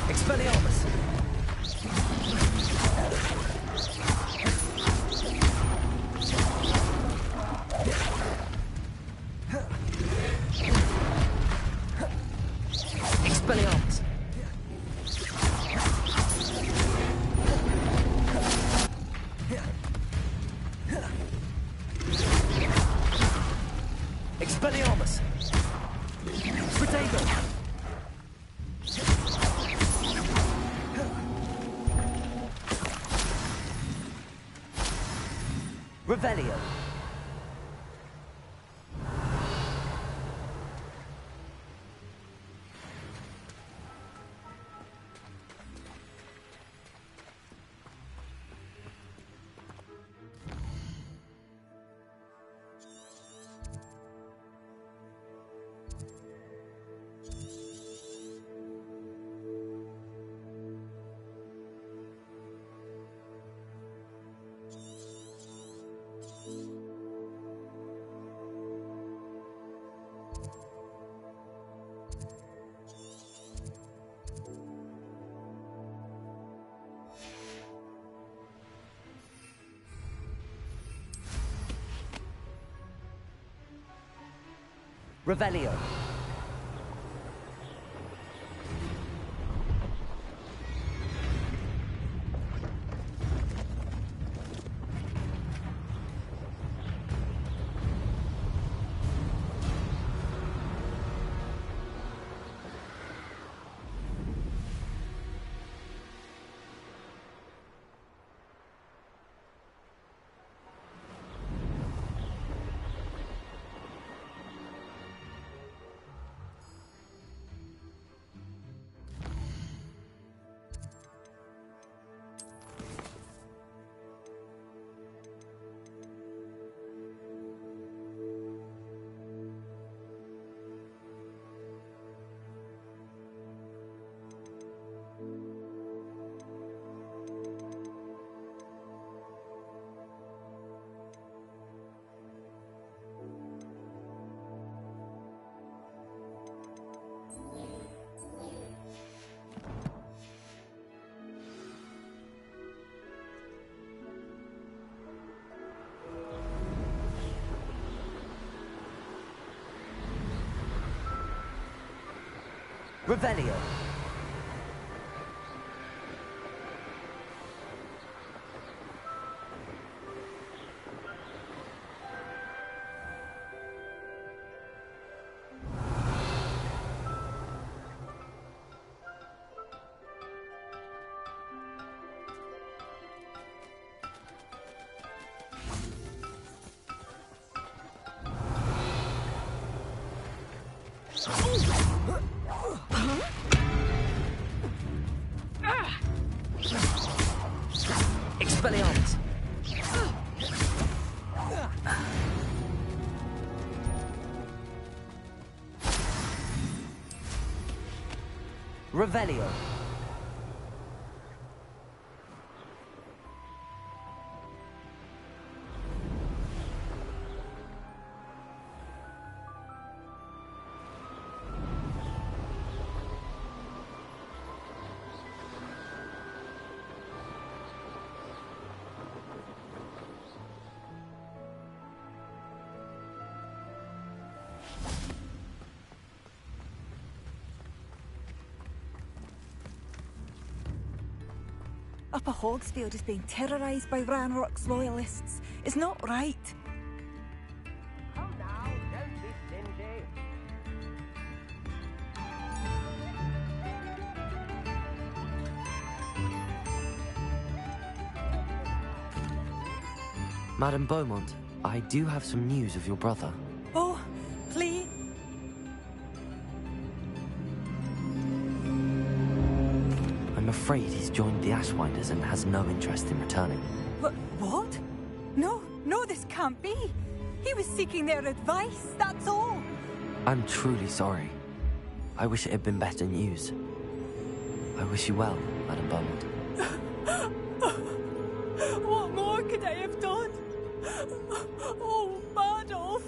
Expelliarmus. Expelliarmus. Expelliarmus. Protego. Revelio. Revelio. Revelio. Expelliarmus. Revelio. Upper Hogsfield is being terrorised by Ranrock's loyalists. It's not right. Come now, don't be stingy. Madame Beaumont, I do have some news of your brother. Oh, please. I'm afraid he's joined the Ashwinders and has no interest in returning. What? No, this can't be. He was seeking their advice, that's all. I'm truly sorry. I wish it had been better news. I wish you well, Madame Beaumont. What more could I have done? Oh, Badolf.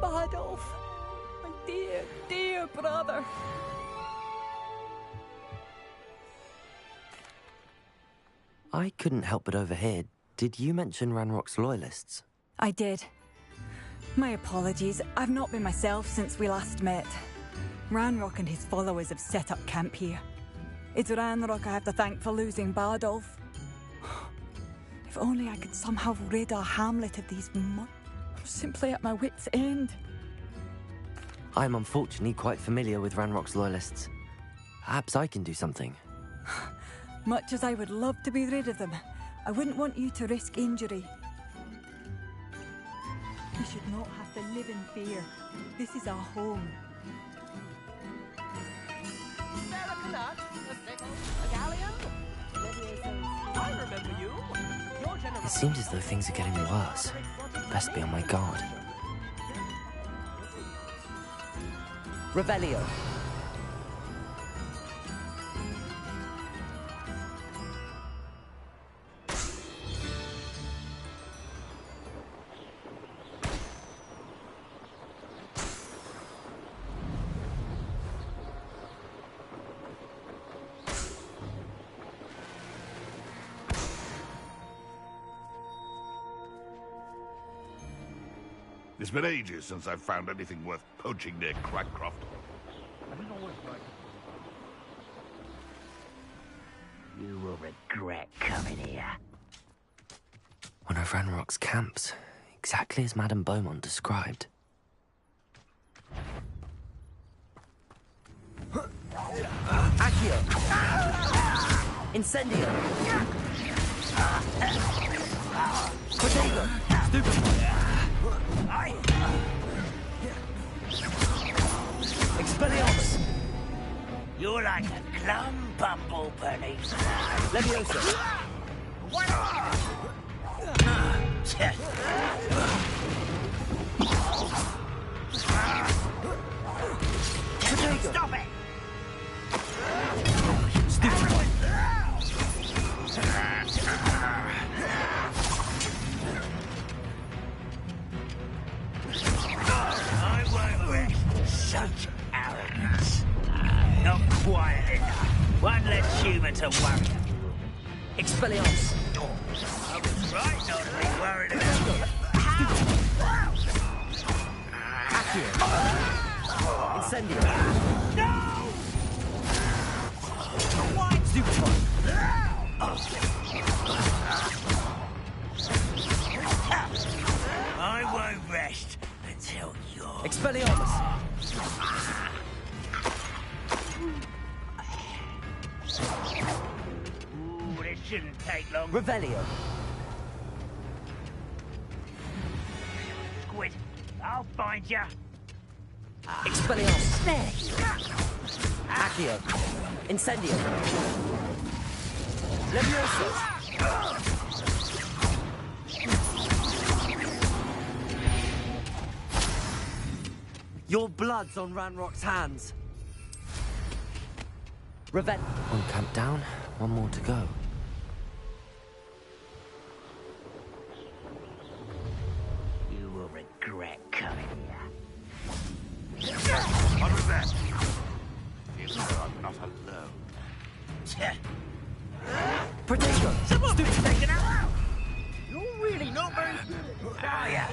Badolf. My dear, dear brother. I couldn't help but overhear. Did you mention Ranrock's loyalists? I did. My apologies. I've not been myself since we last met. Ranrock and his followers have set up camp here. It's Ranrock I have to thank for losing Badolf. If only I could somehow rid our hamlet of these I'm simply at my wit's end. I'm unfortunately quite familiar with Ranrock's loyalists. Perhaps I can do something. Much as I would love to be rid of them, I wouldn't want you to risk injury. You should not have to live in fear. This is our home. I remember you. It seems as though things are getting worse. Best be on my guard. Revelio. It's been ages since I've found anything worth poaching near Crackcroft. You will regret coming here. One of Ranrock's camps, exactly as Madame Beaumont described. Accio! Incendio! Protego! Expelliarmus! You're like a glum bumble police. Leviosa! Protego! Stop it! I won't rest. Such arrogance. Not quiet enough. One less human to worry. Expelliarmus. I was right not to be worried about you. Accio. Incendio. No! I won't rest until you're... Expelliarmus! Ooh, this shouldn't take long. Revelio. Squid, I'll find ya. Expelliarmus. There. Accio. Incendio. Leviosa. Your blood's on Ranrock's hands. Revenge. One camp down, one more to go. You will regret coming here. What was that? Feels as though I'm not alone. Protego! Someone's been taken out! You're really not very good at this, are ya?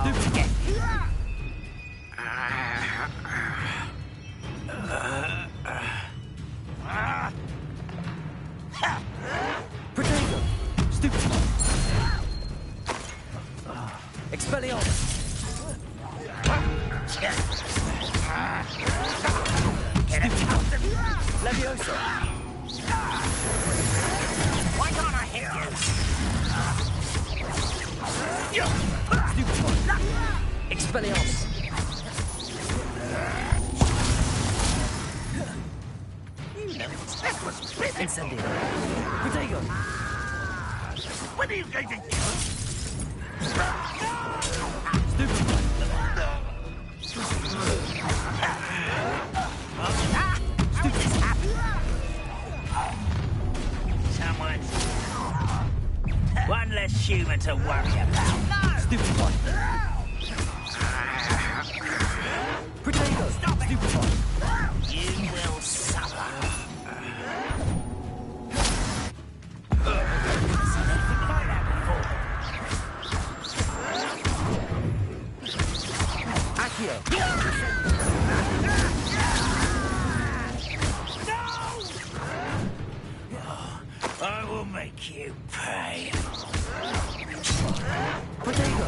Stupid get you. Protego! Stupid. Expelliarmus! Get it out of Leviosa! Why can't I hit you? Expelliarmus! You know, that was brilliant! Incendio! Protego! When are you going to kill us? Stupid! How did this happen? Someone's... One less human to worry about. Stupid one. Protego! Stop it! Stupid one. You will suffer. Accio! I will make you pay. Protego!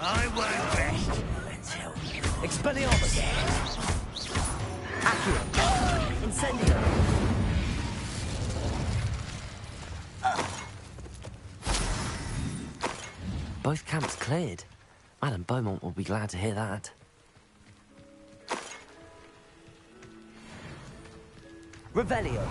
I won't rest until you... Expelliarmus! Accio! Incendio! Both camps cleared. Madame Beaumont will be glad to hear that. Revelio.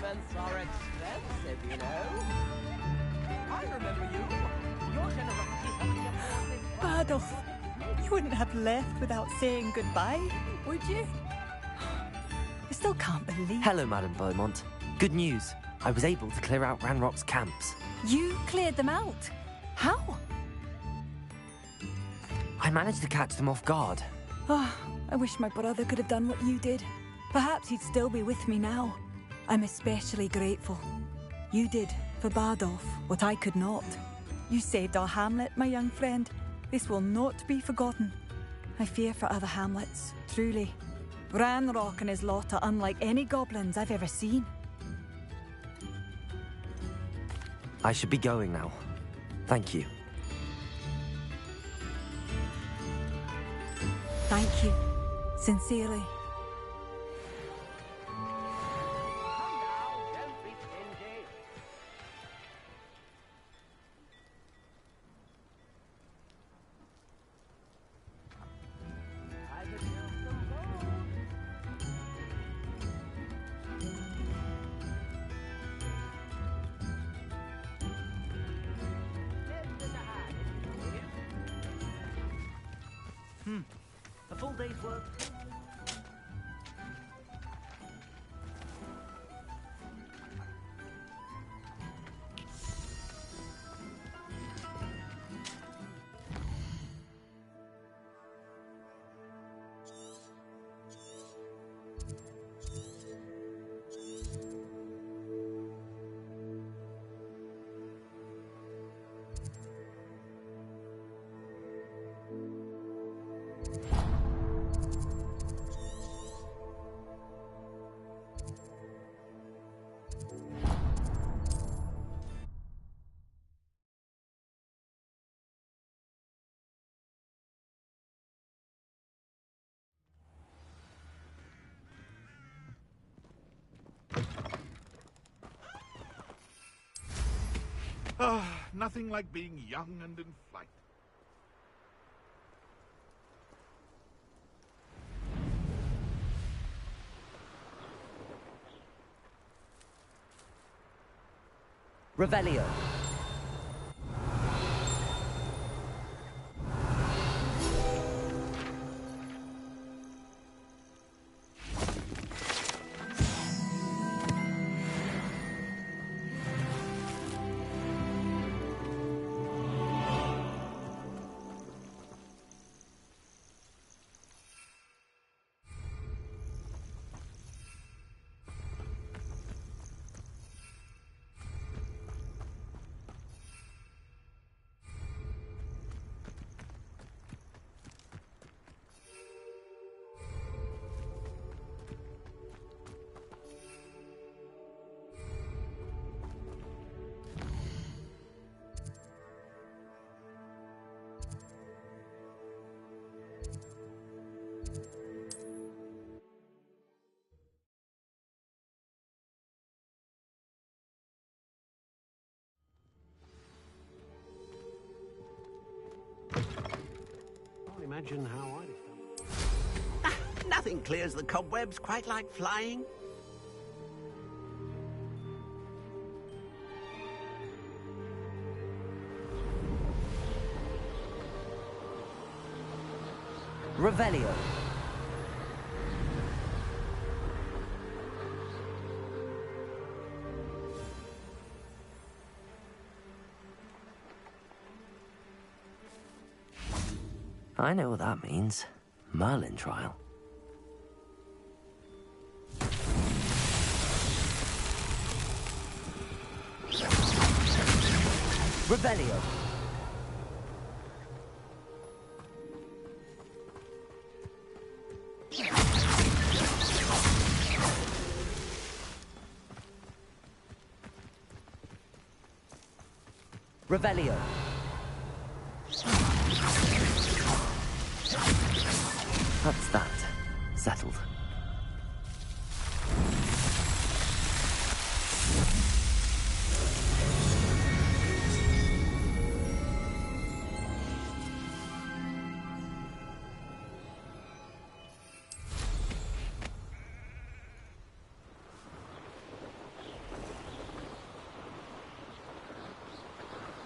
Compliments are expensive, you know. I remember you. Your generosity helped me afford this. Adolf, you wouldn't have left without saying goodbye, would you? I still can't believe... Hello, Madame Beaumont. Good news. I was able to clear out Ranrock's camps. You cleared them out? How? I managed to catch them off guard. Oh, I wish my brother could have done what you did. Perhaps he'd still be with me now. I'm especially grateful. You did, for Bardolph, what I could not. You saved our hamlet, my young friend. This will not be forgotten. I fear for other hamlets, truly. Ranrock and his lot are unlike any goblins I've ever seen. I should be going now. Thank you. Thank you. Sincerely. A full day's work. Ah, nothing like being young and in flight. Revelio. Imagine how I'd have done. Nothing clears the cobwebs quite like flying. Revelio. I know what that means. Merlin trial. Revelio. Revelio. That's that. Settled.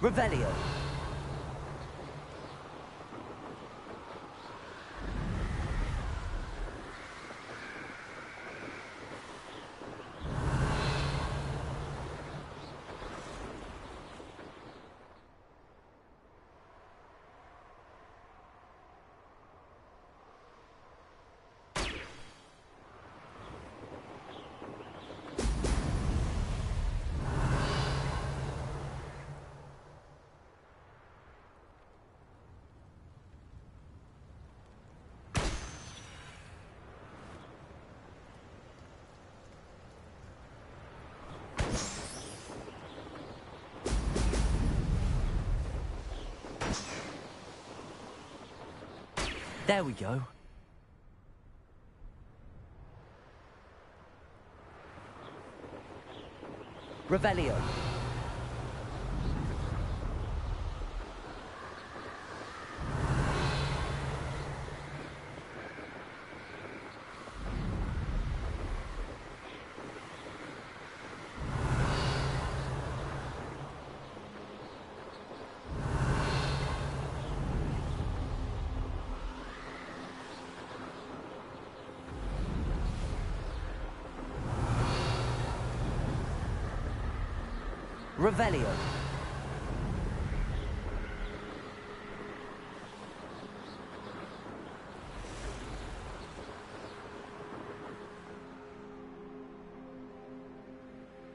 Revelio. There we go. Revelio. Revelio.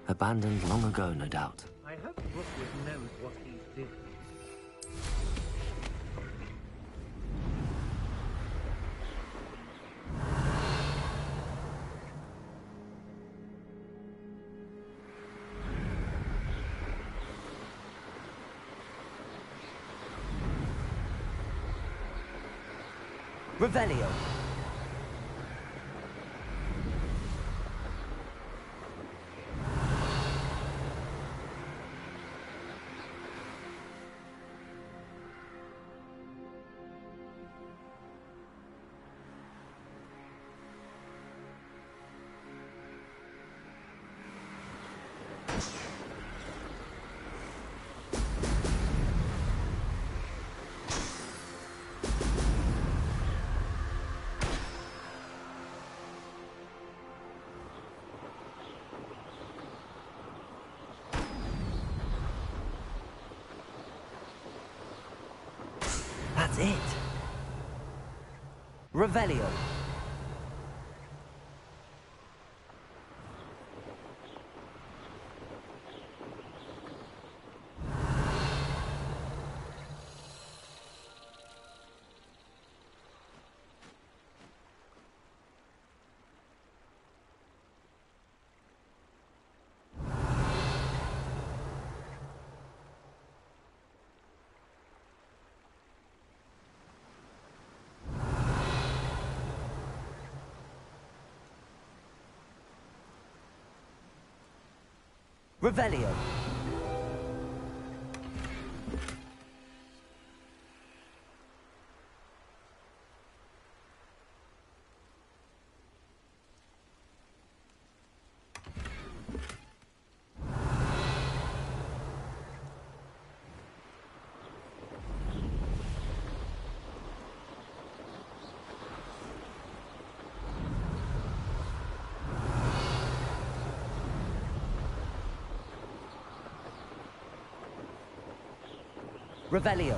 Abandoned long ago, no doubt. I hope Rookwood knows what he's doing. Revelio. That's it. Revelio. Revelio. Revelio.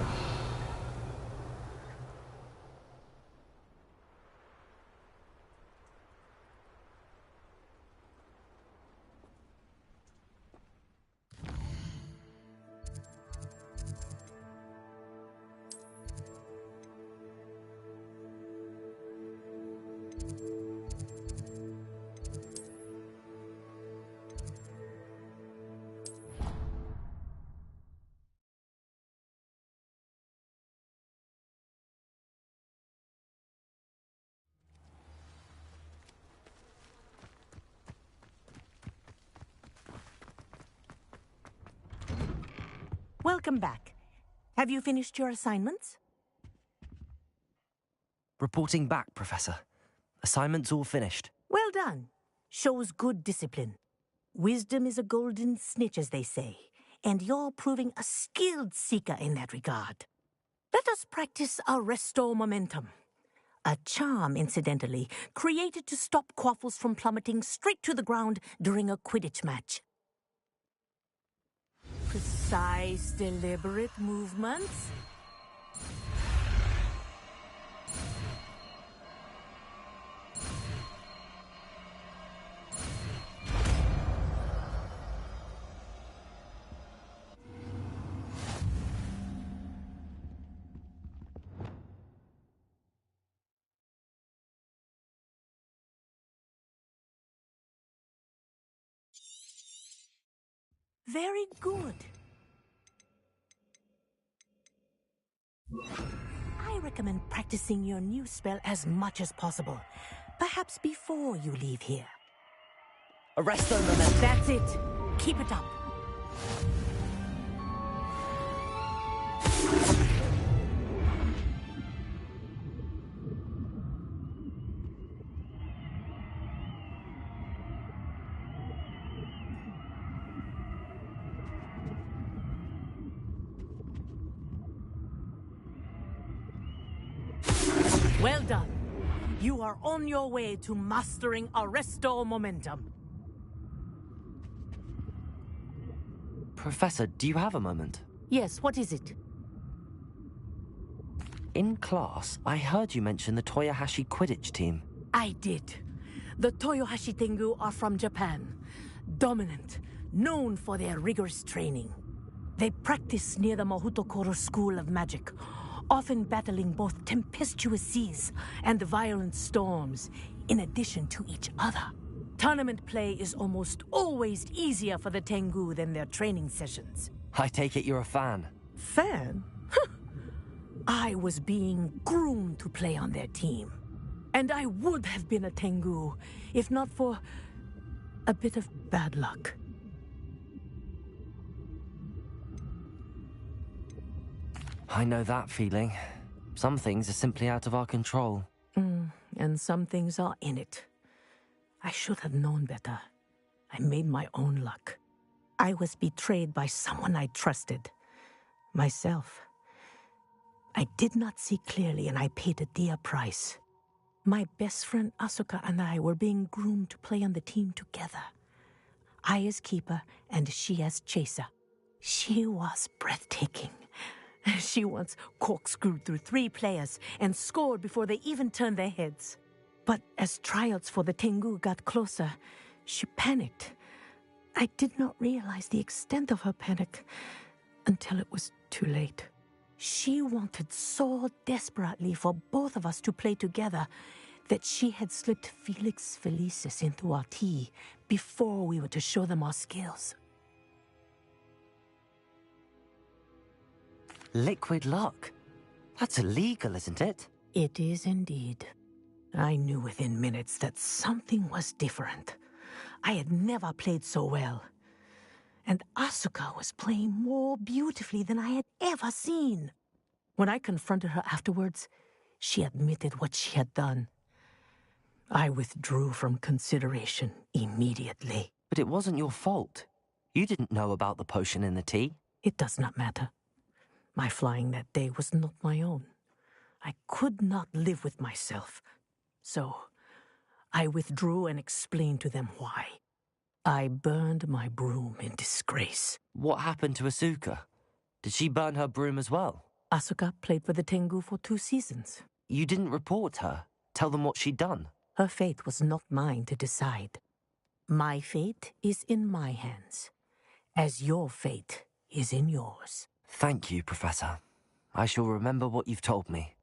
Welcome back. Have you finished your assignments? Reporting back, Professor. Assignments all finished. Well done. Shows good discipline. Wisdom is a golden snitch, as they say. and you're proving a skilled seeker in that regard. Let us practice Arresto Momentum. A charm, incidentally, created to stop quaffles from plummeting straight to the ground during a Quidditch match. Precise, deliberate movements. Very good. I recommend practicing your new spell as much as possible. Perhaps before you leave here. Arresto Momentum. That's it. Keep it up. Well done. You are on your way to mastering Arresto Momentum. Professor, do you have a moment? Yes, what is it? In class, I heard you mention the Toyohashi Quidditch team. I did. The Toyohashi Tengu are from Japan. Dominant, known for their rigorous training. They practice near the Mahutokoro School of Magic, often battling both tempestuous seas and violent storms, in addition to each other. Tournament play is almost always easier for the Tengu than their training sessions. I take it you're a fan. Fan? I was being groomed to play on their team. And I would have been a Tengu, if not for a bit of bad luck. I know that feeling. Some things are simply out of our control. And some things are in it. I should have known better. I made my own luck. I was betrayed by someone I trusted. Myself. I did not see clearly, and I paid a dear price. My best friend Asuka and I were being groomed to play on the team together. I as keeper, and she as chaser. She was breathtaking. She once corkscrewed through 3 players and scored before they even turned their heads. But as tryouts for the Tengu got closer, she panicked. I did not realize the extent of her panic until it was too late. She wanted so desperately for both of us to play together that she had slipped Felix Felicis into our tea before we were to show them our skills. Liquid luck? That's illegal, isn't it? It is indeed. I knew within minutes that something was different. I had never played so well. And Asuka was playing more beautifully than I had ever seen. When I confronted her afterwards, she admitted what she had done. I withdrew from consideration immediately. But it wasn't your fault. You didn't know about the potion in the tea. It does not matter. My flying that day was not my own. I could not live with myself. So, I withdrew and explained to them why. I burned my broom in disgrace. What happened to Asuka? Did she burn her broom as well? Asuka played for the Tengu for 2 seasons. You didn't report her? Tell them what she'd done? Her fate was not mine to decide. My fate is in my hands, as your fate is in yours. Thank you, Professor. I shall remember what you've told me.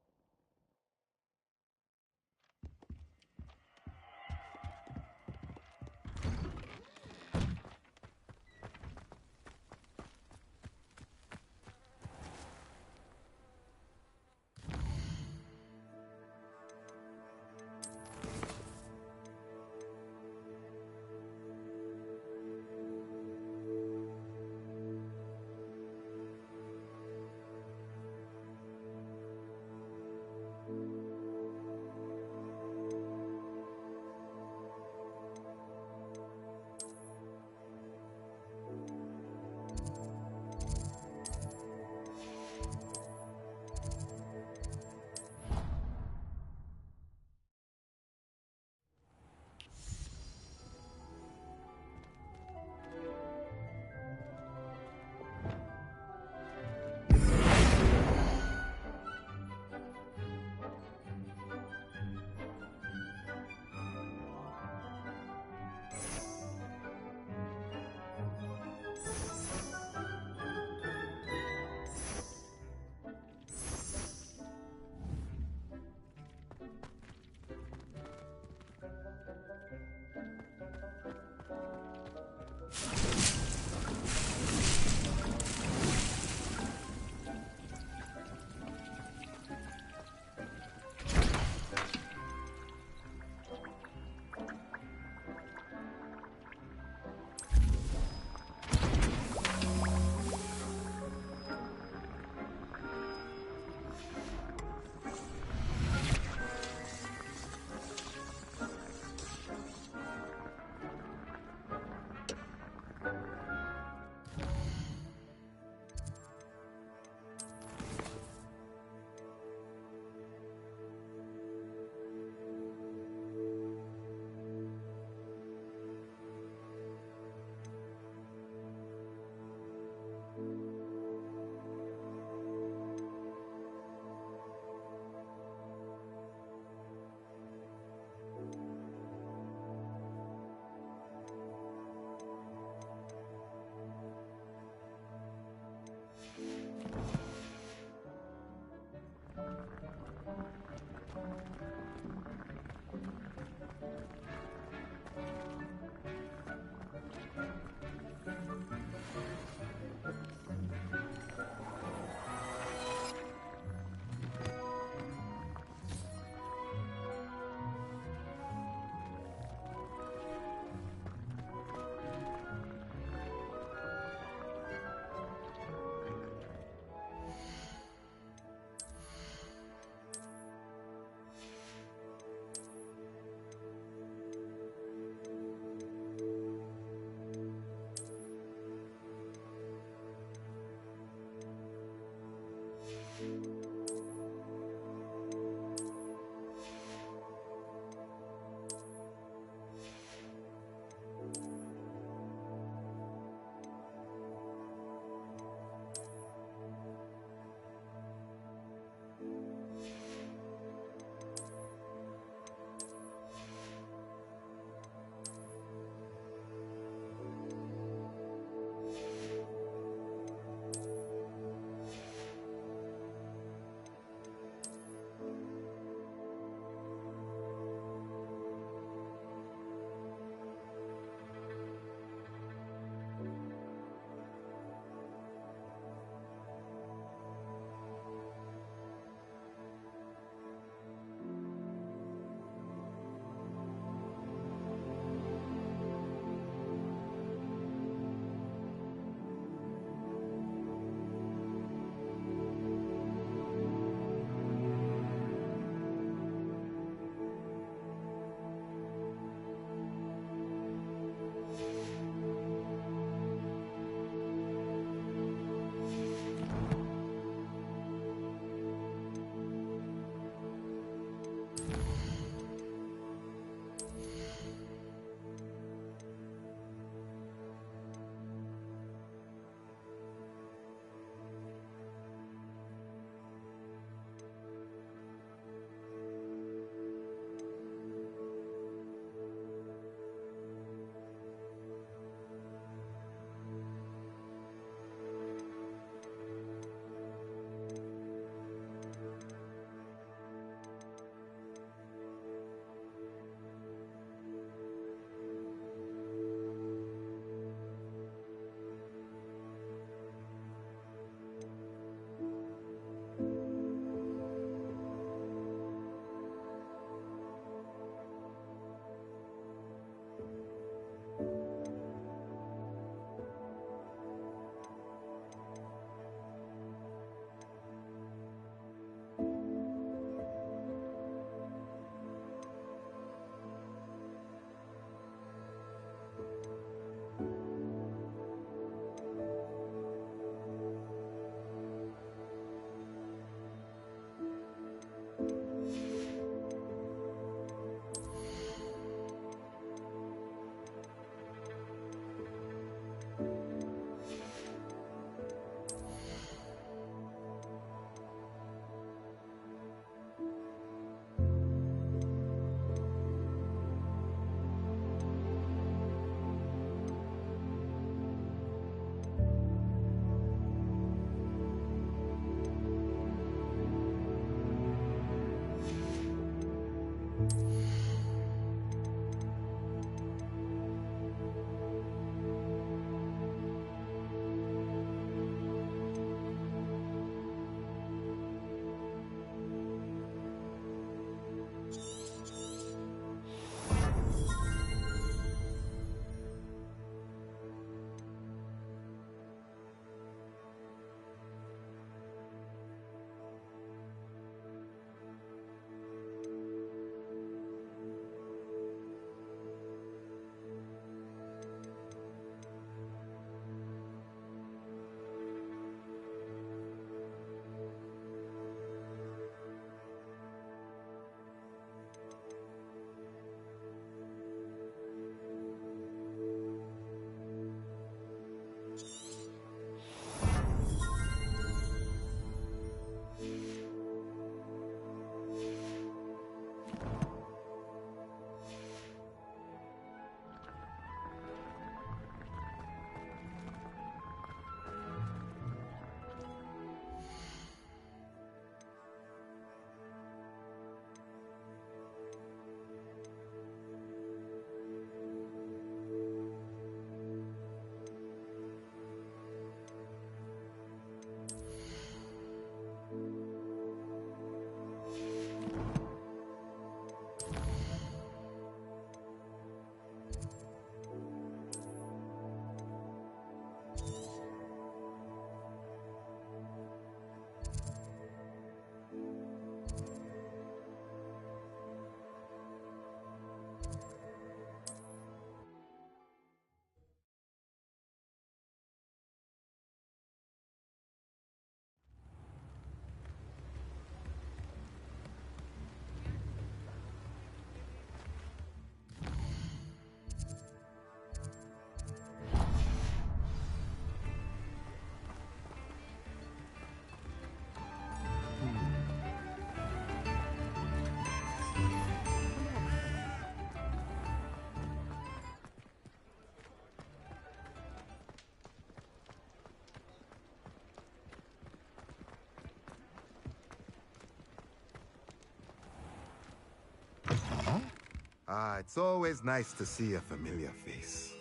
Ah, it's always nice to see a familiar face.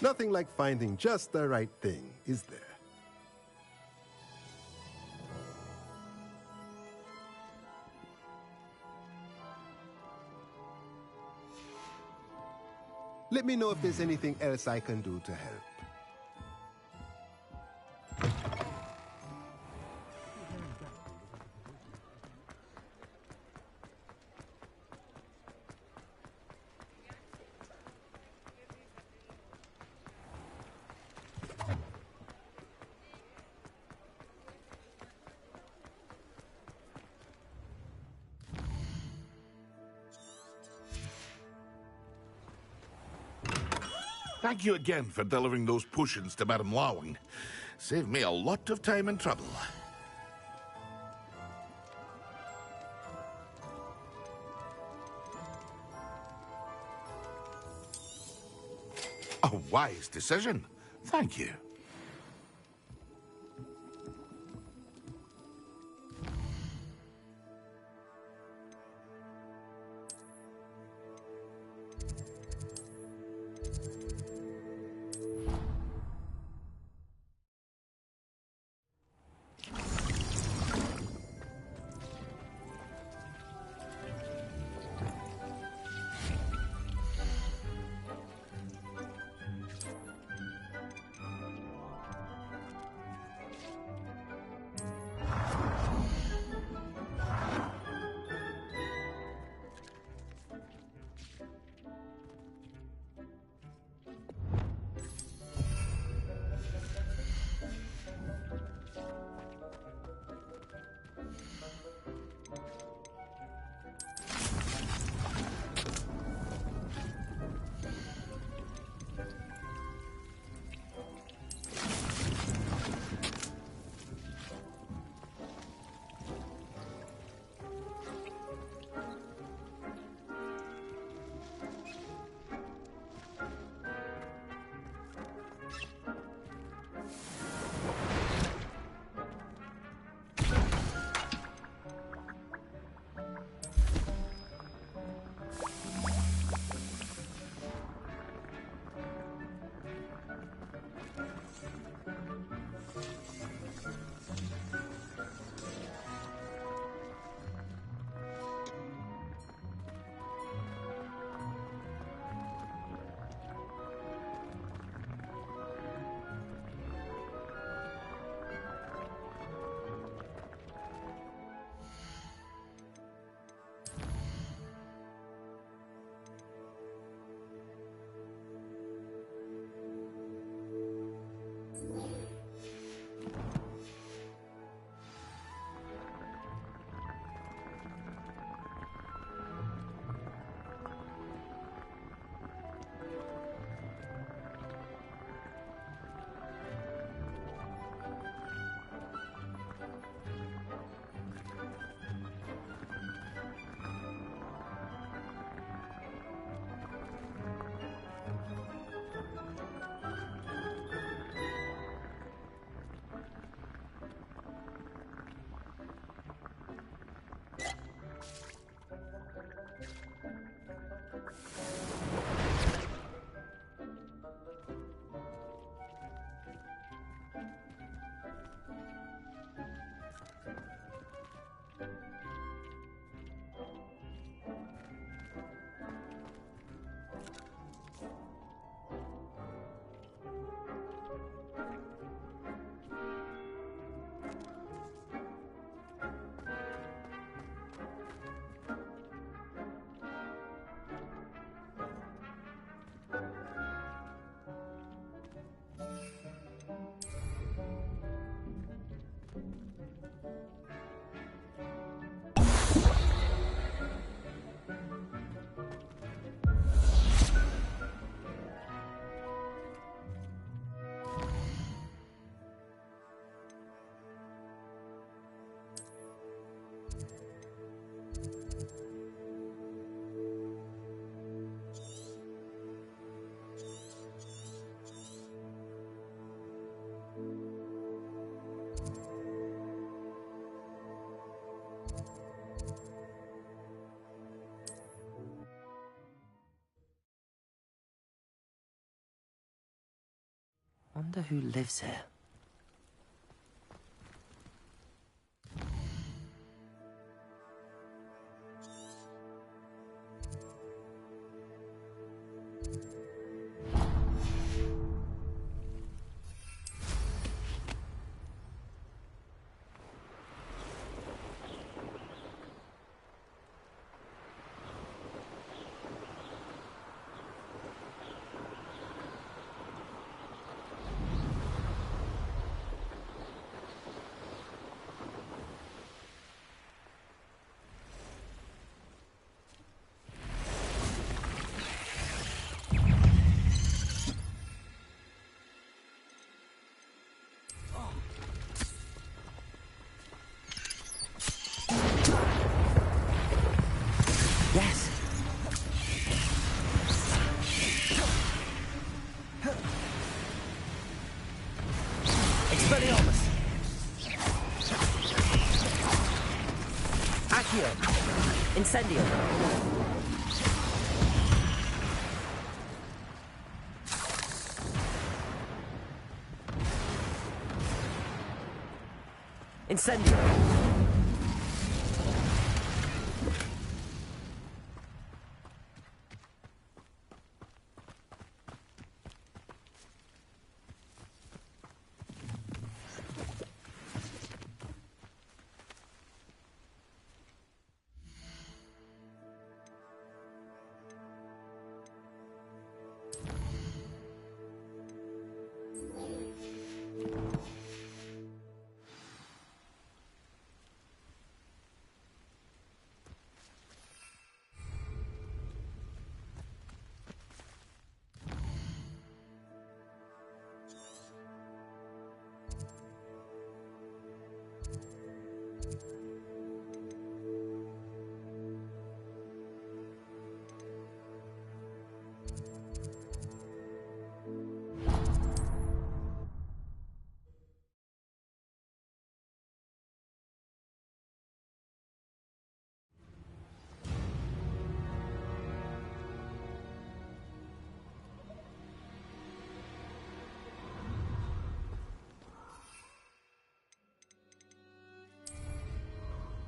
Nothing like finding just the right thing, is there? Let me know if there's anything else I can do to help. Thank you again for delivering those potions to Madame Lawing. Saved me a lot of time and trouble. A wise decision. Thank you. wonder who lives here. Yes. Expelliarmus. Accio. Incendio. Incendio.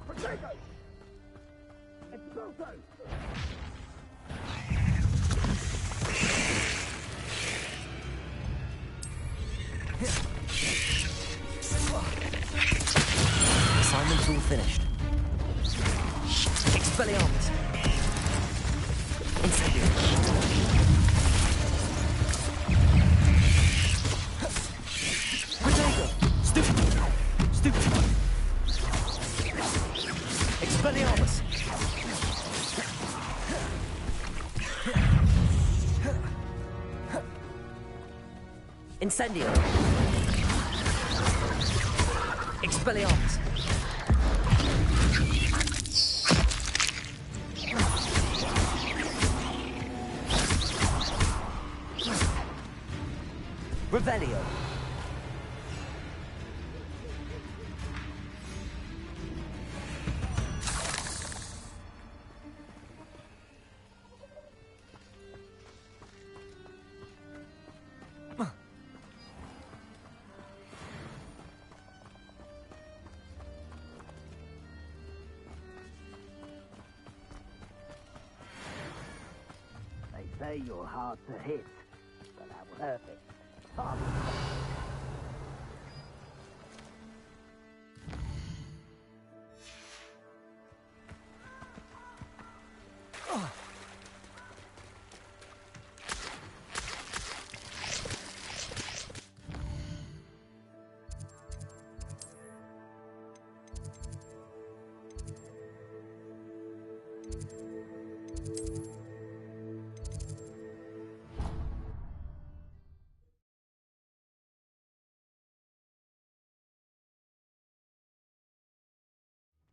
Potato! Exploso! Assignment's all finished. Expelliarmus. Incendio. Potato! Stupid! Stupid! Expelliarmus! Incendio! Expelliarmus! Revelio! They say you're hard to hit, but how perfect.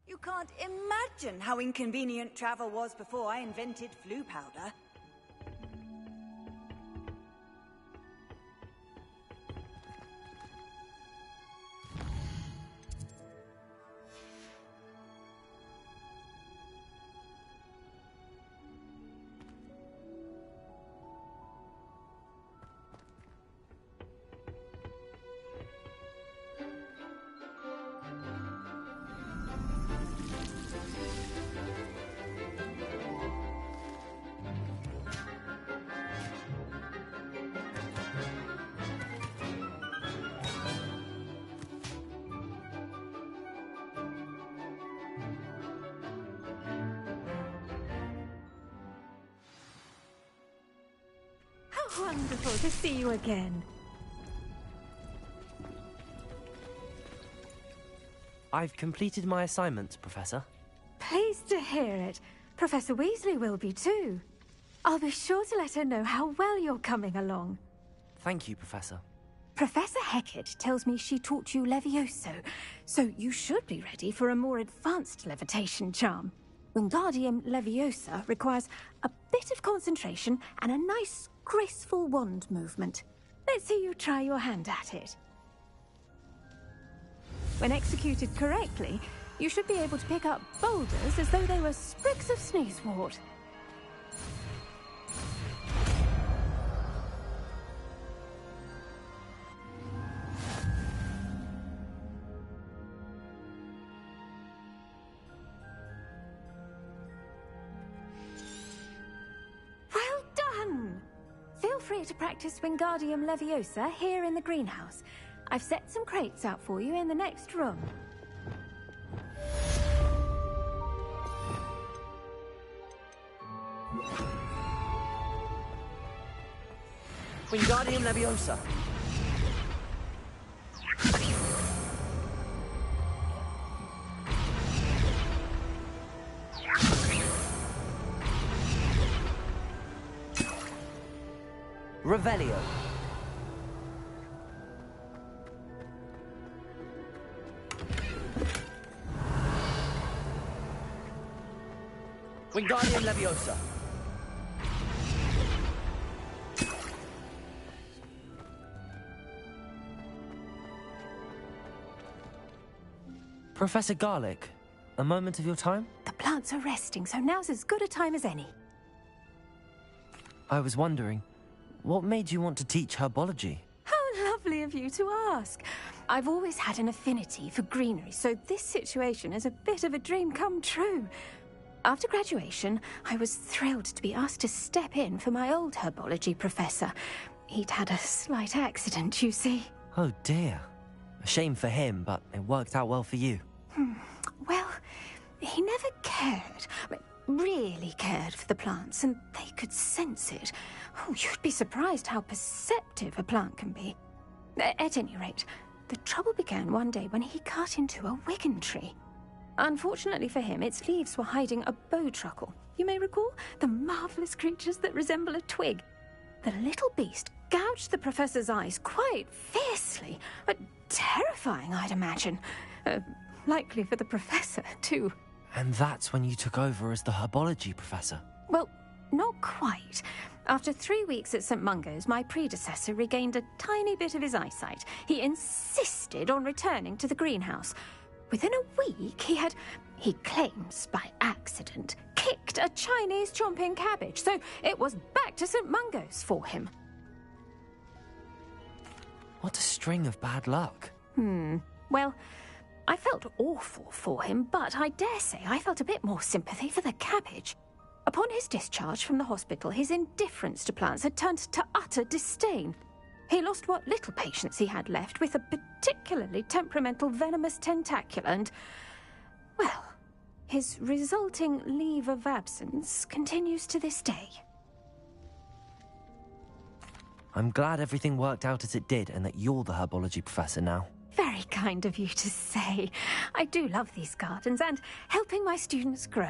You can't imagine how inconvenient travel was before I invented flu powder. wonderful to see you again. I've completed my assignments, Professor. Pleased to hear it. Professor Weasley will be too. I'll be sure to let her know how well you're coming along. Thank you, Professor. Professor Hecat tells me she taught you Levioso, so you should be ready for a more advanced levitation charm. Wingardium Leviosa requires a bit of concentration and a nice, graceful wand movement. Let's see you try your hand at it. When executed correctly, you should be able to pick up boulders as though they were sprigs of sneezewort. Well done! Feel free to practice Wingardium Leviosa here in the greenhouse. I've set some crates out for you in the next room. Wingardium Leviosa. Revelio. Wingardium Leviosa. Professor Garlick, a moment of your time? The plants are resting, so now's as good a time as any. I was wondering, what made you want to teach herbology? How lovely of you to ask. I've always had an affinity for greenery, so this situation is a bit of a dream come true. After graduation, I was thrilled to be asked to step in for my old herbology professor. He'd had a slight accident, you see. Oh dear. A shame for him, but it worked out well for you. Well, he never cared, really cared for the plants, and they could sense it. Oh, you'd be surprised how perceptive a plant can be. At any rate, the trouble began one day when he cut into a Wigan tree. Unfortunately for him, its leaves were hiding a bowtruckle. You may recall the marvellous creatures that resemble a twig. The little beast gouged the professor's eyes quite fiercely, but terrifying, I'd imagine. Likely for the professor, too. And that's when you took over as the herbology professor? Well, not quite. After 3 weeks at St. Mungo's, my predecessor regained a tiny bit of his eyesight. He insisted on returning to the greenhouse. Within a week, he claims by accident, kicked a Chinese chomping cabbage, so it was back to St. Mungo's for him. What a string of bad luck. Well, I felt awful for him, but I dare say I felt a bit more sympathy for the cabbage. Upon his discharge from the hospital, his indifference to plants had turned to utter disdain. He lost what little patience he had left with a particularly temperamental venomous tentacula and, well, his resulting leave of absence continues to this day. I'm glad everything worked out as it did and that you're the herbology professor now. Very kind of you to say. I do love these gardens and helping my students grow.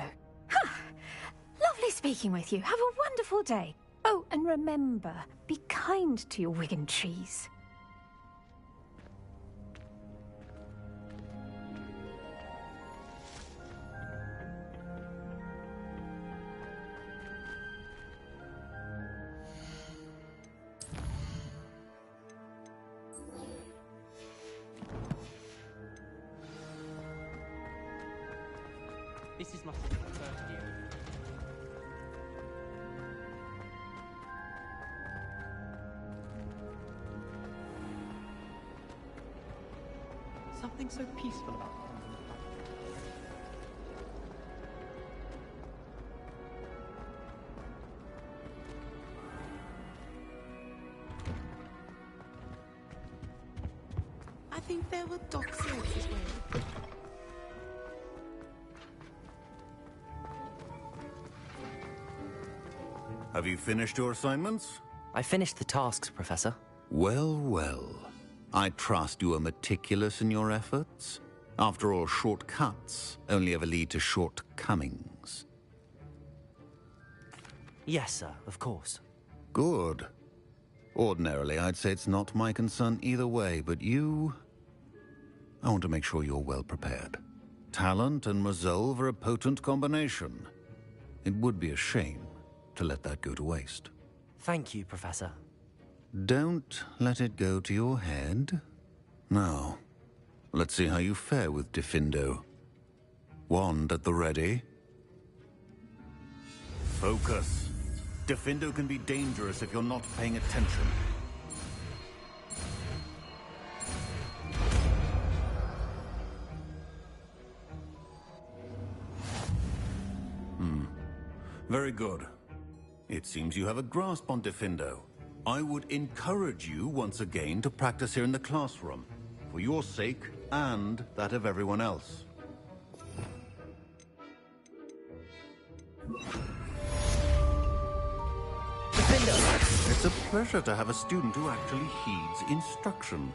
Lovely speaking with you. Have a wonderful day. Oh, and remember, be kind to your Wigan trees. This is my first year. Something so peaceful about it. I think there were dogs here as well. Have you finished your assignments? I finished the tasks, Professor. Well, well. I trust you are meticulous in your efforts. After all, shortcuts only ever lead to shortcomings. Yes, sir, of course. Good. Ordinarily, I'd say it's not my concern either way, but you... I want to make sure you're well prepared. Talent and resolve are a potent combination. It would be a shame to let that go to waste. Thank you, Professor. Don't let it go to your head. Now, let's see how you fare with Diffindo. Wand at the ready. Focus. Diffindo can be dangerous if you're not paying attention. Very good. It seems you have a grasp on Diffindo. I would encourage you once again to practice here in the classroom, for your sake and that of everyone else. Diffindo! It's a pleasure to have a student who actually heeds instruction.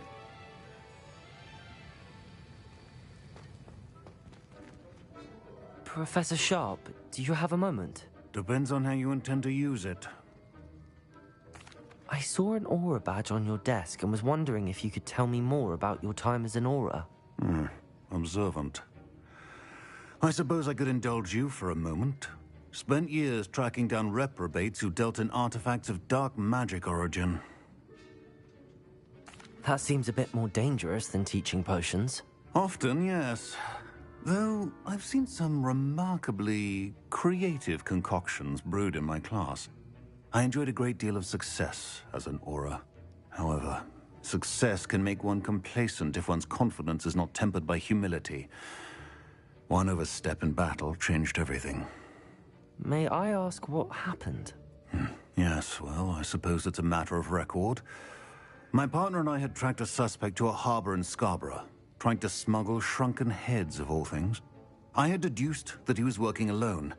Professor Sharp, do you have a moment? Depends on how you intend to use it. I saw an aura badge on your desk and was wondering if you could tell me more about your time as an aura. Observant. I suppose I could indulge you for a moment. Spent years tracking down reprobates who dealt in artifacts of dark magic origin. That seems a bit more dangerous than teaching potions. Often, yes. Though I've seen some remarkably creative concoctions brewed in my class. I enjoyed a great deal of success as an aura. However, success can make one complacent if one's confidence is not tempered by humility. One overstep in battle changed everything. May I ask what happened? Yes, well, I suppose it's a matter of record. My partner and I had tracked a suspect to a harbor in Scarborough, trying to smuggle shrunken heads of all things. I had deduced that he was working alone.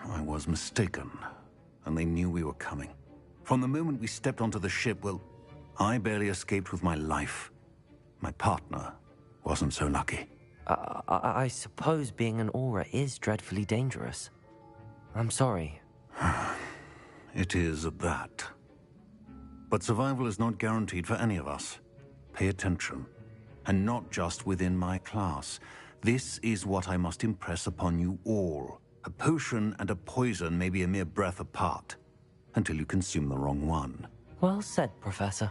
I was mistaken, and they knew we were coming. From the moment we stepped onto the ship, well, I barely escaped with my life. My partner wasn't so lucky. I suppose being an aura is dreadfully dangerous. I'm sorry. It is that. But survival is not guaranteed for any of us. Pay attention. And not just within my class. This is what I must impress upon you all. A potion and a poison may be a mere breath apart, until you consume the wrong one. Well said, Professor.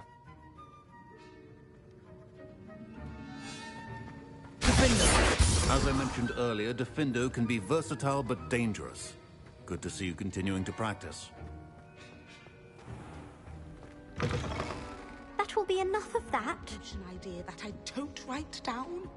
Diffindo! As I mentioned earlier, Diffindo can be versatile but dangerous. Good to see you continuing to practice. That will be enough of that. It's an idea that I don't write down.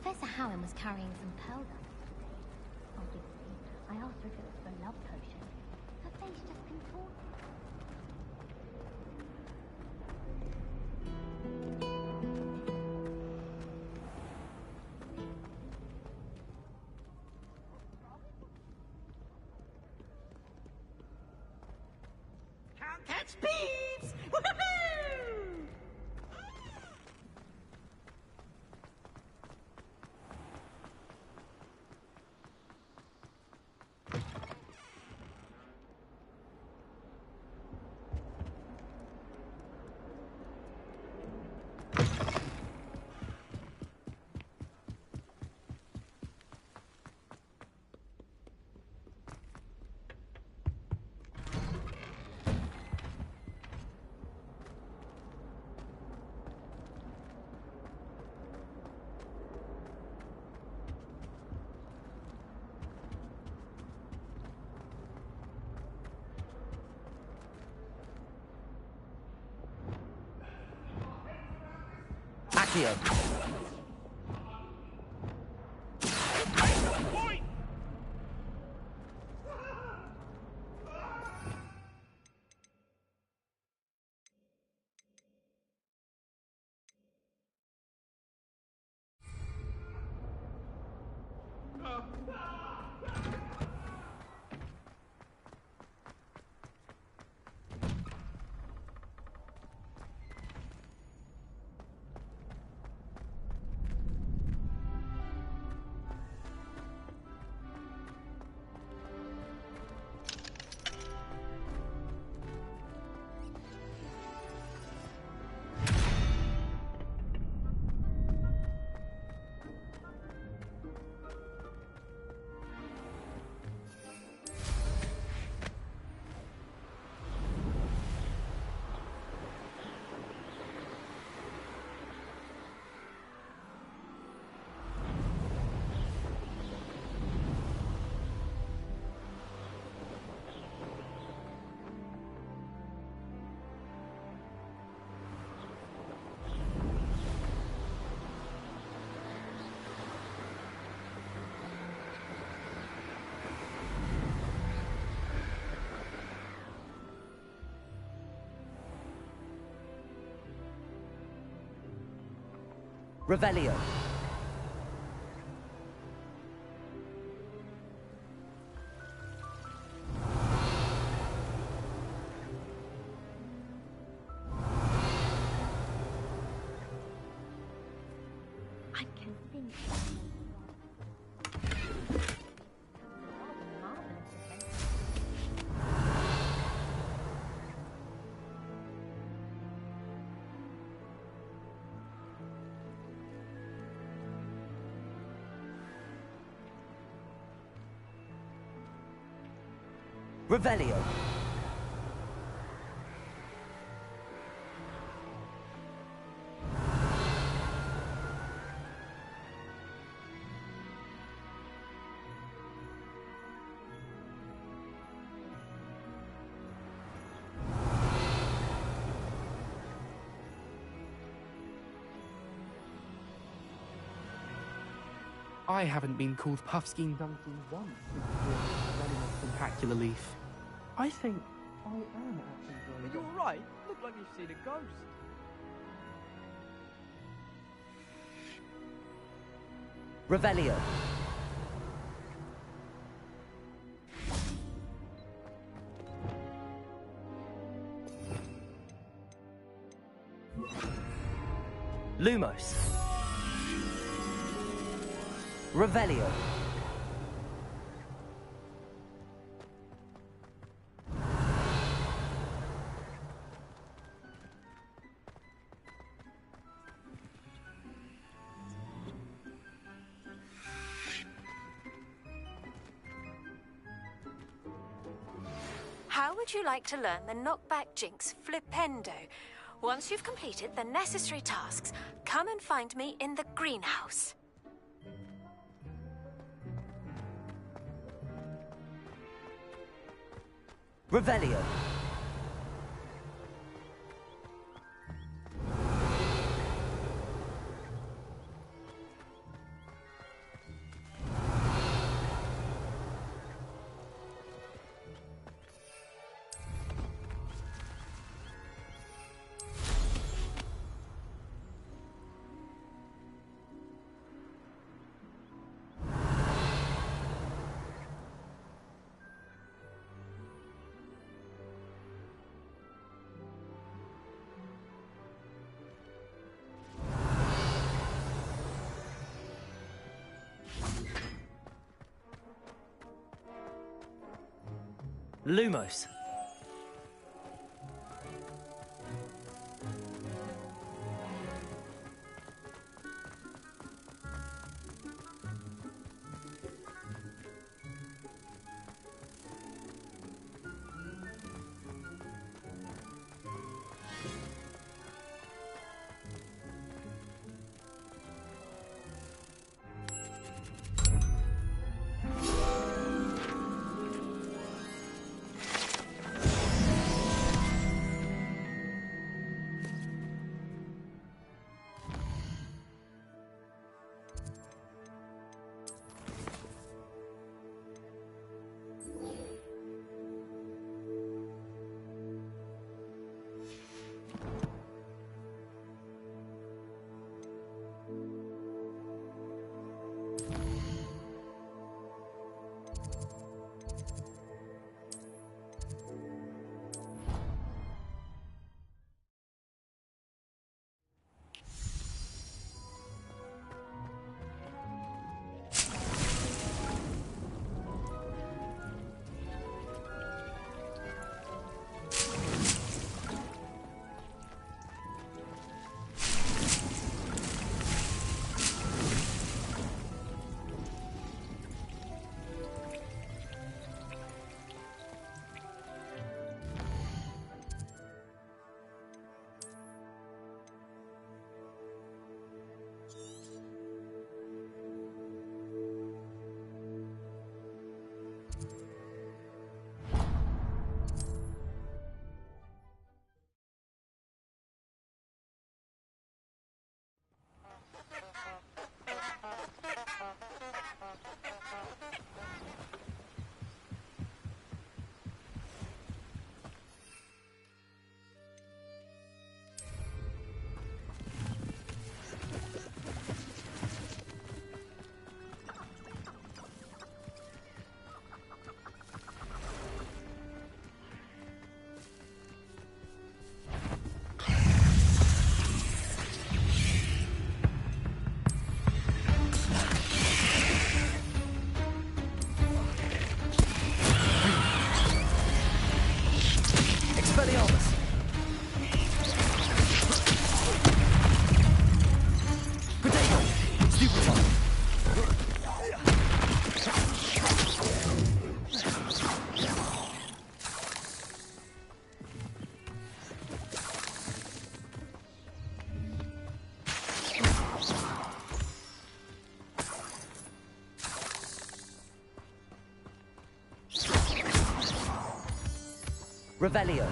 Professor Howin was carrying some powder. Oddly refills for love potion. Her face just contorted. Can't catch bees! Woohoo! Accio. Revelio. I'm convinced. Revelio. I haven't been called Puffskein Dumpkin once since running a spectacular leaf. I think I am actually Are you alright? Look like you've seen a ghost. Revelio. Lumos. Revelio. How would you like to learn the knockback jinx Flipendo? Once you've completed the necessary tasks, come and find me in the greenhouse. Revelio. Lumos. Revelio.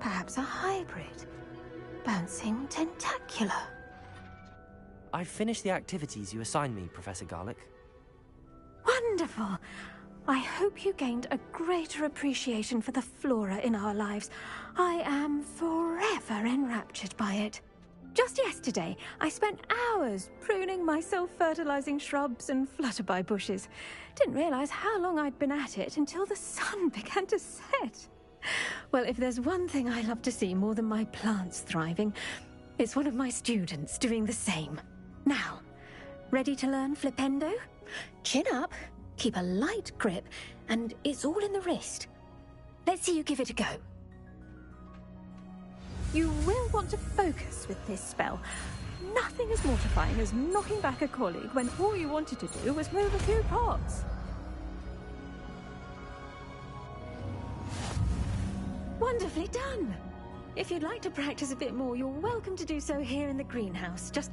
Perhaps a hybrid. Bouncing tentacular. I've finished the activities you assigned me, Professor Garlick. Wonderful. I hope you gained a greater appreciation for the flora in our lives. I am forever enraptured by it. Just yesterday, I spent hours pruning my self-fertilizing shrubs and flutterby bushes. Didn't realize how long I'd been at it until the sun began to set. Well, if there's one thing I love to see more than my plants thriving, it's one of my students doing the same. Now, ready to learn Flipendo? Chin up, keep a light grip, and it's all in the wrist. Let's see you give it a go. You will want to focus with this spell. Nothing as mortifying as knocking back a colleague when all you wanted to do was move a few pots. Wonderfully done. If you'd like to practice a bit more, you're welcome to do so here in the greenhouse. Just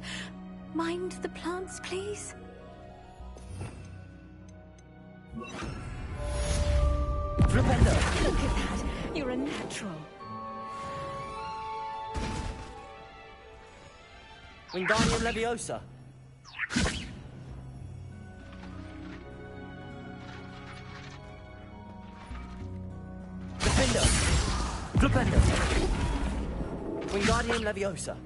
mind the plants, please. Flipendo! Look at that. You're a natural. Wingardium Leviosa. Defender. Flipendo. Wingardium Leviosa.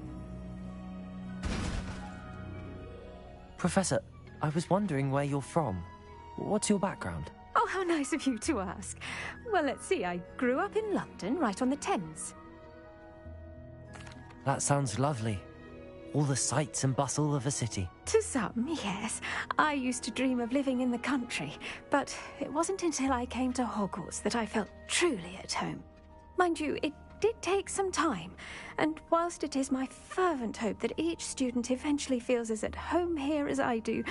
Professor, I was wondering where you're from. What's your background? Oh, how nice of you to ask. Well, let's see. I grew up in London, right on the Thames. That sounds lovely. All the sights and bustle of a city. To some, yes. I used to dream of living in the country, but it wasn't until I came to Hogwarts that I felt truly at home. Mind you, it did take some time, and whilst it is my fervent hope that each student eventually feels as at home here as I do,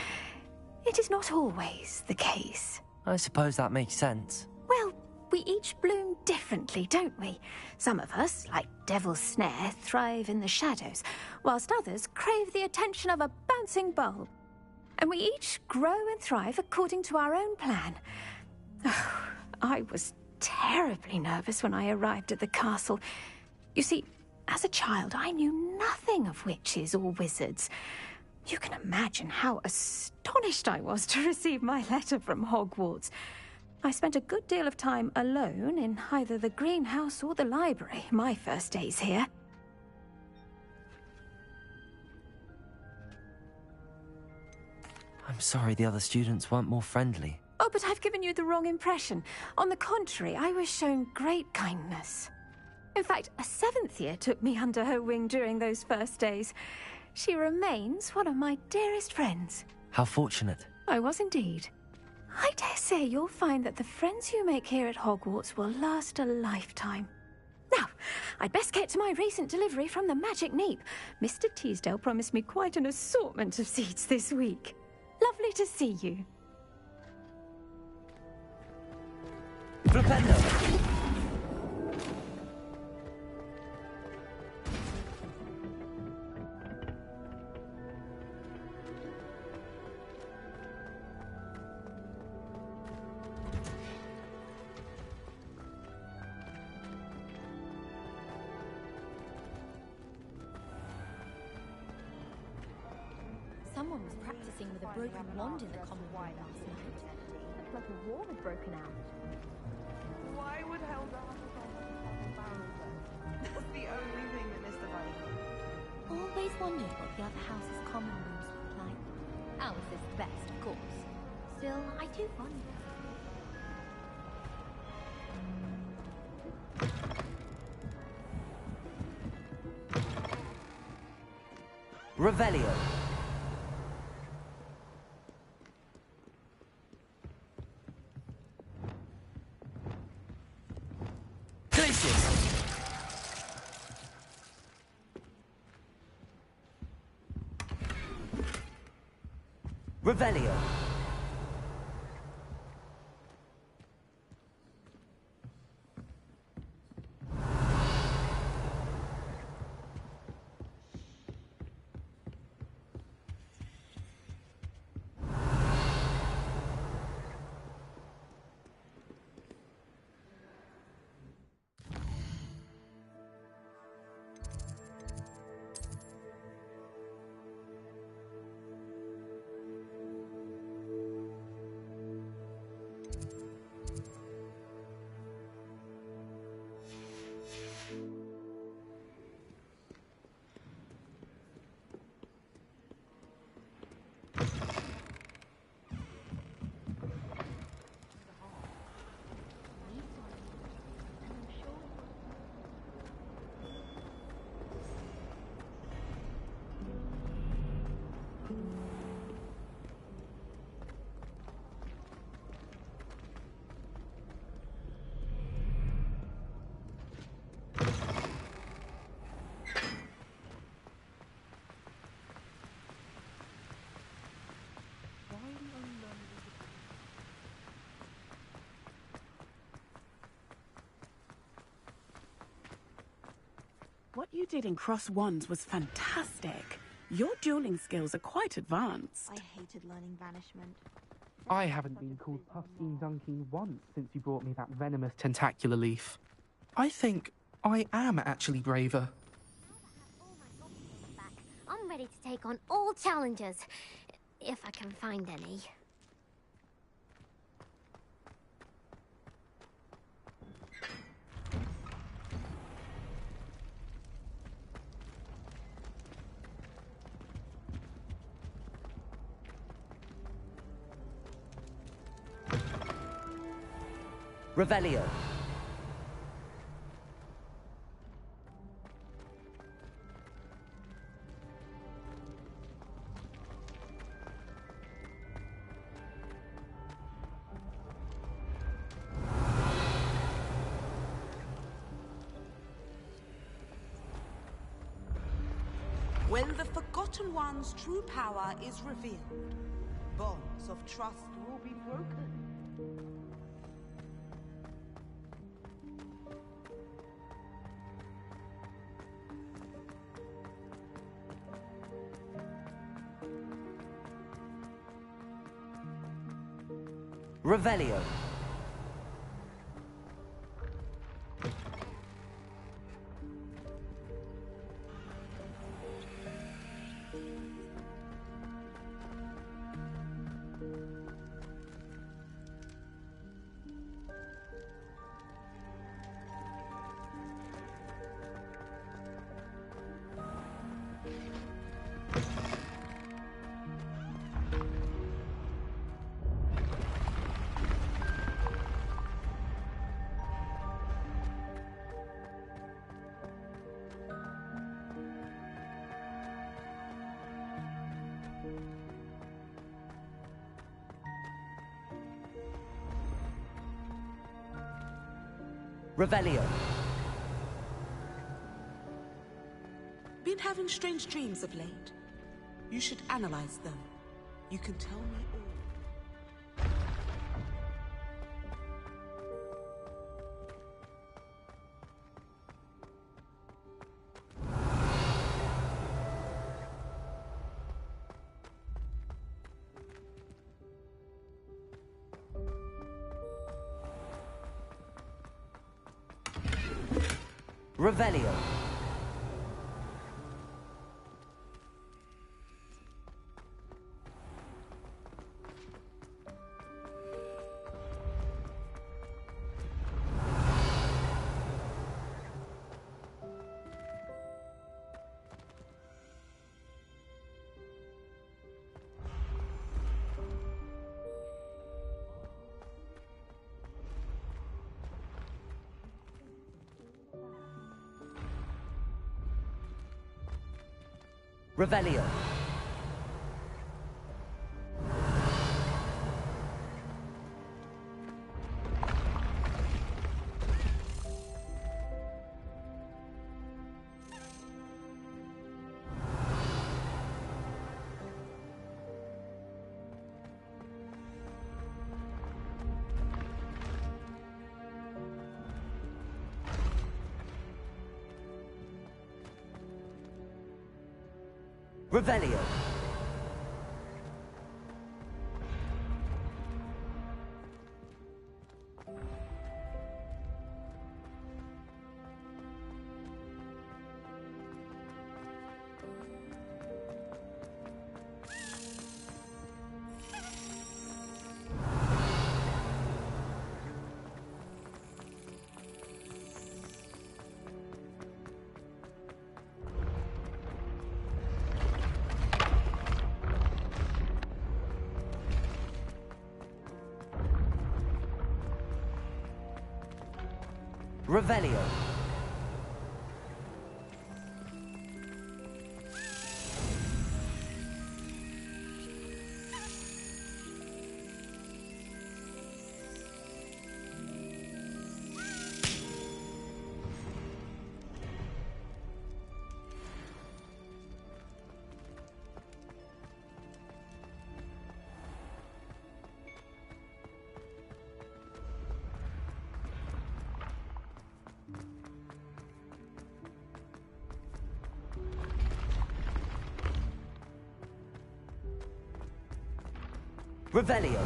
it is not always the case. I suppose that makes sense. Well, we each bloom differently, don't we? Some of us, like Devil's Snare, thrive in the shadows, whilst others crave the attention of a bouncing bulb. And we each grow and thrive according to our own plan. Oh, I was terribly nervous when I arrived at the castle. You see, as a child, I knew nothing of witches or wizards. You can imagine how astonished I was to receive my letter from Hogwarts. I spent a good deal of time alone in either the greenhouse or the library my first days here. I'm sorry the other students weren't more friendly. Oh, but I've given you the wrong impression. On the contrary, I was shown great kindness. In fact, a 7th year took me under her wing during those first days. She remains one of my dearest friends. How fortunate. I was indeed. I dare say you'll find that the friends you make here at Hogwarts will last a lifetime. Now, I'd best get to my recent delivery from the Magic Neep. Mr. Teasdale promised me quite an assortment of seeds this week. Lovely to see you. Flipendo! Someone was practicing with a broken wand in the common room last night. Looked like a war had broken out. Why would Helga have a barrel then? That's the only thing that mystifies me. Always wondered what the other house's common rooms looked like. Ours is the best, of course. Still, I do wonder. Revelio. Revelio. you did in Cross Wands was fantastic. Your dueling skills are quite advanced. I hated learning banishment. I haven't been called Puffskein Dunking once since you brought me that venomous tentacular leaf. I think I am actually braver. I'm ready to take on all challenges, if I can find any. Revelio. When the Forgotten One's true power is revealed, bonds of trust will be broken. Revelio. Revelio. Been having strange dreams of late. You should analyze them. You can tell me all. Revelio. Revelio. Revelio. Revelio. Revelio.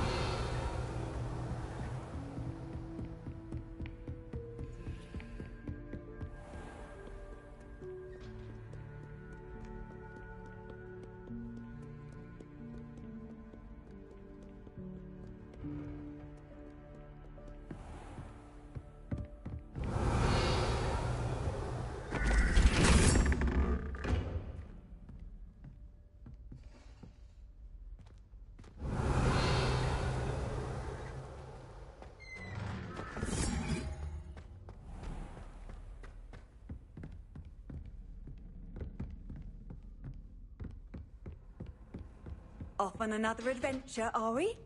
Off on another adventure, are we?